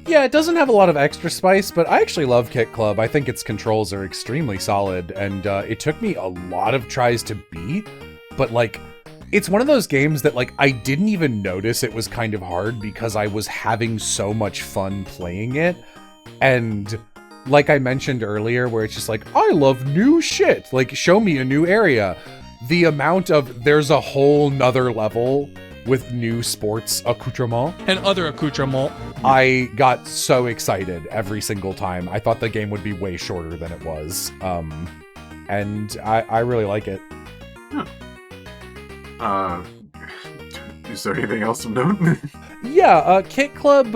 Yeah, it doesn't have a lot of extra spice, but I actually love Kit Club. I think its controls are extremely solid, and it took me a lot of tries to beat, but like, it's one of those games that like, I didn't even notice it was kind of hard because I was having so much fun playing it. And like I mentioned earlier, where it's just like, I love new shit, like show me a new area. The amount of, there's a whole nother level with new sports accoutrement. And other accoutrement. I got so excited every single time. I thought the game would be way shorter than it was. And I really like it. Is there anything else of note? Yeah, Kit Club,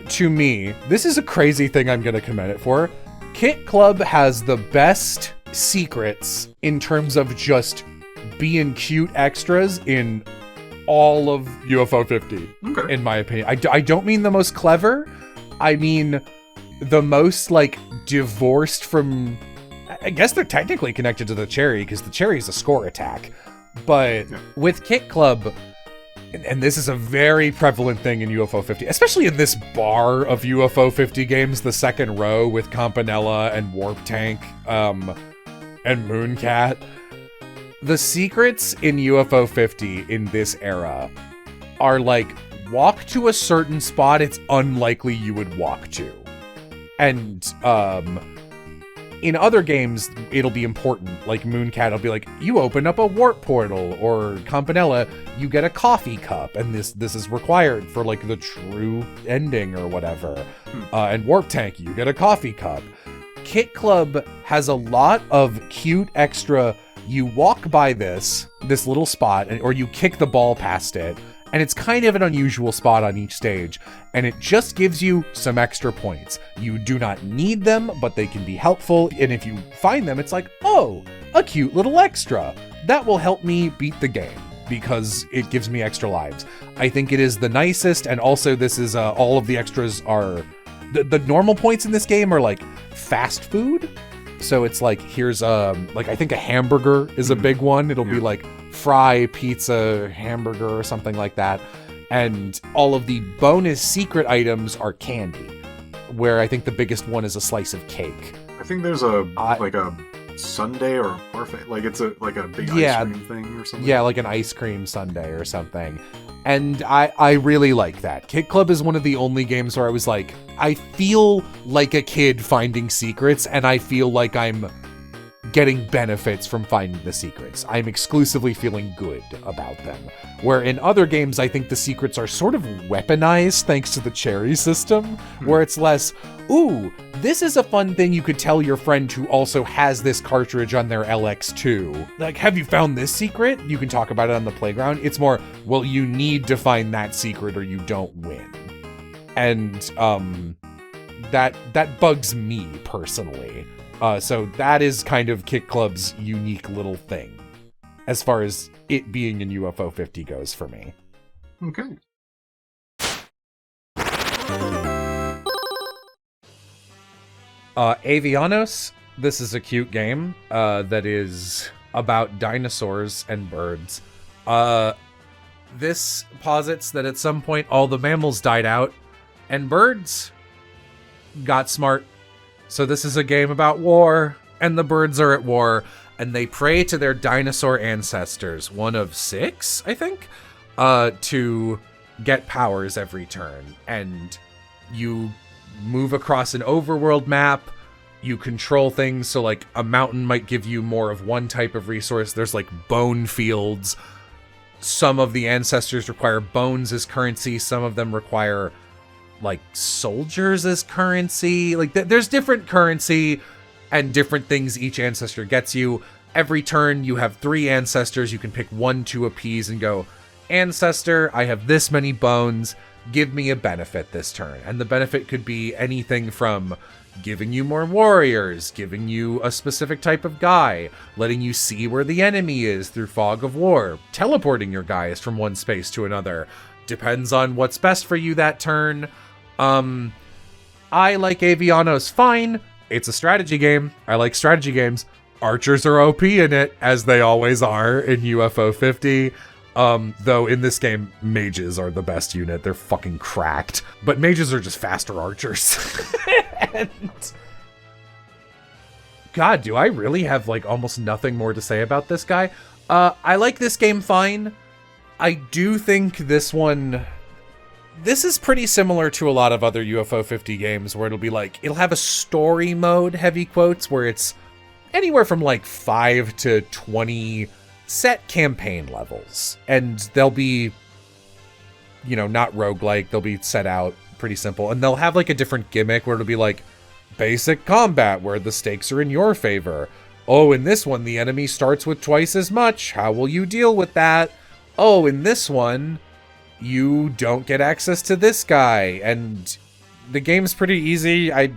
to me, this is a crazy thing I'm gonna commend it for. Kit Club has the best secrets in terms of just being cute extras in all of UFO 50, Okay. in my opinion. I don't mean the most clever. I mean the most, like, divorced from... I guess they're technically connected to the cherry, because the cherry is a score attack. But with Kit Club, and this is a very prevalent thing in UFO 50, especially in this bar of UFO 50 games, the second row with Campanella and Warptank, and Mooncat. The secrets in UFO 50 in this era are like, walk to a certain spot it's unlikely you would walk to. And in other games, it'll be important. Like Mooncat will be like, you open up a warp portal, or Campanella, you get a coffee cup, and this is required for like the true ending or whatever. And Warptank, you get a coffee cup. Kit Club has a lot of cute extra. You walk by this little spot, or you kick the ball past it, and it's kind of an unusual spot on each stage, and it just gives you some extra points. You do not need them, but they can be helpful, and if you find them, it's like, oh, a cute little extra. That will help me beat the game, because it gives me extra lives. I think it is the nicest, and also this is, all of the extras are... The normal points in this game are like fast food. So it's like, here's like, I think a hamburger is a big one. It'll be like fry, pizza, hamburger, or something like that. And all of the bonus secret items are candy, where I think the biggest one is a slice of cake. I think there's a like a sundae or a parfait? Like it's a big Yeah. ice cream thing or something? Yeah, like an ice cream sundae or something. And I really like that. Kit Club is one of the only games where I was like, I feel like a kid finding secrets, and I feel like I'm getting benefits from finding the secrets. I'm exclusively feeling good about them. Where in other games, I think the secrets are sort of weaponized thanks to the cherry system, where it's less, ooh, this is a fun thing you could tell your friend who also has this cartridge on their LX2. Like, have you found this secret? You can talk about it on the playground. It's more, well, you need to find that secret or you don't win. And that bugs me personally. So that is kind of Kit Club's unique little thing, as far as it being in UFO 50 goes for me. Okay. Avianos, this is a cute game that is about dinosaurs and birds. This posits that at some point all the mammals died out and birds got smart. So this is a game about war, and the birds are at war, and they pray to their dinosaur ancestors, one of 6, I think, to get powers every turn. And you move across an overworld map, you control things, so like a mountain might give you more of one type of resource. There's like bone fields. Some of the ancestors require bones as currency, some of them require like soldiers as currency. Like there's different currency and different things each ancestor gets you. Every turn you have 3 ancestors. You can pick 1 to appease and go, ancestor, I have this many bones, give me a benefit this turn. And the benefit could be anything from giving you more warriors, giving you a specific type of guy, letting you see where the enemy is through fog of war, teleporting your guys from one space to another. Depends on what's best for you that turn. I like Avianos fine. It's a strategy game. I like strategy games. Archers are OP in it, as they always are in UFO 50. Though in this game, mages are the best unit. They're fucking cracked. But mages are just faster archers. And God, do I really have like almost nothing more to say about this guy? I like this game fine. I do think this is pretty similar to a lot of other UFO 50 games where it'll be like, it'll have a story mode, heavy quotes, where it's anywhere from like 5 to 20 set campaign levels. And they'll be, you know, not roguelike, they'll be set out pretty simple. And they'll have like a different gimmick where it'll be like basic combat where the stakes are in your favor. Oh, in this one, the enemy starts with twice as much. How will you deal with that? Oh, in this one, you don't get access to this guy. And the game's pretty easy. I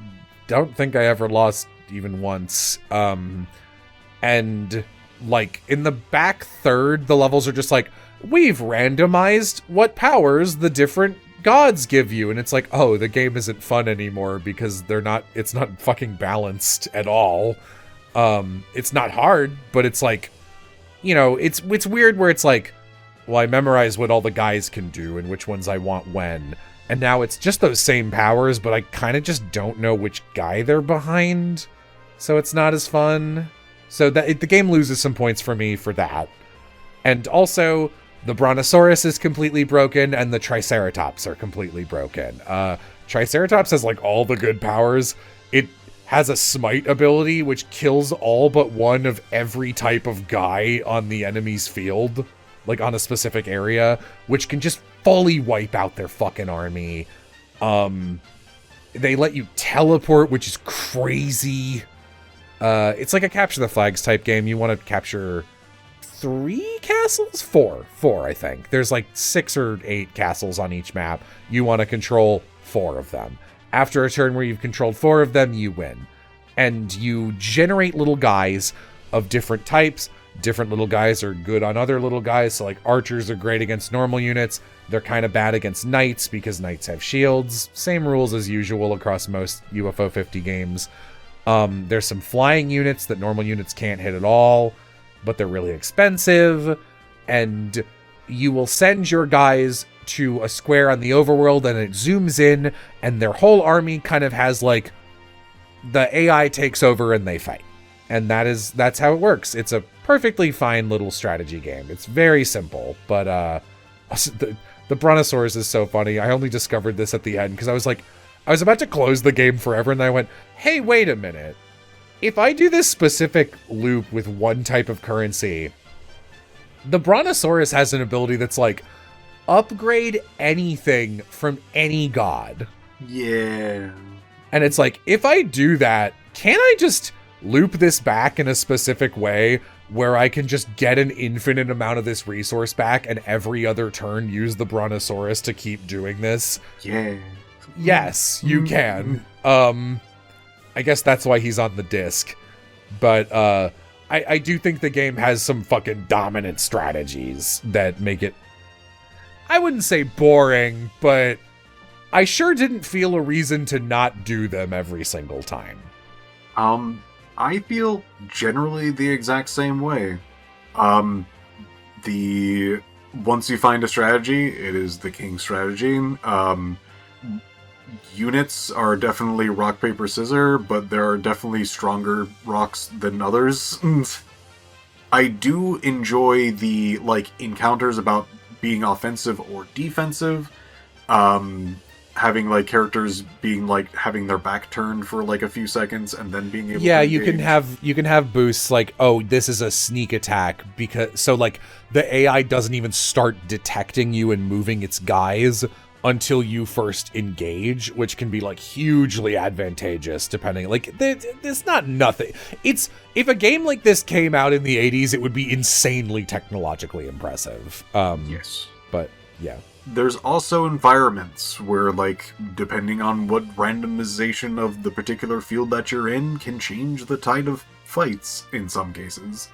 don't think I ever lost even once. And like in the back third, the levels are just like, we've randomized what powers the different gods give you. And it's like, oh, the game isn't fun anymore because it's not fucking balanced at all. It's not hard, but it's like, you know, it's weird where it's like, well, I memorize what all the guys can do and which ones I want when. And now it's just those same powers, but I kind of just don't know which guy they're behind. So it's not as fun. So the game loses some points for me for that. And also, the Brontosaurus is completely broken and the Triceratops are completely broken. Triceratops has like all the good powers. It has a smite ability which kills all but one of every type of guy on the enemy's field. Like on a specific area, which can just fully wipe out their fucking army. They let you teleport, which is crazy. It's like a capture the flags type game. You want to capture 3 castles? 4, I think. There's like 6 or 8 castles on each map. You want to control 4 of them. After a turn where you've controlled 4 of them, you win. And you generate little guys of different types. Different little guys are good on other little guys. So like archers are great against normal units. They're kind of bad against knights because knights have shields. Same rules as usual across most UFO 50 games. There's some flying units that normal units can't hit at all, but they're really expensive. And you will send your guys to a square on the overworld and it zooms in and their whole army kind of has like the AI takes over and they fight. And that's how it works. It's a perfectly fine little strategy game. It's very simple, but the Brontosaurus is so funny. I only discovered this at the end because I was about to close the game forever, and I went, hey, wait a minute. If I do this specific loop with one type of currency, the Brontosaurus has an ability that's like, upgrade anything from any god. Yeah. And it's like, if I do that, can I just loop this back in a specific way where I can just get an infinite amount of this resource back and every other turn use the Brontosaurus to keep doing this? Yeah. Yes, you can. I guess that's why he's on the disc. But I do think the game has some fucking dominant strategies that make it, I wouldn't say boring, but I sure didn't feel a reason to not do them every single time. I feel generally the exact same way. Once you find a strategy, it is the king strategy. Units are definitely rock, paper, scissors, but there are definitely stronger rocks than others. I do enjoy the, encounters about being offensive or defensive. Having, characters being, having their back turned for, a few seconds and then being able to engage. you can have boosts like, oh, this is a sneak attack, because, so, the AI doesn't even start detecting you and moving its guys until you first engage, which can be, hugely advantageous, depending, there's not nothing. It's, if a game like this came out in the 80s, it would be insanely technologically impressive. Yes. But, yeah. There's also environments where, depending on what randomization of the particular field that you're in can change the tide of fights in some cases.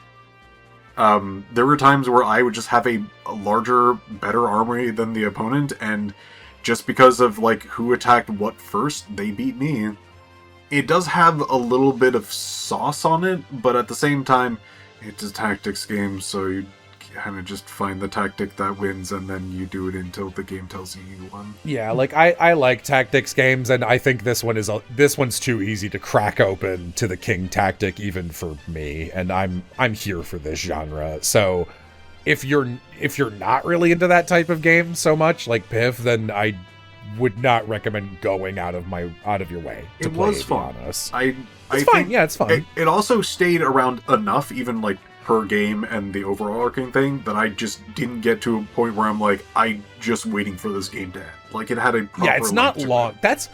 There were times where I would just have a larger, better armory than the opponent, and just because of, who attacked what first, they beat me. It does have a little bit of sauce on it, but at the same time, it's a tactics game, so you kind of just find the tactic that wins, and then you do it until the game tells you you won. Yeah, I like tactics games, and I think this one's too easy to crack open to the king tactic even for me, and I'm here for this genre. So if you're not really into that type of game so much, like Piph, then I would not recommend going out of your way to play Avianos. It's fine. Yeah, it's fine. It also stayed around enough, even per game and the overall arcing thing, that I just didn't get to a point where I'm I just waiting for this game to end. It had a proper, it's not long. That's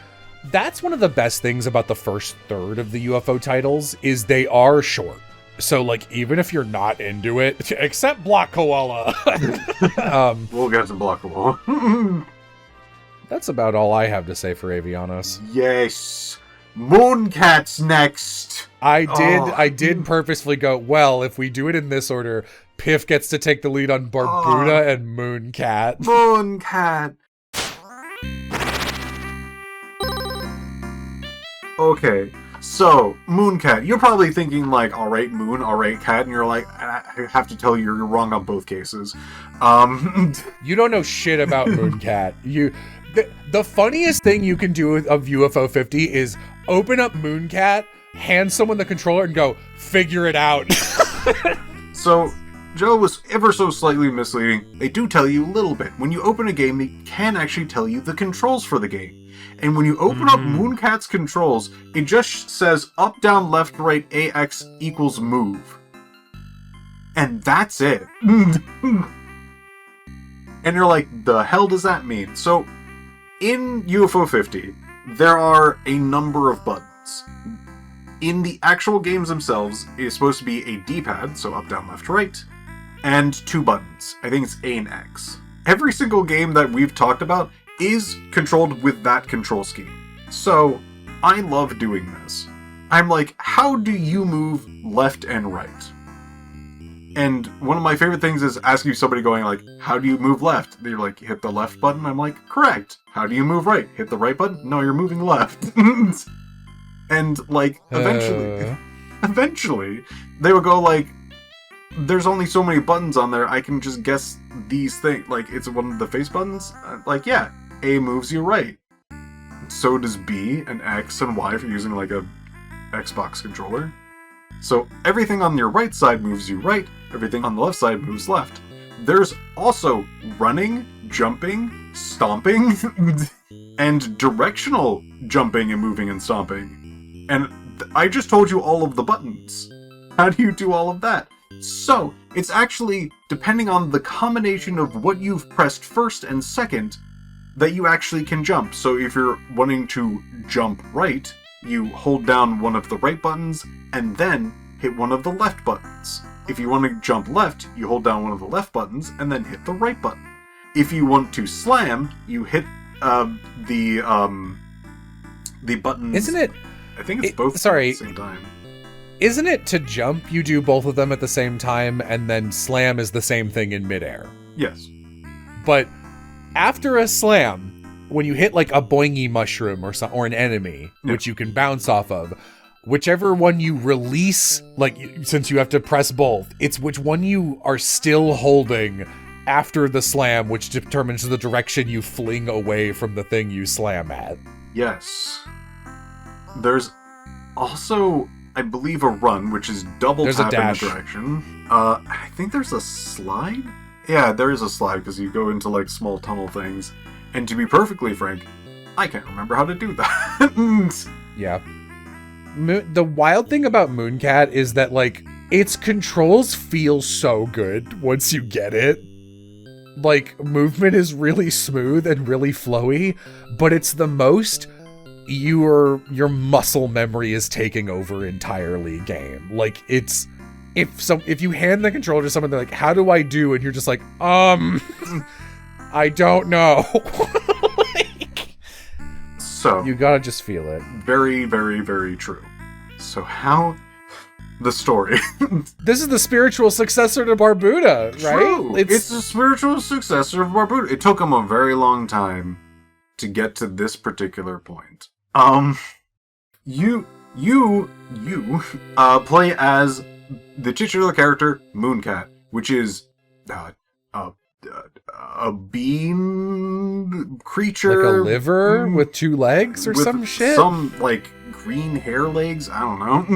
one of the best things about the first third of the UFO titles is they are short. So even if you're not into it, except Block Koala, we'll get to Block Koala. That's about all I have to say for Avianos. Yes, Mooncat's next. I did purposefully go, well, if we do it in this order, Piph gets to take the lead on Barbuta and Mooncat. Mooncat. Okay, so Mooncat, you're probably thinking all right, Moon, all right, Cat, and you're I have to tell you, you're wrong on both cases. You don't know shit about Mooncat. The funniest thing you can do of UFO 50 is open up Mooncat, hand someone the controller, and go, figure it out. So, Joe was ever so slightly misleading. They do tell you a little bit. When you open a game, they can actually tell you the controls for the game. And when you open up Mooncat's controls, it just says up, down, left, right, AX equals move. And that's it. And you're like, the hell does that mean? So, in UFO 50, there are a number of buttons. In the actual games themselves, it is supposed to be a D-pad, so up, down, left, right, and 2 buttons. I think it's A and X. Every single game that we've talked about is controlled with that control scheme. So, I love doing this. I'm how do you move left and right? And one of my favorite things is asking somebody going how do you move left? They're hit the left button. I'm correct. How do you move right? Hit the right button? No, you're moving left. And eventually, they would go there's only so many buttons on there. I can just guess these things. It's one of the face buttons. Yeah, A moves you right. So does B and X and Y if you're using a Xbox controller. So everything on your right side moves you right, everything on the left side moves left. There's also running, jumping, stomping, and directional jumping and moving and stomping. And I just told you all of the buttons. How do you do all of that? So, it's actually, depending on the combination of what you've pressed first and second, that you actually can jump. So if you're wanting to jump right, you hold down one of the right buttons, and then hit one of the left buttons. If you want to jump left, you hold down one of the left buttons, and then hit the right button. If you want to slam, you hit the buttons... Isn't it... I think it's both sorry. at the same time. Isn't it to jump, you do both of them at the same time, and then slam is the same thing in midair? Yes. But after a slam, when you hit like a boingy mushroom or an enemy, which you can bounce off of, whichever one you release, like since you have to press both, it's which one you are still holding after the slam, which determines the direction you fling away from the thing you slam at. Yes. There's also, I believe, a run, which is double There's a tap in dash. the direction. I think there's a slide? Yeah, there is a slide, because you go into, like, small tunnel things. And to be perfectly frank, I can't remember how to do that. Yeah. The wild thing about Mooncat is that, like, its controls feel so good once you get it. Like, movement is really smooth and really flowy, but it's the most... your muscle memory is taking over entirely game. Like, it's if you hand the controller to someone, they're like, how do I do? And you're just like, I don't know. Like, So you gotta just feel it. very, very, very true. So how the story? This is the spiritual successor to Barbuta, right? True. It's the spiritual successor of Barbuta. It took him a very long time to get to this particular point. You play as the titular character Mooncat, which is a bean creature, like a liver with two legs or with some shit. Some like green hair legs. I don't know.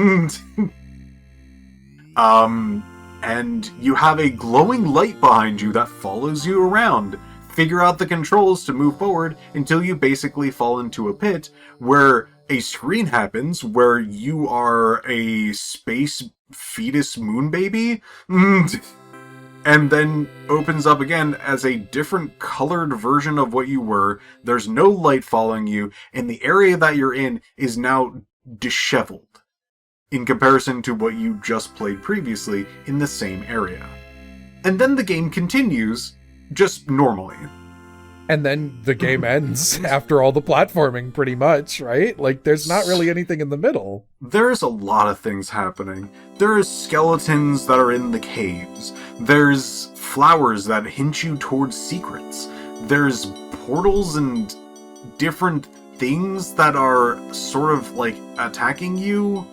And you have a glowing light behind you that follows you around. Figure out the controls to move forward until you basically fall into a pit where a screen happens where you are a space fetus moon baby and then opens up again as a different colored version of what you were. There's no light following you, and the area that you're in is now disheveled in comparison to what you just played previously in the same area. And then the game continues just normally. And then the game ends after all the platforming, pretty much, right? Like, there's not really anything in the middle. There's a lot of things happening. There's skeletons that are in the caves. There's flowers that hint you towards secrets. There's portals and different things that are sort of, like, attacking you.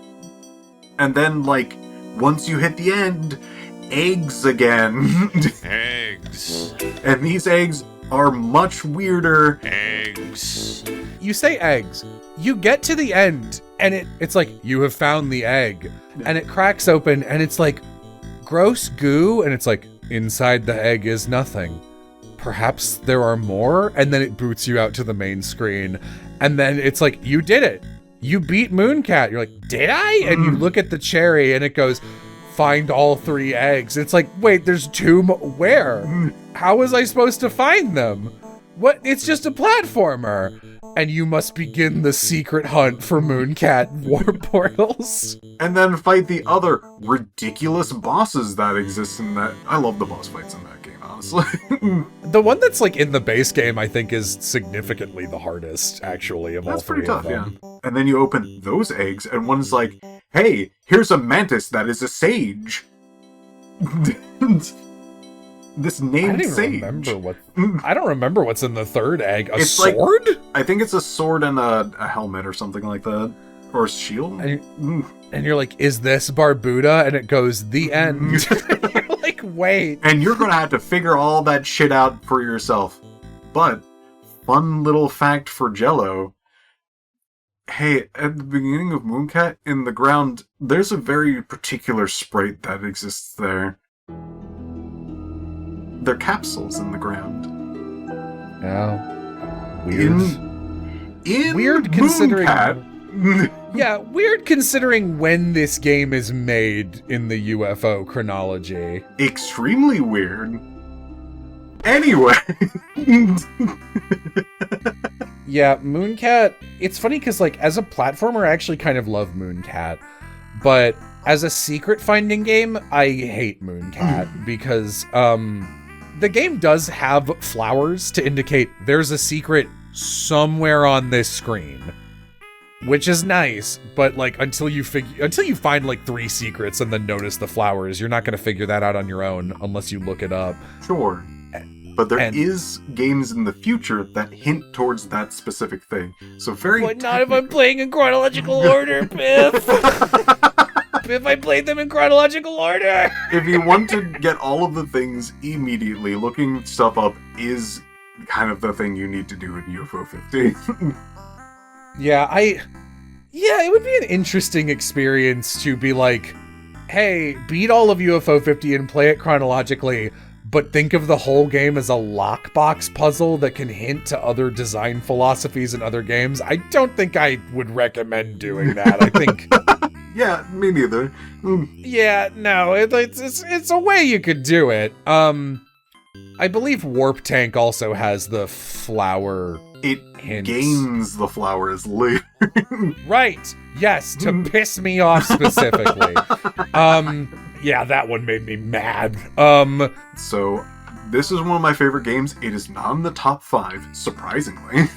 And then, like, once you hit the end, eggs again. Eggs. And these eggs are much weirder. Eggs. You say eggs. You get to the end, and it's like, you have found the egg. And it cracks open, and it's like, gross goo, and it's like, inside the egg is nothing. Perhaps there are more? And then it boots you out to the main screen. And then it's like, you did it. You beat Mooncat. You're like, did I? And you look at the cherry, and it goes, find all 3 eggs. It's like, wait, there's 2 Where? How was I supposed to find them? What? It's just a platformer. And you must begin the secret hunt for Mooncat warp portals. And then fight the other ridiculous bosses that exist in that. I love the boss fights in that game, honestly. The one that's like in the base game, I think, is significantly the hardest, actually, of That's all 3 pretty tough, of them. yeah. And then you open those eggs, and one's like, hey, here's a mantis that is a sage. This I named don't even sage. remember what. I don't remember what's in the 3rd egg. A It's sword? I think it's a sword and a helmet or something like that. Or a shield. And you're like, is this Barbuta? And it goes, the end. You're like, wait. And you're gonna have to figure all that shit out for yourself. But, fun little fact for Jello, Hey, at the beginning of Mooncat, in the ground, there's a very particular sprite that exists there. They're capsules in the ground. Oh, weird. In Weird considering. Mooncat, Yeah, weird considering when this game is made in the UFO chronology. extremely weird. Anyway. Yeah, Mooncat, it's funny because, like, as a platformer, I actually kind of love Mooncat. But as a secret finding game, I hate Mooncat because, the game does have flowers to indicate there's a secret somewhere on this screen. Which is nice, but, like, until you find, like, 3 secrets and then notice the flowers, you're not going to figure that out on your own unless you look it up. Sure. But there is games in the future that hint towards that specific thing. So But not if I'm playing in chronological order, Piph. If I played them in chronological order. If you want to get all of the things immediately, looking stuff up is kind of the thing you need to do in UFO 50. Yeah, it would be an interesting experience to be like, hey, beat all of UFO 50 and play it chronologically, but think of the whole game as a lockbox puzzle that can hint to other design philosophies in other games. I don't think I would recommend doing that. I think... Yeah, me neither. Yeah, no, it's a way you could do it. I believe Warptank also has the flower It hints. gains the flowers later. Right. Yes, to piss me off specifically. Yeah, that one made me mad. So, this is one of my favorite games. It is not in the top 5, surprisingly.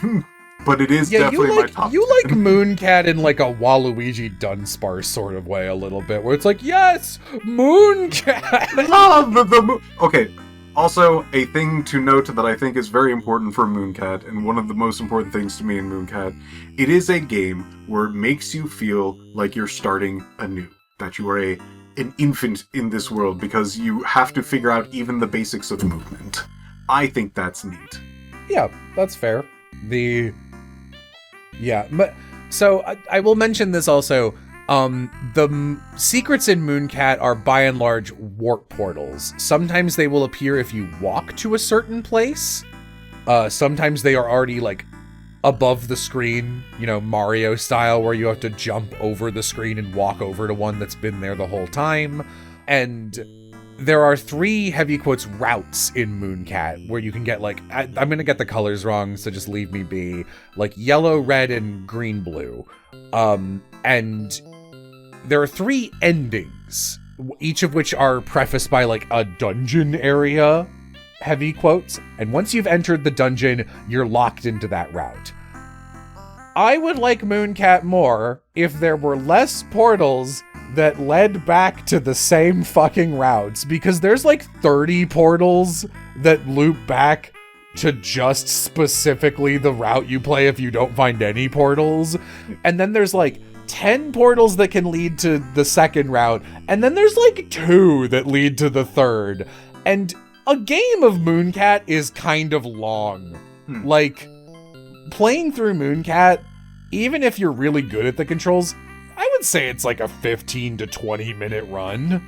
But it is definitely my top 10. You like Mooncat in like a Waluigi Dunsparce sort of way a little bit, where it's like, yes, Mooncat! Love the moon. Okay, also, a thing to note that I think is very important for Mooncat, and one of the most important things to me in Mooncat, it is a game where it makes you feel like you're starting anew. That you are an infant in this world, because you have to figure out even the basics of movement. I think that's neat. Yeah, that's fair. So I will mention this also. The secrets in Mooncat are by and large warp portals. Sometimes they will appear if you walk to a certain place. Sometimes they are already like above the screen, you know, Mario style, where you have to jump over the screen and walk over to one that's been there the whole time. And there are 3 heavy quotes routes in Mooncat where you can get like, I'm going to get the colors wrong, so just leave me be, like yellow, red, and green, blue. And there are 3 endings, each of which are prefaced by like a dungeon area, heavy quotes. And once you've entered the dungeon, you're locked into that route. I would like Mooncat more if there were less portals that led back to the same fucking routes, because there's like 30 portals that loop back to just specifically the route you play if you don't find any portals. And then there's like 10 portals that can lead to the second route, and then there's like 2 that lead to the third. And a game of Mooncat is kind of long. Like, playing through Mooncat, even if you're really good at the controls, I would say it's like a 15 to 20 minute run,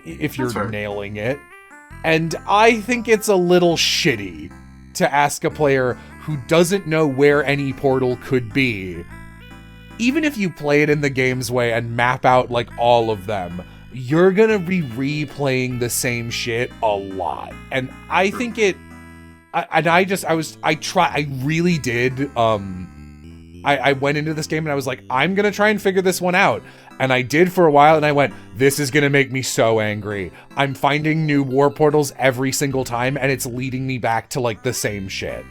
if you're nailing it. And I think it's a little shitty to ask a player who doesn't know where any portal could be, even if you play it in the game's way and map out like all of them, you're gonna be replaying the same shit a lot. And I think I really did, I went into this game and I was like, I'm gonna try and figure this one out. And I did for a while, and I went, this is gonna make me so angry. I'm finding new war portals every single time, and it's leading me back to like the same shit.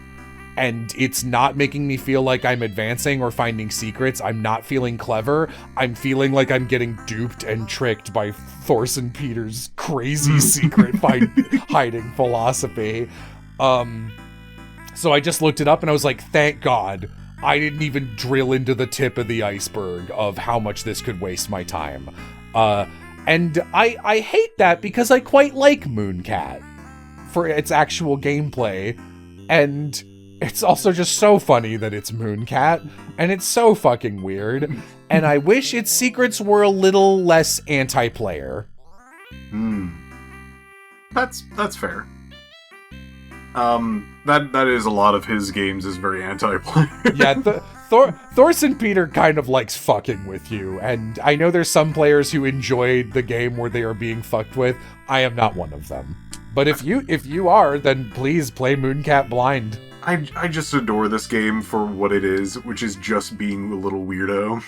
And it's not making me feel like I'm advancing or finding secrets. I'm not feeling clever. I'm feeling like I'm getting duped and tricked by Thorson Peters' crazy secret hiding philosophy. So I just looked it up and I was like, thank God I didn't even drill into the tip of the iceberg of how much this could waste my time. And I hate that because I quite like Mooncat for its actual gameplay. And It's also just so funny that it's Mooncat, and it's so fucking weird, and I wish its secrets were a little less anti-player. That's fair. That is a lot of his games is very anti-player. Yeah, Thorson Peter kind of likes fucking with you, and I know there's some players who enjoyed the game where they are being fucked with. I am not one of them. But if you are, then please play Mooncat blind. I just adore this game for what it is, which is just being a little weirdo.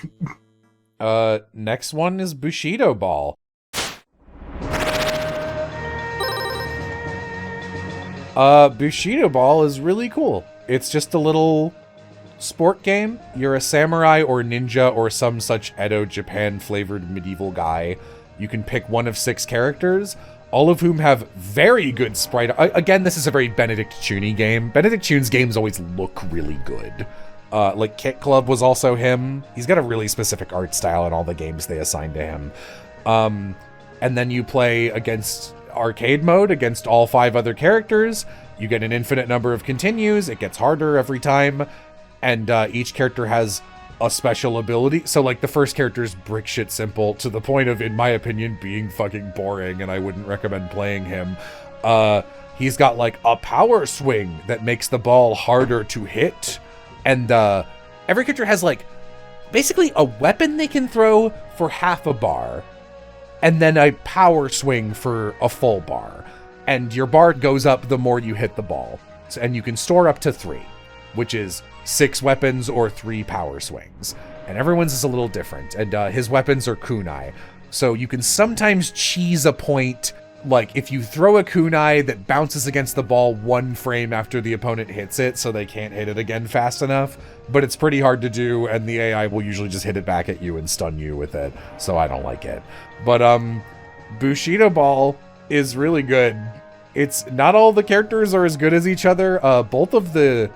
Next one is Bushido Ball. Bushido Ball is really cool. It's just a little sport game. You're a samurai or ninja or some such Edo Japan flavored medieval guy. You can pick one of 6 characters, all of whom have very good sprite. Again, this is a very Benedict Chuni game. Benedict Chun's games always look really good. Like Kit Club was also him. He's got a really specific art style in all the games they assign to him. And then you play against arcade mode against all 5 other characters. You get an infinite number of continues. It gets harder every time. And each character has a special ability. So like the first character is brick shit simple to the point of, in my opinion, being fucking boring, and I wouldn't recommend playing him. He's got like a power swing that makes the ball harder to hit. And every character has like basically a weapon they can throw for half a bar, and then a power swing for a full bar. And your bar goes up the more you hit the ball. And you can store up to 3, which is 6 weapons or 3 power swings. And everyone's is a little different. And his weapons are kunai. So you can sometimes cheese a point, like if you throw a kunai that bounces against the ball 1 frame after the opponent hits it, so they can't hit it again fast enough. But it's pretty hard to do, and the AI will usually just hit it back at you and stun you with it. So I don't like it. But Bushido Ball is really good. It's not all the characters are as good as each other. Both of the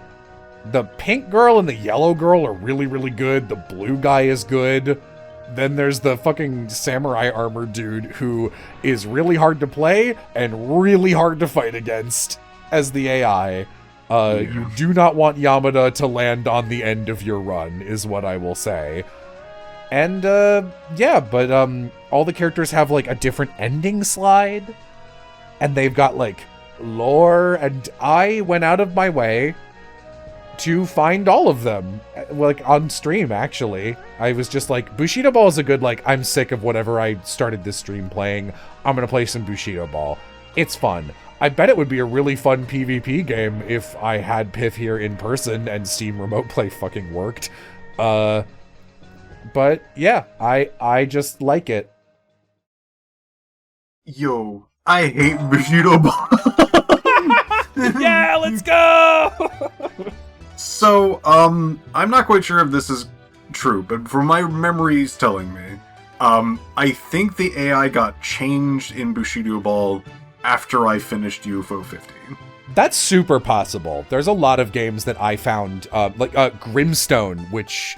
pink girl and the yellow girl are really, really good. The blue guy is good. Then there's the fucking samurai armor dude who is really hard to play and really hard to fight against as the AI. You do not want Yamada to land on the end of your run, is what I will say. And, yeah, but, all the characters have, like, a different ending slide. And they've got, like, lore, and I went out of my way to find all of them, like, on stream, actually. I was just like, Bushido Ball is a good, like, I'm sick of whatever I started this stream playing. I'm gonna play some Bushido Ball. It's fun. I bet it would be a really fun PvP game if I had Piph here in person and Steam Remote Play fucking worked. But, yeah, I just like it. Yo, I hate Bushido Ball. Yeah, let's go! So, I'm not quite sure if this is true, but from my memories telling me, I think the AI got changed in Bushido Ball after I finished UFO 50. That's super possible. There's a lot of games that I found, like Grimstone, which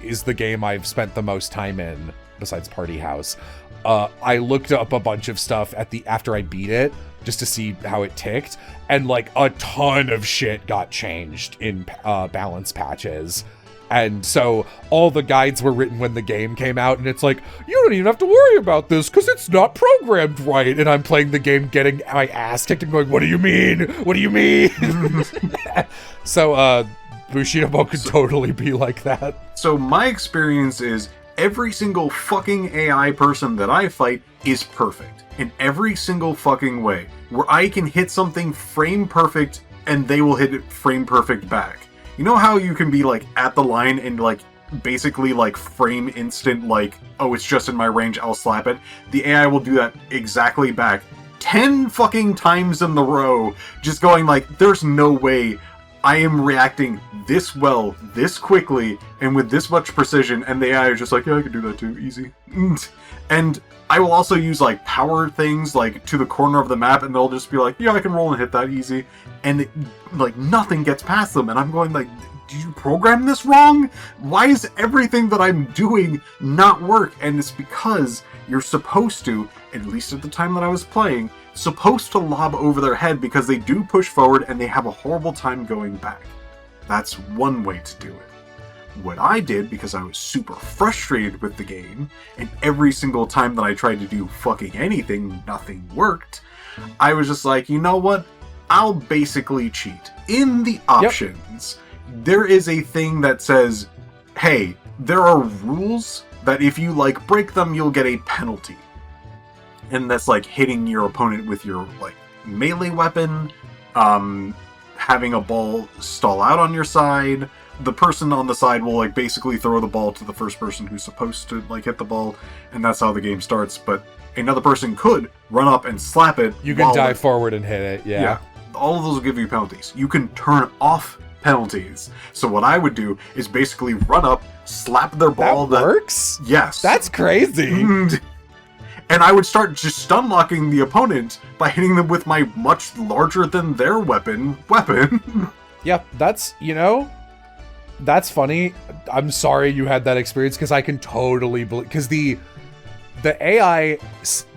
is the game I've spent the most time in, besides Party House. I looked up a bunch of stuff after I beat it, just to see how it ticked, and like a ton of shit got changed in balance patches. And so all the guides were written when the game came out, and it's like, you don't even have to worry about this because it's not programmed right. And I'm playing the game getting my ass kicked and going, what do you mean? What do you mean? So Bushido Ball could totally be like that. So my experience is every single fucking AI person that I fight is perfect in every single fucking way, where I can hit something frame perfect and they will hit it frame perfect back. You know how you can be like at the line and like basically like frame instant, like, oh, it's just in my range, I'll slap it. The AI will do that exactly back 10 fucking times in the row, just going like, there's no way I am reacting this well, this quickly, and with this much precision, and the AI is just like, yeah, I can do that too, easy. And I will also use like power things like to the corner of the map, and they'll just be like, yeah, I can roll and hit that easy. And like nothing gets past them, and I'm going like, did you program this wrong? Why is everything that I'm doing not work? And it's because you're supposed to, at least at the time that I was playing, supposed to lob over their head because they do push forward and they have a horrible time going back. That's one way to do it. What I did, because I was super frustrated with the game, and every single time that I tried to do fucking anything, nothing worked, I was just like, you know what? I'll basically cheat. In the options, there is a thing that says, hey, there are rules that if you, like, break them, you'll get a penalty. And that's, like, hitting your opponent with your, like, melee weapon, having a ball stall out on your side. The person on the side will, like, basically throw the ball to the first person who's supposed to, like, hit the ball, and that's how the game starts. But another person could run up and slap it. You can dive forward and hit it, Yeah. All of those will give you penalties. You can turn off penalties. So what I would do is basically run up, slap their ball. That works? Yes. That's crazy. And I would start just stun locking the opponent by hitting them with my much larger than their weapon. Yeah, that's, that's funny. I'm sorry you had that experience, because I can totally believe, because the AI,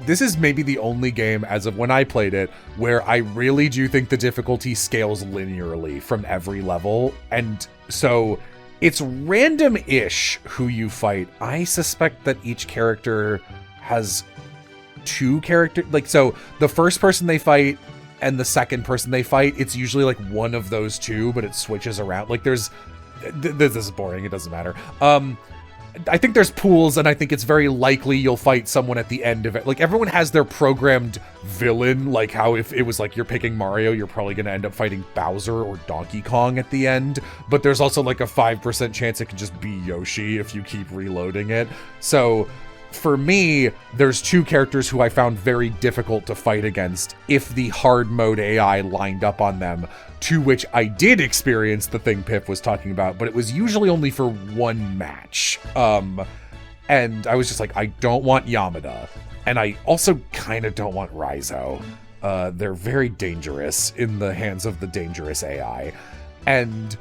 this is maybe the only game as of when I played it where I really do think the difficulty scales linearly from every level. And so it's random-ish who you fight. I suspect that each character has two characters. Like, so the first person they fight and the second person they fight, it's usually like one of those two, but it switches around. Like this is boring. It doesn't matter. I think there's pools, and I think it's very likely you'll fight someone at the end of it. Like, everyone has their programmed villain, like how if it was like you're picking Mario, you're probably going to end up fighting Bowser or Donkey Kong at the end. But there's also like a 5% chance it could just be Yoshi if you keep reloading it. So for me, there's two characters who I found very difficult to fight against if the hard mode AI lined up on them, to which I did experience the thing Piph was talking about, but it was usually only for one match. And I was just like, I don't want Yamada, and I also kind of don't want Raizo. They're very dangerous in the hands of the dangerous AI. And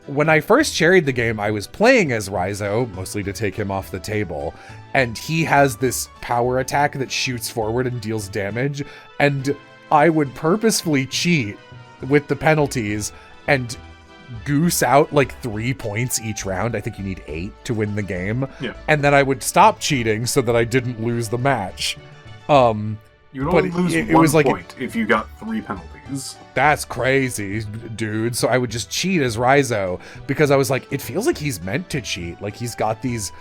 when I first cherried the game, I was playing as Raizo, mostly to take him off the table, and he has this power attack that shoots forward and deals damage, and I would purposefully cheat with the penalties and goose out like 3 points each round. I think you need 8 to win the game. Yeah. And then I would stop cheating so that I didn't lose the match. You would only lose it one was like point if you got 3 penalties. That's crazy, dude. So I would just cheat as Raizo because I was like, it feels like he's meant to cheat. Like he's got this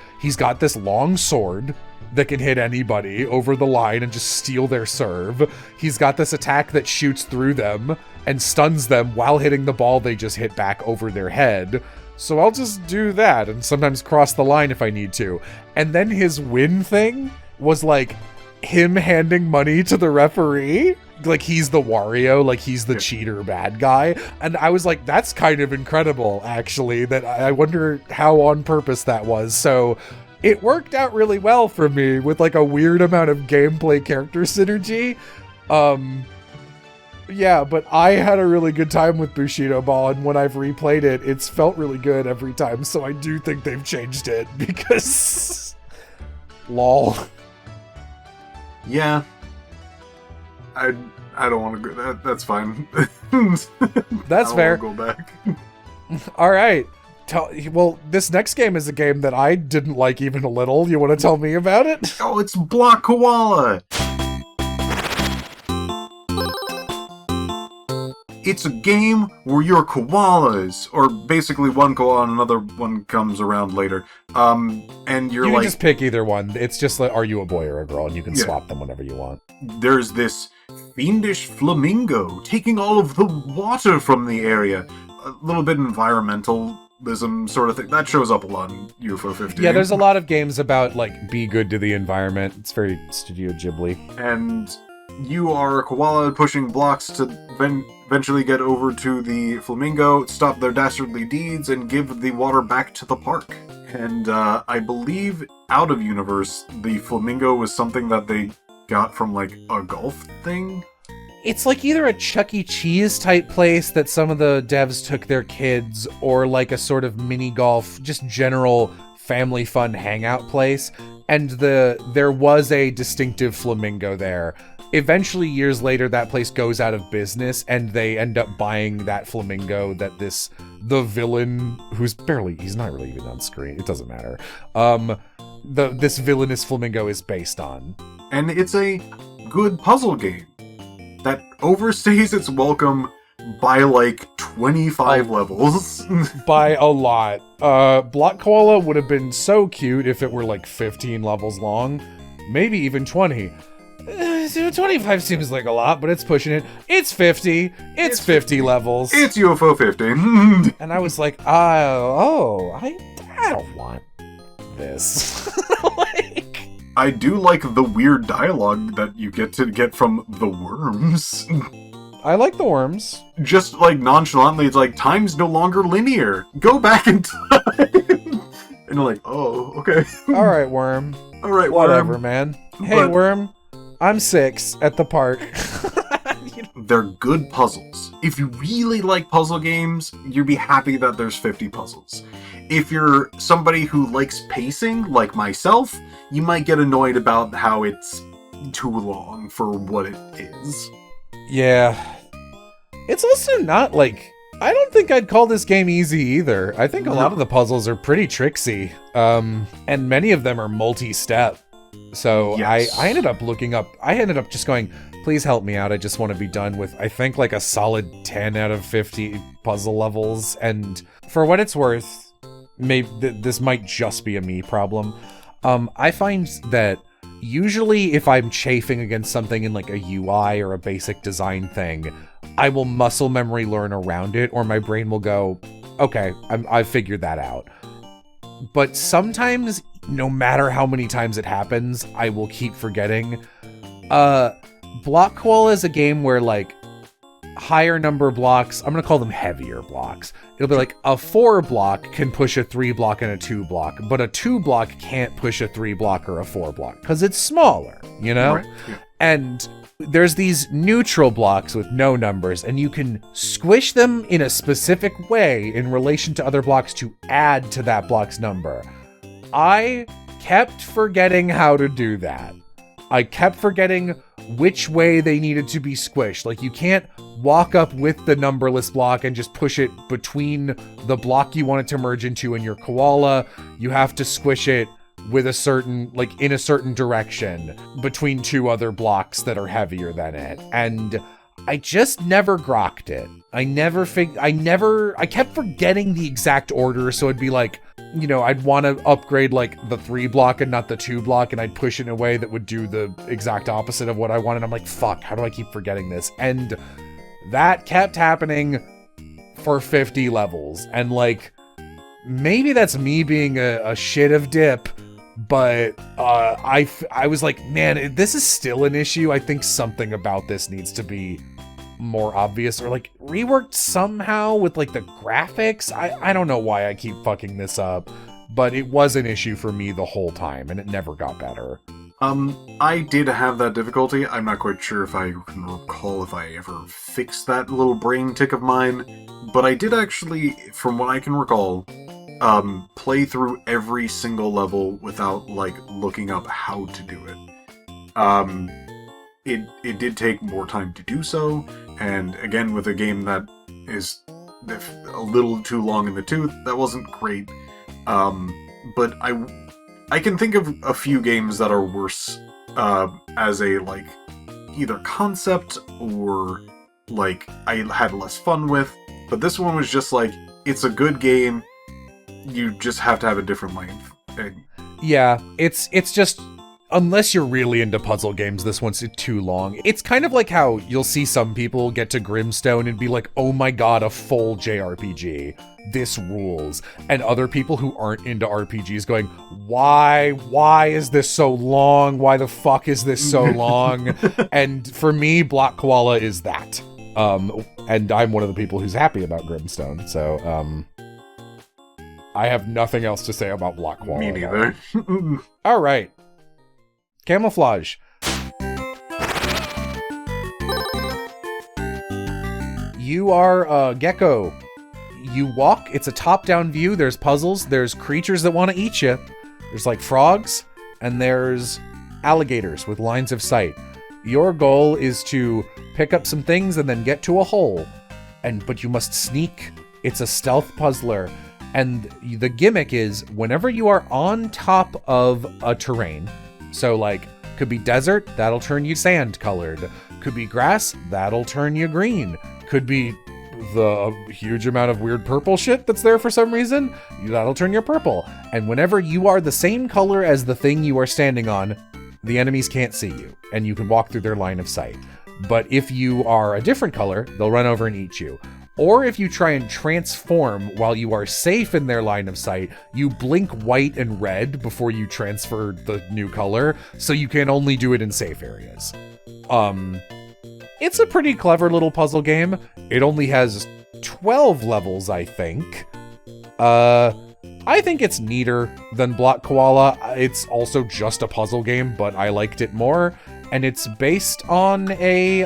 long sword that can hit anybody over the line and just steal their serve. He's got this attack that shoots through them and stuns them while hitting the ball they just hit back over their head. So I'll just do that and sometimes cross the line if I need to. And then his win thing was like him handing money to the referee. Like he's the Wario, like he's the cheater bad guy. And I was like, that's kind of incredible, actually, that I wonder how on purpose that was. So it worked out really well for me with like a weird amount of gameplay character synergy. Yeah, but I had a really good time with Bushido Ball, and when I've replayed it, it's felt really good every time, so I do think they've changed it, because... lol. Yeah. I don't want to go... That's fine. That's fair. I don't want to go back. Alright. Well, this next game is a game that I didn't like even a little. You want to tell me about it? Oh, it's Block Koala! It's a game where you're koalas, or basically one koala and another one comes around later. And you're you like... can just pick either one. It's just like, are you a boy or a girl? And you can swap them whenever you want. There's this fiendish flamingo taking all of the water from the area. A little bit environmentalism sort of thing. That shows up a lot in UFO 15. Yeah, there's a lot of games about, like, be good to the environment. It's very Studio Ghibli. And you are a koala pushing blocks to eventually get over to the flamingo, stop their dastardly deeds, and give the water back to the park. And I believe out of universe, the flamingo was something that they got from like a golf thing. It's like either a Chuck E. Cheese type place that some of the devs took their kids, or like a sort of mini golf, just general family fun hangout place. And there was a distinctive flamingo there. eventually, years later, that place goes out of business, and they end up buying that flamingo that the villain, he's not really even on screen, it doesn't matter, this villainous flamingo is based on. And it's a good puzzle game that overstays its welcome by like 25 levels. By a lot. Block Koala would have been so cute if it were like 15 levels long, maybe even 20. 25 seems like a lot, but it's pushing it. It's 50. It's 50 levels. It's UFO 50. And I was like, I don't want this. I do like the weird dialogue that you get from the worms. I like the worms. Just like nonchalantly, it's like, time's no longer linear. Go back in time. And you're like, oh, okay. All right, worm. All right, whatever, worm. man. Hey, worm. I'm 6 at the park. They're good puzzles. If you really like puzzle games, you'd be happy that there's 50 puzzles. If you're somebody who likes pacing, like myself, you might get annoyed about how it's too long for what it is. Yeah. It's also not like... I don't think I'd call this game easy either. I think a lot of the puzzles are pretty tricksy. And many of them are multi-step. So yes. I ended up just going, please help me out. I just want to be done with, I think, like a solid 10 out of 50 puzzle levels. And for what it's worth, maybe this might just be a me problem. I find that usually if I'm chafing against something in like a UI or a basic design thing, I will muscle memory learn around it, or my brain will go, okay, I've figured that out. But sometimes, no matter how many times it happens, I will keep forgetting. Block Koala is a game where, like, higher number blocks, I'm gonna call them heavier blocks. It'll be like a 4 block can push a 3 block and a 2 block, but a 2 block can't push a 3 block or a 4 block because it's smaller, you know? Right. Yeah. And there's these neutral blocks with no numbers, and you can squish them in a specific way in relation to other blocks to add to that block's number. I kept forgetting how to do that. I kept forgetting which way they needed to be squished. Like, you can't walk up with the numberless block and just push it between the block you want it to merge into and your koala. You have to squish it with a certain, like, in a certain direction between 2 other blocks that are heavier than it. And I just never grokked it. I kept forgetting the exact order, so it'd be like, you know, I'd want to upgrade like the 3 block and not the 2 block, and I'd push it in a way that would do the exact opposite of what I wanted. I'm like, fuck, how do I keep forgetting this? And that kept happening for 50 levels. And like, maybe that's me being a shit of dip, but I was like, man, this is still an issue. I think something about this needs to be more obvious or like reworked somehow with like the graphics. I don't know why I keep fucking this up, but it was an issue for me the whole time and it never got better. I did have that difficulty. I'm not quite sure if I can recall if I ever fixed that little brain tick of mine, but I did actually, from what I can recall, play through every single level without like looking up how to do it. It did take more time to do so, and again, with a game that is a little too long in the tooth, that wasn't great. But I can think of a few games that are worse as a, like, either concept or, like, I had less fun with. But this one was just like, it's a good game, you just have to have a different length. And yeah, it's just... Unless you're really into puzzle games, this one's too long. It's kind of like how you'll see some people get to Grimstone and be like, oh my god, a full JRPG. This rules. And other people who aren't into RPGs going, why is this so long? Why the fuck is this so long? And for me, Block Koala is that. And I'm one of the people who's happy about Grimstone, so, I have nothing else to say about Block Koala. Me neither. All right. Camouflage. You are a gecko. You walk, it's a top-down view, there's puzzles, there's creatures that want to eat you. There's like frogs, and there's alligators with lines of sight. Your goal is to pick up some things and then get to a hole. But you must sneak. It's a stealth puzzler. And the gimmick is whenever you are on top of a terrain, so like could be desert, that'll turn you sand colored. Could be grass, that'll turn you green. Could be the huge amount of weird purple shit that's there for some reason, that'll turn you purple. And whenever you are the same color as the thing you are standing on, the enemies can't see you, and you can walk through their line of sight. But if you are a different color, they'll run over and eat you. Or if you try and transform while you are safe in their line of sight, you blink white and red before you transfer the new color, so you can only do it in safe areas. It's a pretty clever little puzzle game. It only has 12 levels, I think. I think it's neater than Block Koala. It's also just a puzzle game, but I liked it more. And it's based on a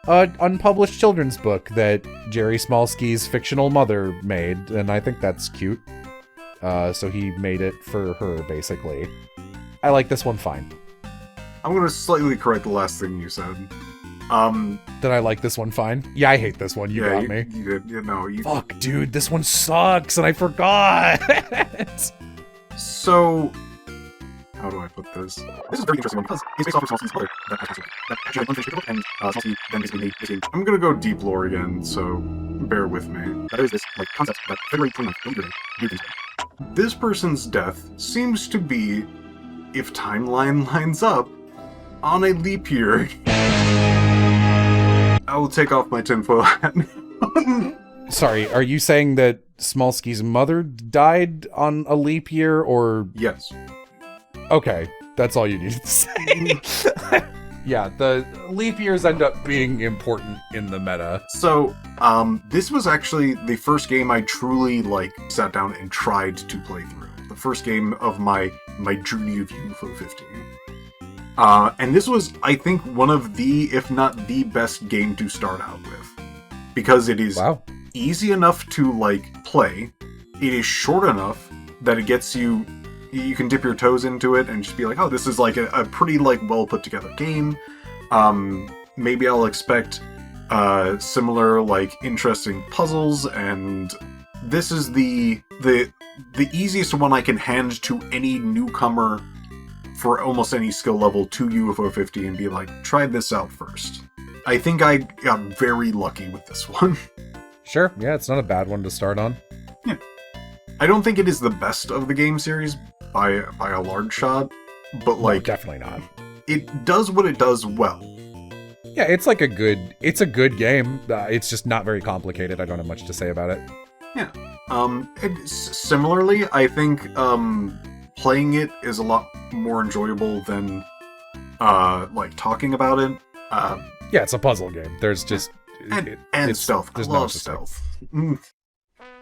unpublished children's book that Jerry Smolsky's fictional mother made, and I think that's cute. So he made it for her, basically. I like this one fine. I'm gonna slightly correct the last thing you said. Did I like this one fine? Yeah, I hate this one. You got me. You did. You know, Fuck, dude, this one sucks, and I forgot. So, how do I put this? This is a very interesting one because it's based off of Smolsky's mother that actually had unfinished paperwork, and Smolsky then basically made this game. I'm gonna go deep lore again, so bear with me. That is this like concept that February 29th, don't do things. This person's death seems to be, if timeline lines up, on a leap year. I will take off my tinfoil hat. Sorry, are you saying that Smolsky's mother died on a leap year, or... Yes. Okay, that's all you needed to say. Yeah, the leap years end up being important in the meta. So, this was actually the first game I truly, sat down and tried to play through. The first game of my journey of UFO 50. And this was, I think, one of the, if not the best game to start out with. Because it is easy enough to, play. It is short enough that it gets you can dip your toes into it and just be like, oh, this is, a pretty, well put together game. Maybe I'll expect, similar, interesting puzzles, and this is the easiest one I can hand to any newcomer for almost any skill level to UFO 50 and be like, try this out first. I think I got very lucky with this one. Sure, yeah, it's not a bad one to start on. Yeah. I don't think it is the best of the game series by a large shot, but No, definitely not. It does what it does well. Yeah, it's a good game. It's just not very complicated. I don't have much to say about it. Yeah. Similarly, I think playing it is a lot more enjoyable than talking about it. Yeah, it's a puzzle game. There's just and stealth. I love stealth.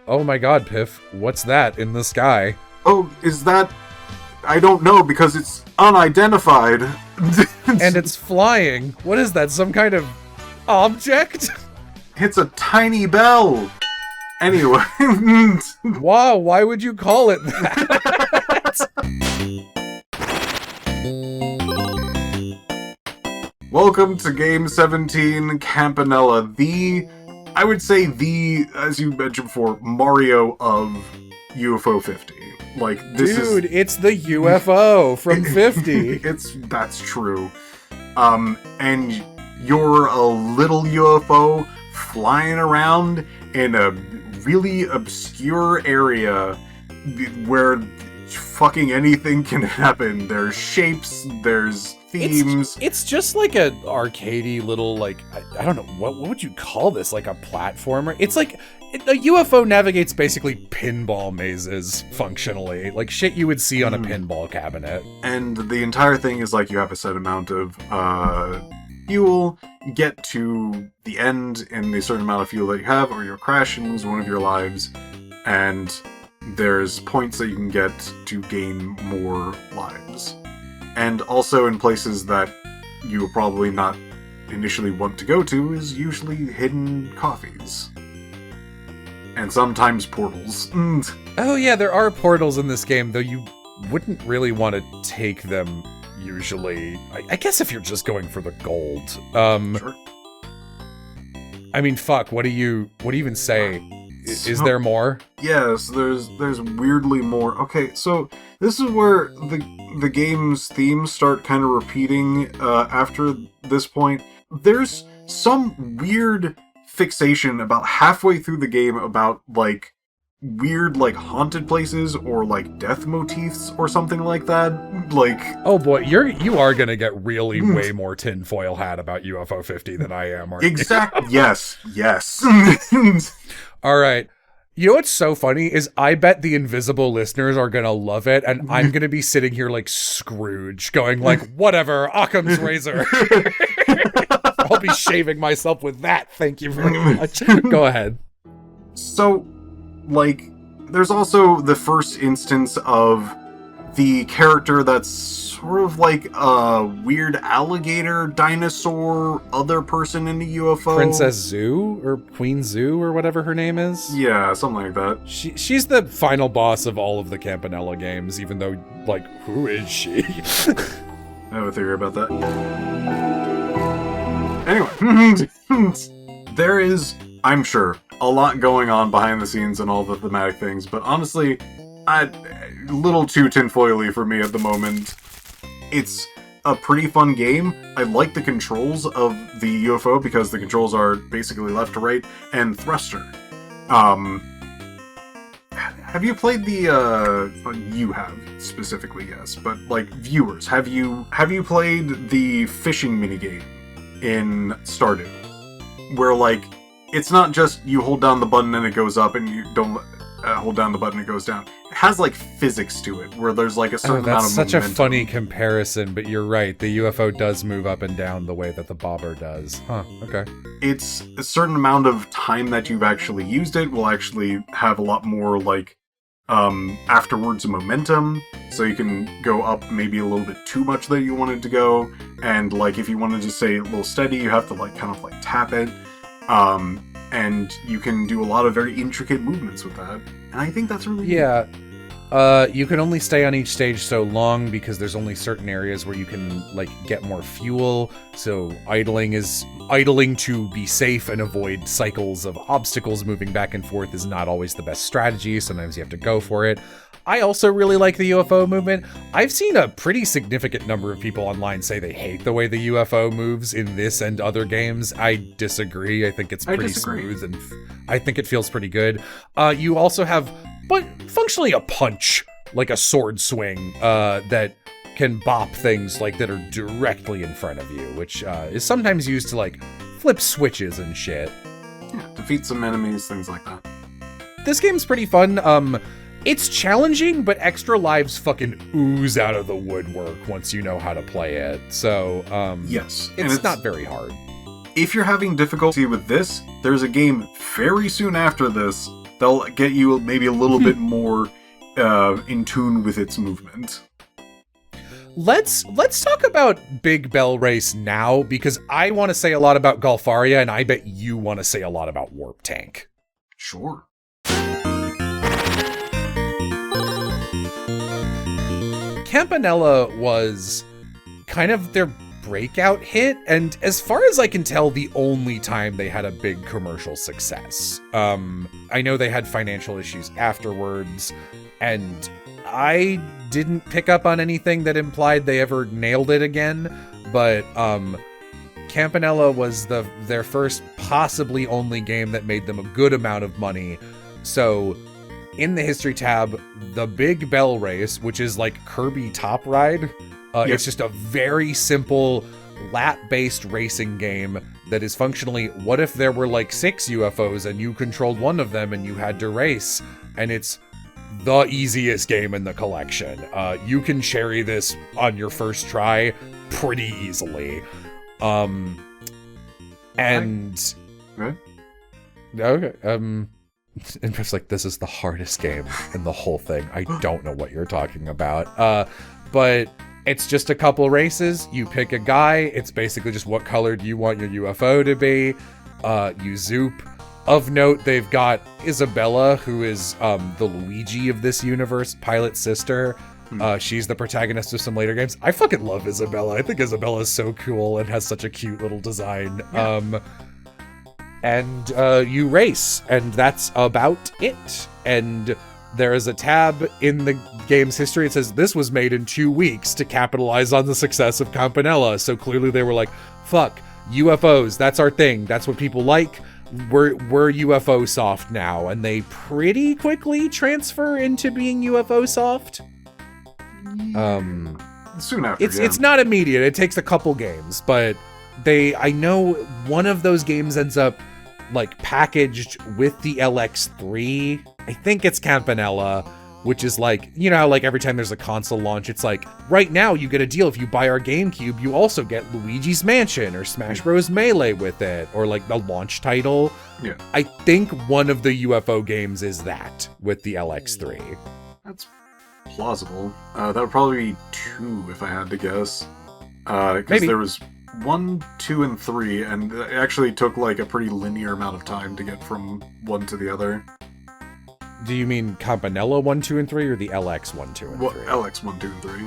Oh my god, Piph, what's that in the sky? Oh, is that? I don't know because it's unidentified. And it's flying. What is that? Some kind of object? It's a tiny bell. Anyway. Wow, why would you call it that? Welcome to Game 17, Campanella, I would say as you mentioned before, Mario of UFO 50. Dude, it's the UFO from 50. That's true. And you're a little UFO flying around in a really obscure area where fucking anything can happen. There's shapes, there's themes. It's just like a arcadey little, I don't know, what would you call this? Like a platformer? It's like, a UFO navigates basically pinball mazes, functionally. Like shit you would see on a pinball cabinet. And the entire thing is you have a set amount of fuel, get to the end in the certain amount of fuel that you have, or you'll crash and lose one of your lives. And there's points that you can get to gain more lives. And also in places that you will probably not initially want to go to is usually hidden coffees. And sometimes portals. Oh yeah, there are portals in this game, though you wouldn't really want to take them usually. I guess if you're just going for the gold. Sure. I mean, fuck, what do you even say? Is So- there more? Yes, there's weirdly more. Okay, so this is where the game's themes start kind of repeating after this point. There's some weird fixation about halfway through the game about like weird like haunted places or like death motifs or something like that. Like, Oh boy, you are gonna get really way more tinfoil hat about UFO 50 than I am, aren't you? exact yes. All right. You know what's so funny is I bet the invisible listeners are gonna love it, and I'm gonna be sitting here like Scrooge, going like, whatever, Occam's razor. I'll be shaving myself with that. Thank you very much. Go ahead. So, like, there's also the first instance of the character that's sort of like a weird alligator dinosaur other person in the UFO. Princess Zoo or Queen Zoo or whatever her name is. Yeah, something like that. She's the final boss of all of the Campanella games, even though, like, who is she? I have a theory about that. Anyway, there is, I'm sure, a lot going on behind the scenes and all the thematic things, but honestly, a little too tinfoily for me at the moment. It's a pretty fun game. I like the controls of the UFO because the controls are basically left to right and thruster. Have you played the you have specifically, yes, but like viewers, have you played the fishing minigame in Stardew? Where like it's not just you hold down the button and it goes up and you don't hold down the button and it goes down. It has like physics to it where there's like a certain amount of that's momentum. such a funny comparison, but you're right. The UFO does move up and down the way that the bobber does. Huh, okay. It's a certain amount of time that you've actually used it will actually have a lot more like afterwards momentum, so you can go up maybe a little bit too much that you wanted to go, and like if you wanted to stay a little steady you have to like kind of like tap it, and you can do a lot of very intricate movements with that, and I think that's really Yeah. You can only stay on each stage so long because there's only certain areas where you can like get more fuel. So idling to be safe and avoid cycles of obstacles moving back and forth is not always the best strategy. Sometimes you have to go for it. I also really like the UFO movement. I've seen a pretty significant number of people online say they hate the way the UFO moves in this and other games. I disagree. I think it's pretty smooth and I think it feels pretty good. You also have but functionally a punch, like a sword swing, that can bop things like that are directly in front of you, which is sometimes used to like flip switches and shit. Yeah, defeat some enemies, things like that. This game's pretty fun. It's challenging, but extra lives fucking ooze out of the woodwork once you know how to play it. So, Yes, and it's not very hard. If you're having difficulty with this, there's a game very soon after this that'll get you maybe a little bit more in tune with its movement. Let's talk about Big Bell Race now, because I want to say a lot about Golfaria, and I bet you want to say a lot about Warptank. Sure. Campanella was kind of their breakout hit, and as far as I can tell, the only time they had a big commercial success. I know they had financial issues afterwards, and I didn't pick up on anything that implied they ever nailed it again, but Campanella was their first, possibly only game that made them a good amount of money. So in the history tab, the Big Bell Race, which is like Kirby Top Ride, it's just a very simple lap-based racing game that is functionally, what if there were like 6 UFOs and you controlled one of them and you had to race? And it's the easiest game in the collection. You can cherry this on your first try pretty easily. And Okay. and it's like, this is the hardest game in the whole thing. I don't know what you're talking about. But it's just a couple races. You pick a guy. It's basically just what color do you want your UFO to be. You zoop. Of note, they've got Isabella, who is the Luigi of this universe, Pilot's sister. She's the protagonist of some later games. I fucking love Isabella. I think Isabella is so cool and has such a cute little design. And you race, and that's about it. And there is a tab in the game's history. It says, this was made in 2 weeks to capitalize on the success of Campanella. So clearly they were like, fuck, UFOs, that's our thing. That's what people like. We're UFO Soft now. And they pretty quickly transfer into being UFO Soft. Soon after, It's not immediate. It takes a couple games, but I know one of those games ends up like packaged with the LX3. I think it's Campanella, which is like, you know how like every time there's a console launch, it's like, right now you get a deal. If you buy our GameCube, you also get Luigi's Mansion or Smash Bros. Melee with it, or like the launch title. Yeah. I think one of the UFO games is that with the LX3. That's plausible. That would probably be 2 if I had to guess. Because there was 1, 2, and 3, and it actually took like a pretty linear amount of time to get from one to the other. Do you mean Campanella 1, 2, and 3, or the LX 1, 2, and 3? LX 1, 2, and 3.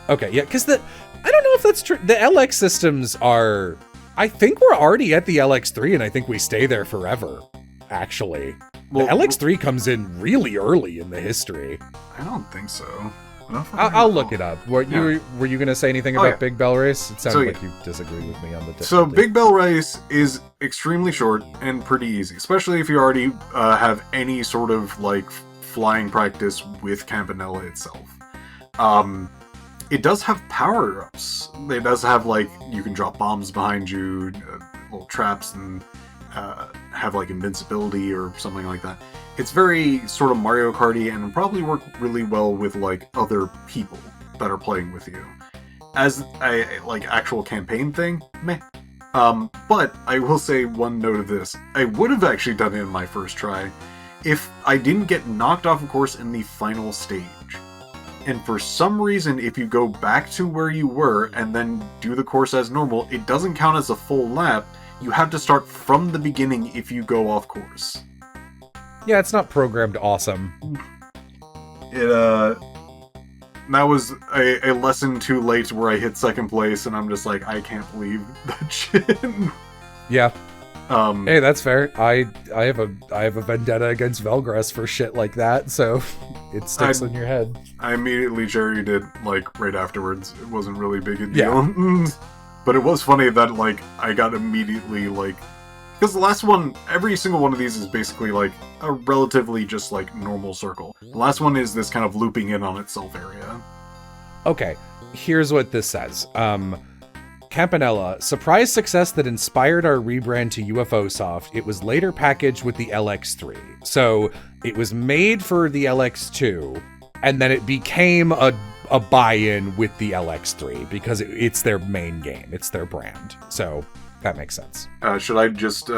Okay, yeah, because I don't know if that's true. The LX systems are, I think we're already at the LX3, and I think we stay there forever, actually. Well, the LX3 comes in really early in the history. I don't think so. I'll look it up. Were you going to say anything about Big Bell Race? It sounded like you disagree with me on the difficulty. So Big Bell Race is extremely short and pretty easy, especially if you already have any sort of like flying practice with Campanella itself. It does have power-ups. It does have like, you can drop bombs behind you, little traps, and have like invincibility or something like that. It's very sort of Mario Kart-y and probably work really well with like other people that are playing with you. As a like actual campaign thing, meh. But I will say one note of this. I would have actually done it in my first try if I didn't get knocked off of course in the final stage. And for some reason, if you go back to where you were and then do the course as normal, it doesn't count as a full lap. You have to start from the beginning if you go off course. Yeah, it's not programmed awesome. That was a lesson too late where I hit second place and I'm just like, I can't believe that shit. Yeah. Hey, that's fair. I have a vendetta against Velgress for shit like that, so it sticks in your head. I immediately cherried it like right afterwards. It wasn't really big a deal. Yeah. But it was funny that like I got immediately like, because the last one, every single one of these is basically like a relatively just like normal circle. The last one is this kind of looping in on itself area. Okay, here's what this says. Campanella, surprise success that inspired our rebrand to UFO Soft. It was later packaged with the LX3. So it was made for the LX2, and then it became a buy-in with the LX3 because it's their main game. It's their brand. So that makes sense. Should I just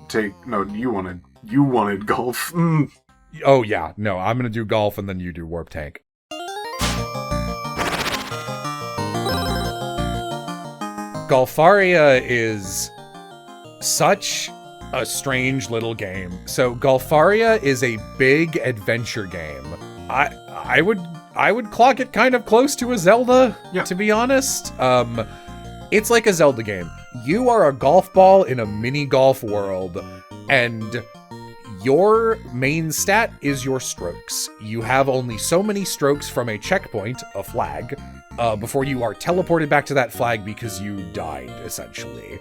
take... No, you wanted golf. Oh, yeah. No, I'm going to do golf and then you do Warptank. Golfaria is such a strange little game. So Golfaria is a big adventure game. I would clock it kind of close to a Zelda, to be honest. It's like a Zelda game. You are a golf ball in a mini golf world, and your main stat is your strokes. You have only so many strokes from a checkpoint, a flag, before you are teleported back to that flag because you died, essentially.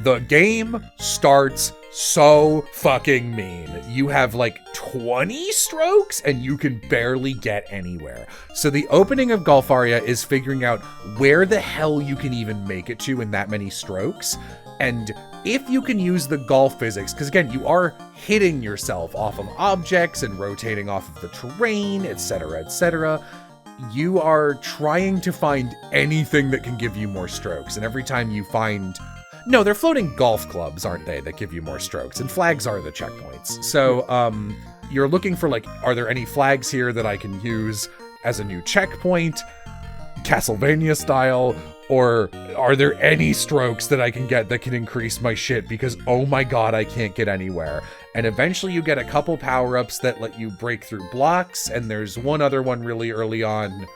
The game starts so fucking mean. You have like 20 strokes and you can barely get anywhere. So the opening of Golfaria is figuring out where the hell you can even make it to in that many strokes. And if you can use the golf physics, because again, you are hitting yourself off of objects and rotating off of the terrain, etc., you are trying to find anything that can give you more strokes. And every time you find... No, they're floating golf clubs, aren't they, that give you more strokes? And flags are the checkpoints. So, you're looking for, like, are there any flags here that I can use as a new checkpoint, Castlevania style, or are there any strokes that I can get that can increase my shit? Because, oh my god, I can't get anywhere. And eventually you get a couple power-ups that let you break through blocks, and there's one other one really early on.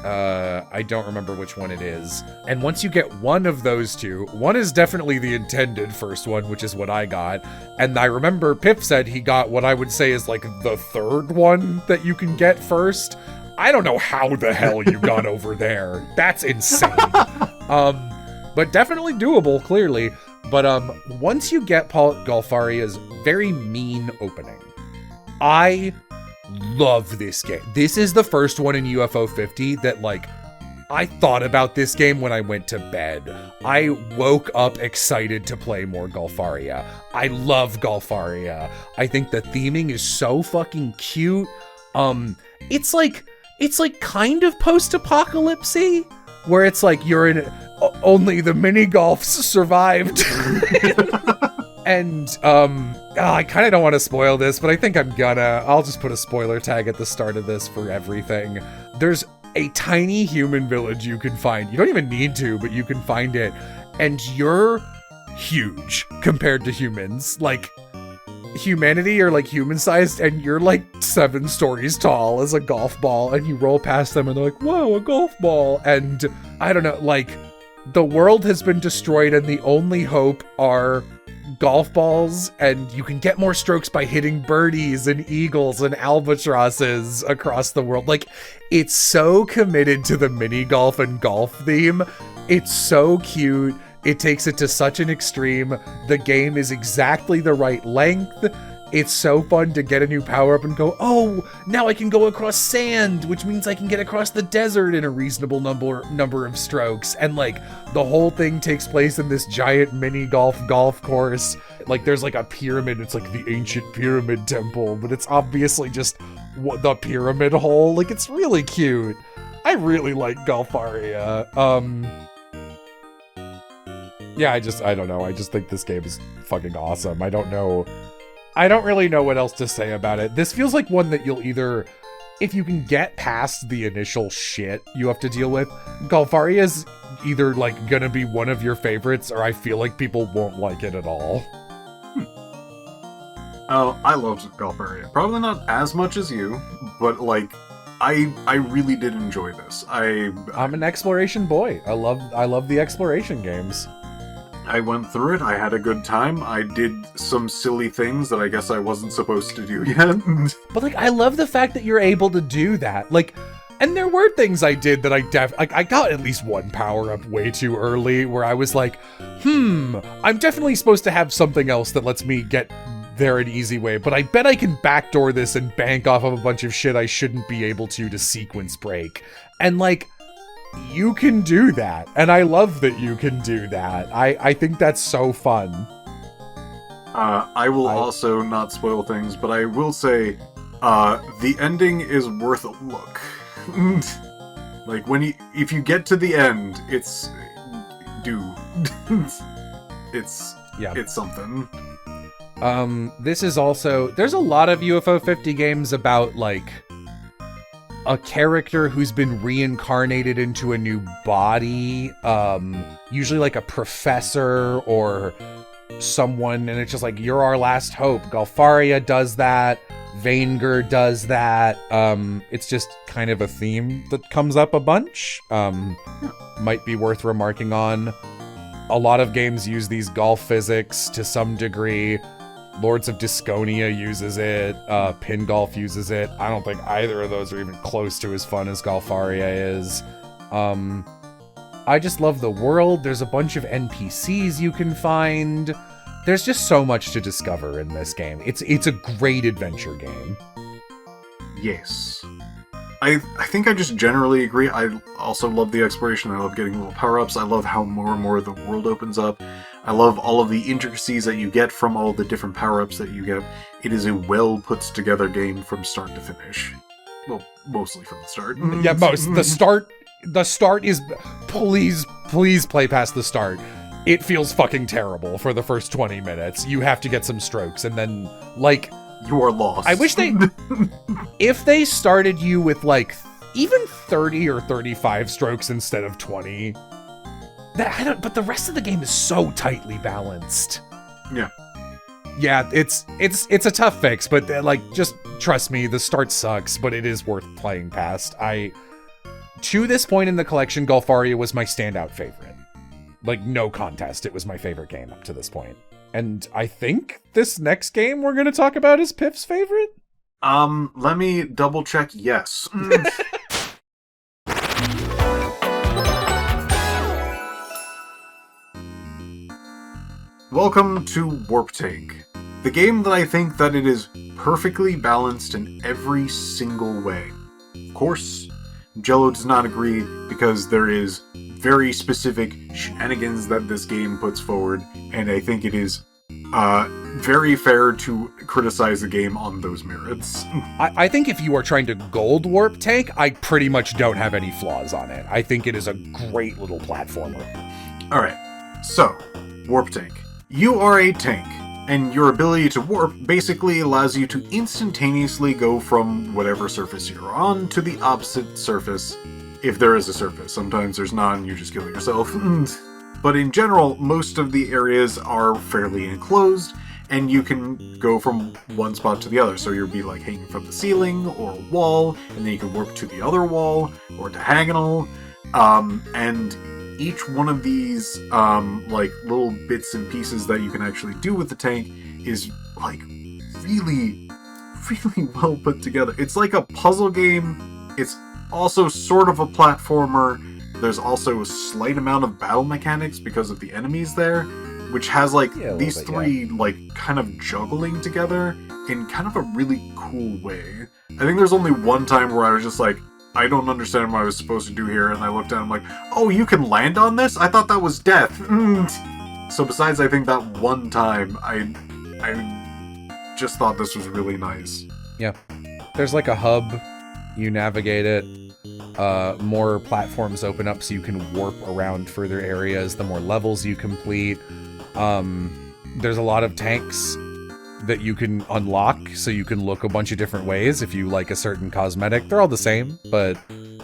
I don't remember which one it is. And once you get one of those two, one is definitely the intended first one, which is what I got. And I remember Piph said he got what I would say is like the third one that you can get first. I don't know how the hell you got over there. That's insane. But definitely doable, clearly. But once you get Golfaria's very mean opening, I love this game. This is the first one in UFO 50 that, like, I thought about this game when I went to bed. I woke up excited to play more Golfaria. I love Golfaria. I think the theming is so fucking cute. It's like kind of post-apocalypse-y, where it's like you're in only the mini golfs survived. And I kind of don't want to spoil this, but I think I'll just put a spoiler tag at the start of this for everything. There's a tiny human village you can find. You don't even need to, but you can find it. And you're huge compared to humans. Like, humanity are like human-sized, and you're like 7 stories tall as a golf ball, and you roll past them and they're like, whoa, a golf ball. And I don't know, like, the world has been destroyed and the only hope are golf balls, and you can get more strokes by hitting birdies and eagles and albatrosses across the world. Like, it's so committed to the mini golf and golf theme. It's so cute. It takes it to such an extreme. The game is exactly the right length. It's so fun to get a new power-up and go, oh, now I can go across sand, which means I can get across the desert in a reasonable number of strokes. And, like, the whole thing takes place in this giant mini golf course. Like, there's, like, a pyramid. It's, like, the ancient pyramid temple, but it's obviously just the pyramid hole. Like, it's really cute. I really like Golfaria. Yeah, I don't know. I just think this game is fucking awesome. I don't really know what else to say about it. This feels like one that you'll either, if you can get past the initial shit you have to deal with, Golfaria is either, like, gonna be one of your favorites, or I feel like people won't like it at all. Oh, I loved Golfaria. Probably not as much as you, but, like, I really did enjoy this. I'm an exploration boy. I love the exploration games. I went through it, I had a good time, I did some silly things that I guess I wasn't supposed to do yet. But, like, I love the fact that you're able to do that. Like, and there were things I did that I got at least one power-up way too early, where I was like, I'm definitely supposed to have something else that lets me get there an easy way, but I bet I can backdoor this and bank off of a bunch of shit I shouldn't be able to sequence break. And, like, you can do that, and I love that you can do that. I think that's so fun. I will also not spoil things, but I will say, the ending is worth a look. Like, if you get to the end, it's something. This is also, there's a lot of UFO 50 games about, like, a character who's been reincarnated into a new body, usually like a professor or someone, and it's just like, you're our last hope. Golfaria does that. Velgres does that. It's just kind of a theme that comes up a bunch. Might be worth remarking on. A lot of games use these golf physics to some degree. Lords of Disconia uses it, Pin Golf uses it. I don't think either of those are even close to as fun as Golfaria is. I just love the world. There's a bunch of NPCs you can find. There's just so much to discover in this game. It's a great adventure game. Yes. I think I just generally agree. I also love the exploration. I love getting little power-ups. I love how more and more the world opens up. I love all of the intricacies that you get from all the different power-ups that you get. It is a well-put-together game from start to finish. Well, mostly from the start. Yeah, The start is... Please play past the start. It feels fucking terrible for the first 20 minutes. You have to get some strokes, and then, like... You are lost. I wish they... if they started you with, like, even 30 or 35 strokes instead of 20... But the rest of the game is so tightly balanced. Yeah. Yeah, it's a tough fix, but like, just trust me, the start sucks, but it is worth playing past. To this point in the collection, Golfaria was my standout favorite. Like, no contest, it was my favorite game up to this point. And I think this next game we're gonna talk about is Pip's favorite? Let me double check. Yes. Welcome to Warptank, the game that I think that it is perfectly balanced in every single way. Of course, Jello does not agree because there is very specific shenanigans that this game puts forward, and I think it is very fair to criticize the game on those merits. I think if you are trying to gold Warptank, I pretty much don't have any flaws on it. I think it is a great little platformer. Alright, so, Warptank. You are a tank, and your ability to warp basically allows you to instantaneously go from whatever surface you're on to the opposite surface, if there is a surface. Sometimes there's none, and you just kill yourself. But in general, most of the areas are fairly enclosed, and you can go from one spot to the other. So you'll be like hanging from the ceiling or a wall, and then you can warp to the other wall or diagonal. And each one of these like little bits and pieces that you can actually do with the tank is like really well put together. It's like a puzzle game. It's also sort of a platformer. There's also a slight amount of battle mechanics because of the enemies there, which has like these three like kind of juggling together in kind of a really cool way. I think there's only one time where I was just like, I don't understand what I was supposed to do here, and I looked at it and I'm like, oh, you can land on this? I thought that was death. So besides, I think that one time, I just thought this was really nice. Yeah. There's like a hub, you navigate it, more platforms open up so you can warp around further areas, the more levels you complete. There's a lot of tanks that you can unlock, so you can look a bunch of different ways if you like a certain cosmetic. They're all the same, but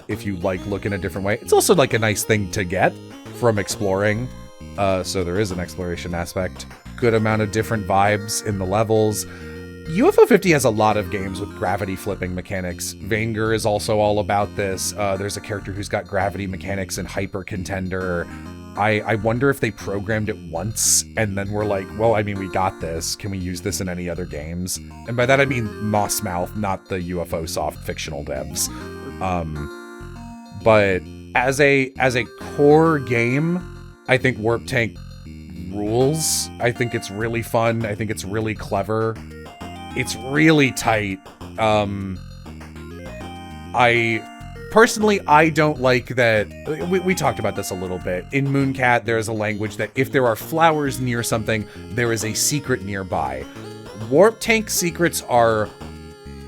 if you like look in a different way, it's also like a nice thing to get from exploring. So there is an exploration aspect. Good amount of different vibes in the levels. UFO 50 has a lot of games with gravity flipping mechanics. Vanger is also all about this. There's a character who's got gravity mechanics in Hyper Contender. I wonder if they programmed it once and then were like, well, I mean, we got this. Can we use this in any other games? And by that I mean Mossmouth, not the UFO Soft fictional devs. But as a core game, I think Warptank rules. I think it's really fun. I think it's really clever. It's really tight. Personally, I don't like that. We talked about this a little bit. In Mooncat, there is a language that if there are flowers near something, there is a secret nearby. Warptank secrets are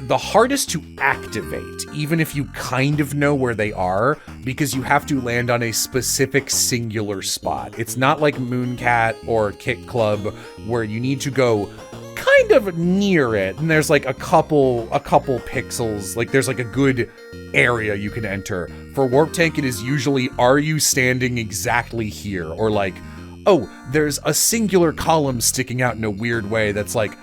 the hardest to activate, even if you kind of know where they are, because you have to land on a specific singular spot. It's not like Mooncat or Kit Club, where you need to go kind of near it, and there's like a couple pixels, like there's like a good area you can enter. For Warptank, it is usually, are you standing exactly here? Or like, oh, there's a singular column sticking out in a weird way that's like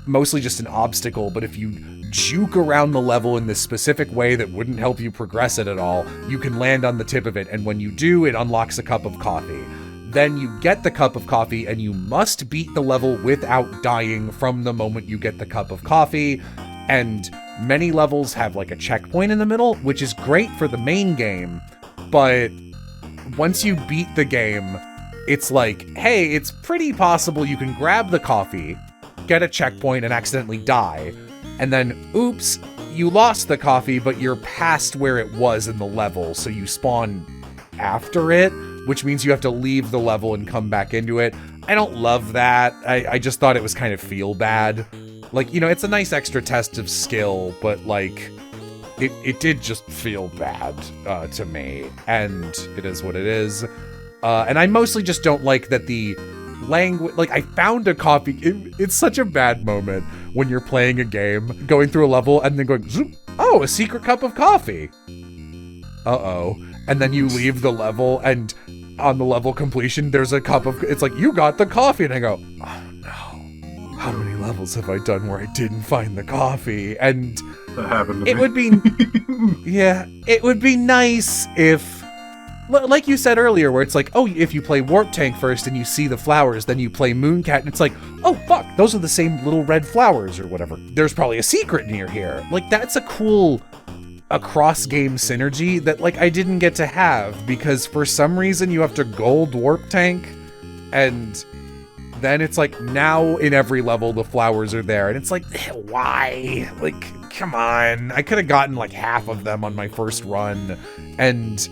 mostly just an obstacle, but if you juke around the level in this specific way that wouldn't help you progress it at all, you can land on the tip of it, and when you do, it unlocks a cup of coffee. Then you get the cup of coffee, and you must beat the level without dying from the moment you get the cup of coffee. And many levels have like a checkpoint in the middle, which is great for the main game. But once you beat the game, it's like, hey, it's pretty possible you can grab the coffee, get a checkpoint, and accidentally die. And then, oops, you lost the coffee, but you're past where it was in the level, so you spawn after it, which means you have to leave the level and come back into it. I don't love that. I just thought it was kind of feel bad. Like, you know, it's a nice extra test of skill, but like, it did just feel bad to me, and it is what it is. And I mostly just don't like that the language, like I found a coffee. It's such a bad moment when you're playing a game, going through a level and then going, zoom, oh, a secret cup of coffee. Uh-oh. And then you leave the level, and on the level completion, there's a cup of, it's like, you got the coffee. And I go, oh no, how many levels have I done where I didn't find the coffee? And That happened to it me. would be, yeah, it would be nice if, like you said earlier, where it's like, oh, if you play Warptank first and you see the flowers, then you play Mooncat, and it's like, oh, fuck, those are the same little red flowers or whatever. There's probably a secret near here. Like, that's a cool, a cross-game synergy that, like, I didn't get to have, because for some reason you have to gold Warptank, and then it's like, now in every level the flowers are there, and it's like, why? Like, come on. I could have gotten, like, half of them on my first run, and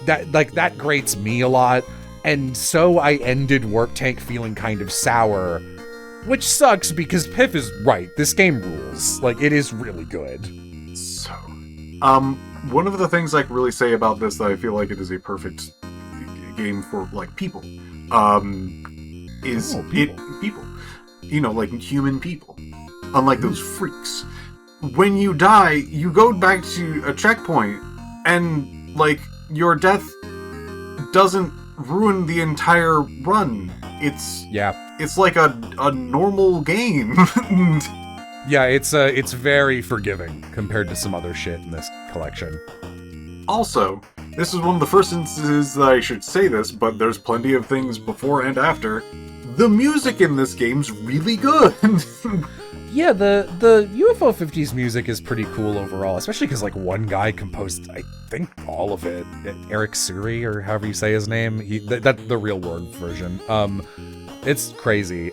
that grates me a lot, and so I ended Warptank feeling kind of sour, which sucks because Piph is right. This game rules. Like, it is really good. So, one of the things I can really say about this that I feel like it is a perfect game for, like, people, is people. You know, like human people. Unlike those freaks. When you die, you go back to a checkpoint, and, like, your death doesn't ruin the entire run. It's like a normal game. Yeah, it's very forgiving compared to some other shit in this collection. Also, this is one of the first instances that I should say this, but there's plenty of things before and after. The music in this game's really good. Yeah, the UFO 50s music is pretty cool overall, especially because, like, one guy composed, I think, all of it. Eric Suri, or however you say his name. That's the real word version. It's crazy.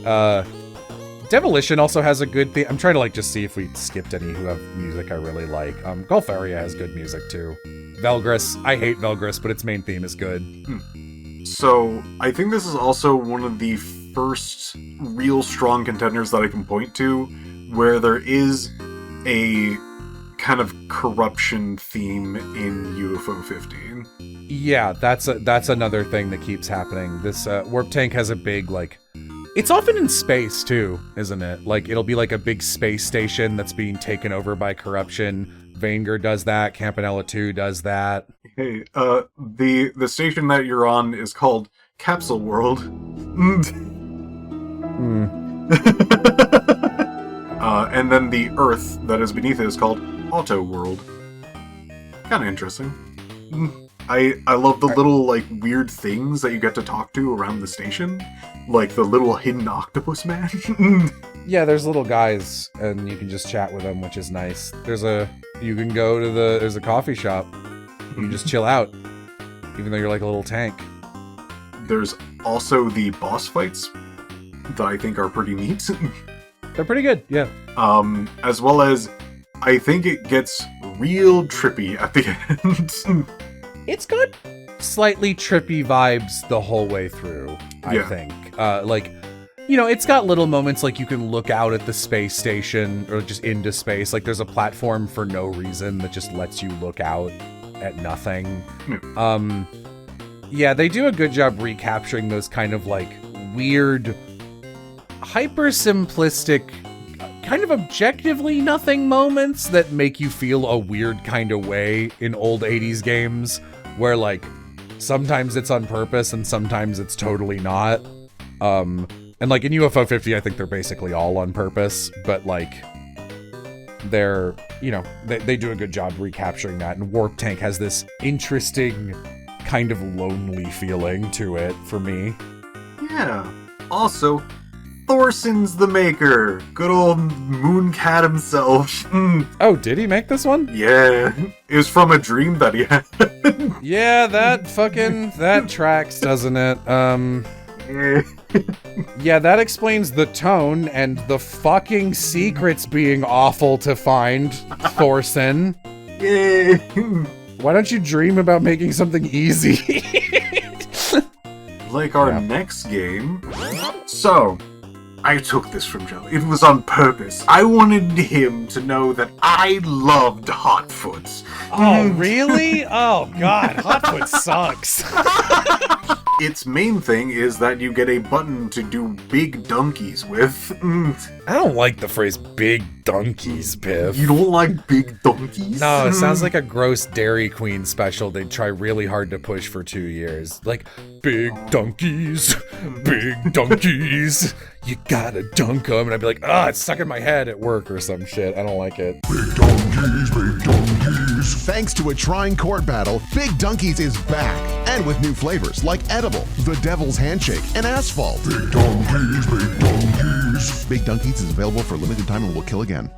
Devilition also has a good theme. I'm trying to, like, just see if we skipped any who have music I really like. Golfaria has good music, too. Velgress. I hate Velgress, but its main theme is good. So, I think this is also one of the first real strong contenders that I can point to where there is a kind of corruption theme in UFO 15. Yeah, that's another thing that keeps happening. This Warptank has a big, like, it's often in space too, isn't it? Like, it'll be like a big space station that's being taken over by corruption. Venger does that, Campanella 2 does that. Hey, the station that you're on is called Capsule World. And then the Earth that is beneath it is called Auto World. Kind of interesting. I love the little, like, weird things that you get to talk to around the station. Like the little hidden octopus man. Yeah, there's little guys, and you can just chat with them, which is nice. There's a coffee shop. You can just chill out, even though you're like a little tank. There's also the boss fights that I think are pretty neat. They're pretty good, yeah. As well as, I think it gets real trippy at the end. It's got slightly trippy vibes the whole way through, I think. Like, you know, it's got little moments like you can look out at the space station or just into space. Like, there's a platform for no reason that just lets you look out at nothing. Yeah, they do a good job recapturing those kind of, like, weird, hyper simplistic, kind of objectively nothing moments that make you feel a weird kind of way in old 80s games where, like, sometimes it's on purpose and sometimes it's totally not. And, like, in UFO 50, I think they're basically all on purpose, but, like, they're, you know, they do a good job recapturing that, and Warptank has this interesting kind of lonely feeling to it for me. Yeah. Also, Thorson's the maker. Good old Mooncat himself. Oh, did he make this one? Yeah. It was from a dream that he had. Yeah, that tracks, doesn't it? Yeah. Yeah, that explains the tone and the fucking secrets being awful to find, Thorson. Yeah. Why don't you dream about making something easy? Like our next game. So, I took this from Jello. It was on purpose. I wanted him to know that I loved Hotfoot. Oh, really? Oh, God. Hotfoot sucks. Its main thing is that you get a button to do big donkeys with. I don't like the phrase big donkeys, Piph. You don't like big donkeys? No, it sounds like a gross Dairy Queen special they'd try really hard to push for 2 years. Like, big donkeys, big donkeys. you gotta dunk them. And I'd be like, it's stuck in my head at work or some shit. I don't like it. Big donkeys, big donkeys. Thanks to a trying court battle, Big Donkeys is back. And with new flavors like Edible, The Devil's Handshake, and Asphalt. Big donkeys, big donkeys. Big Donkeys is available for a limited time and will kill again.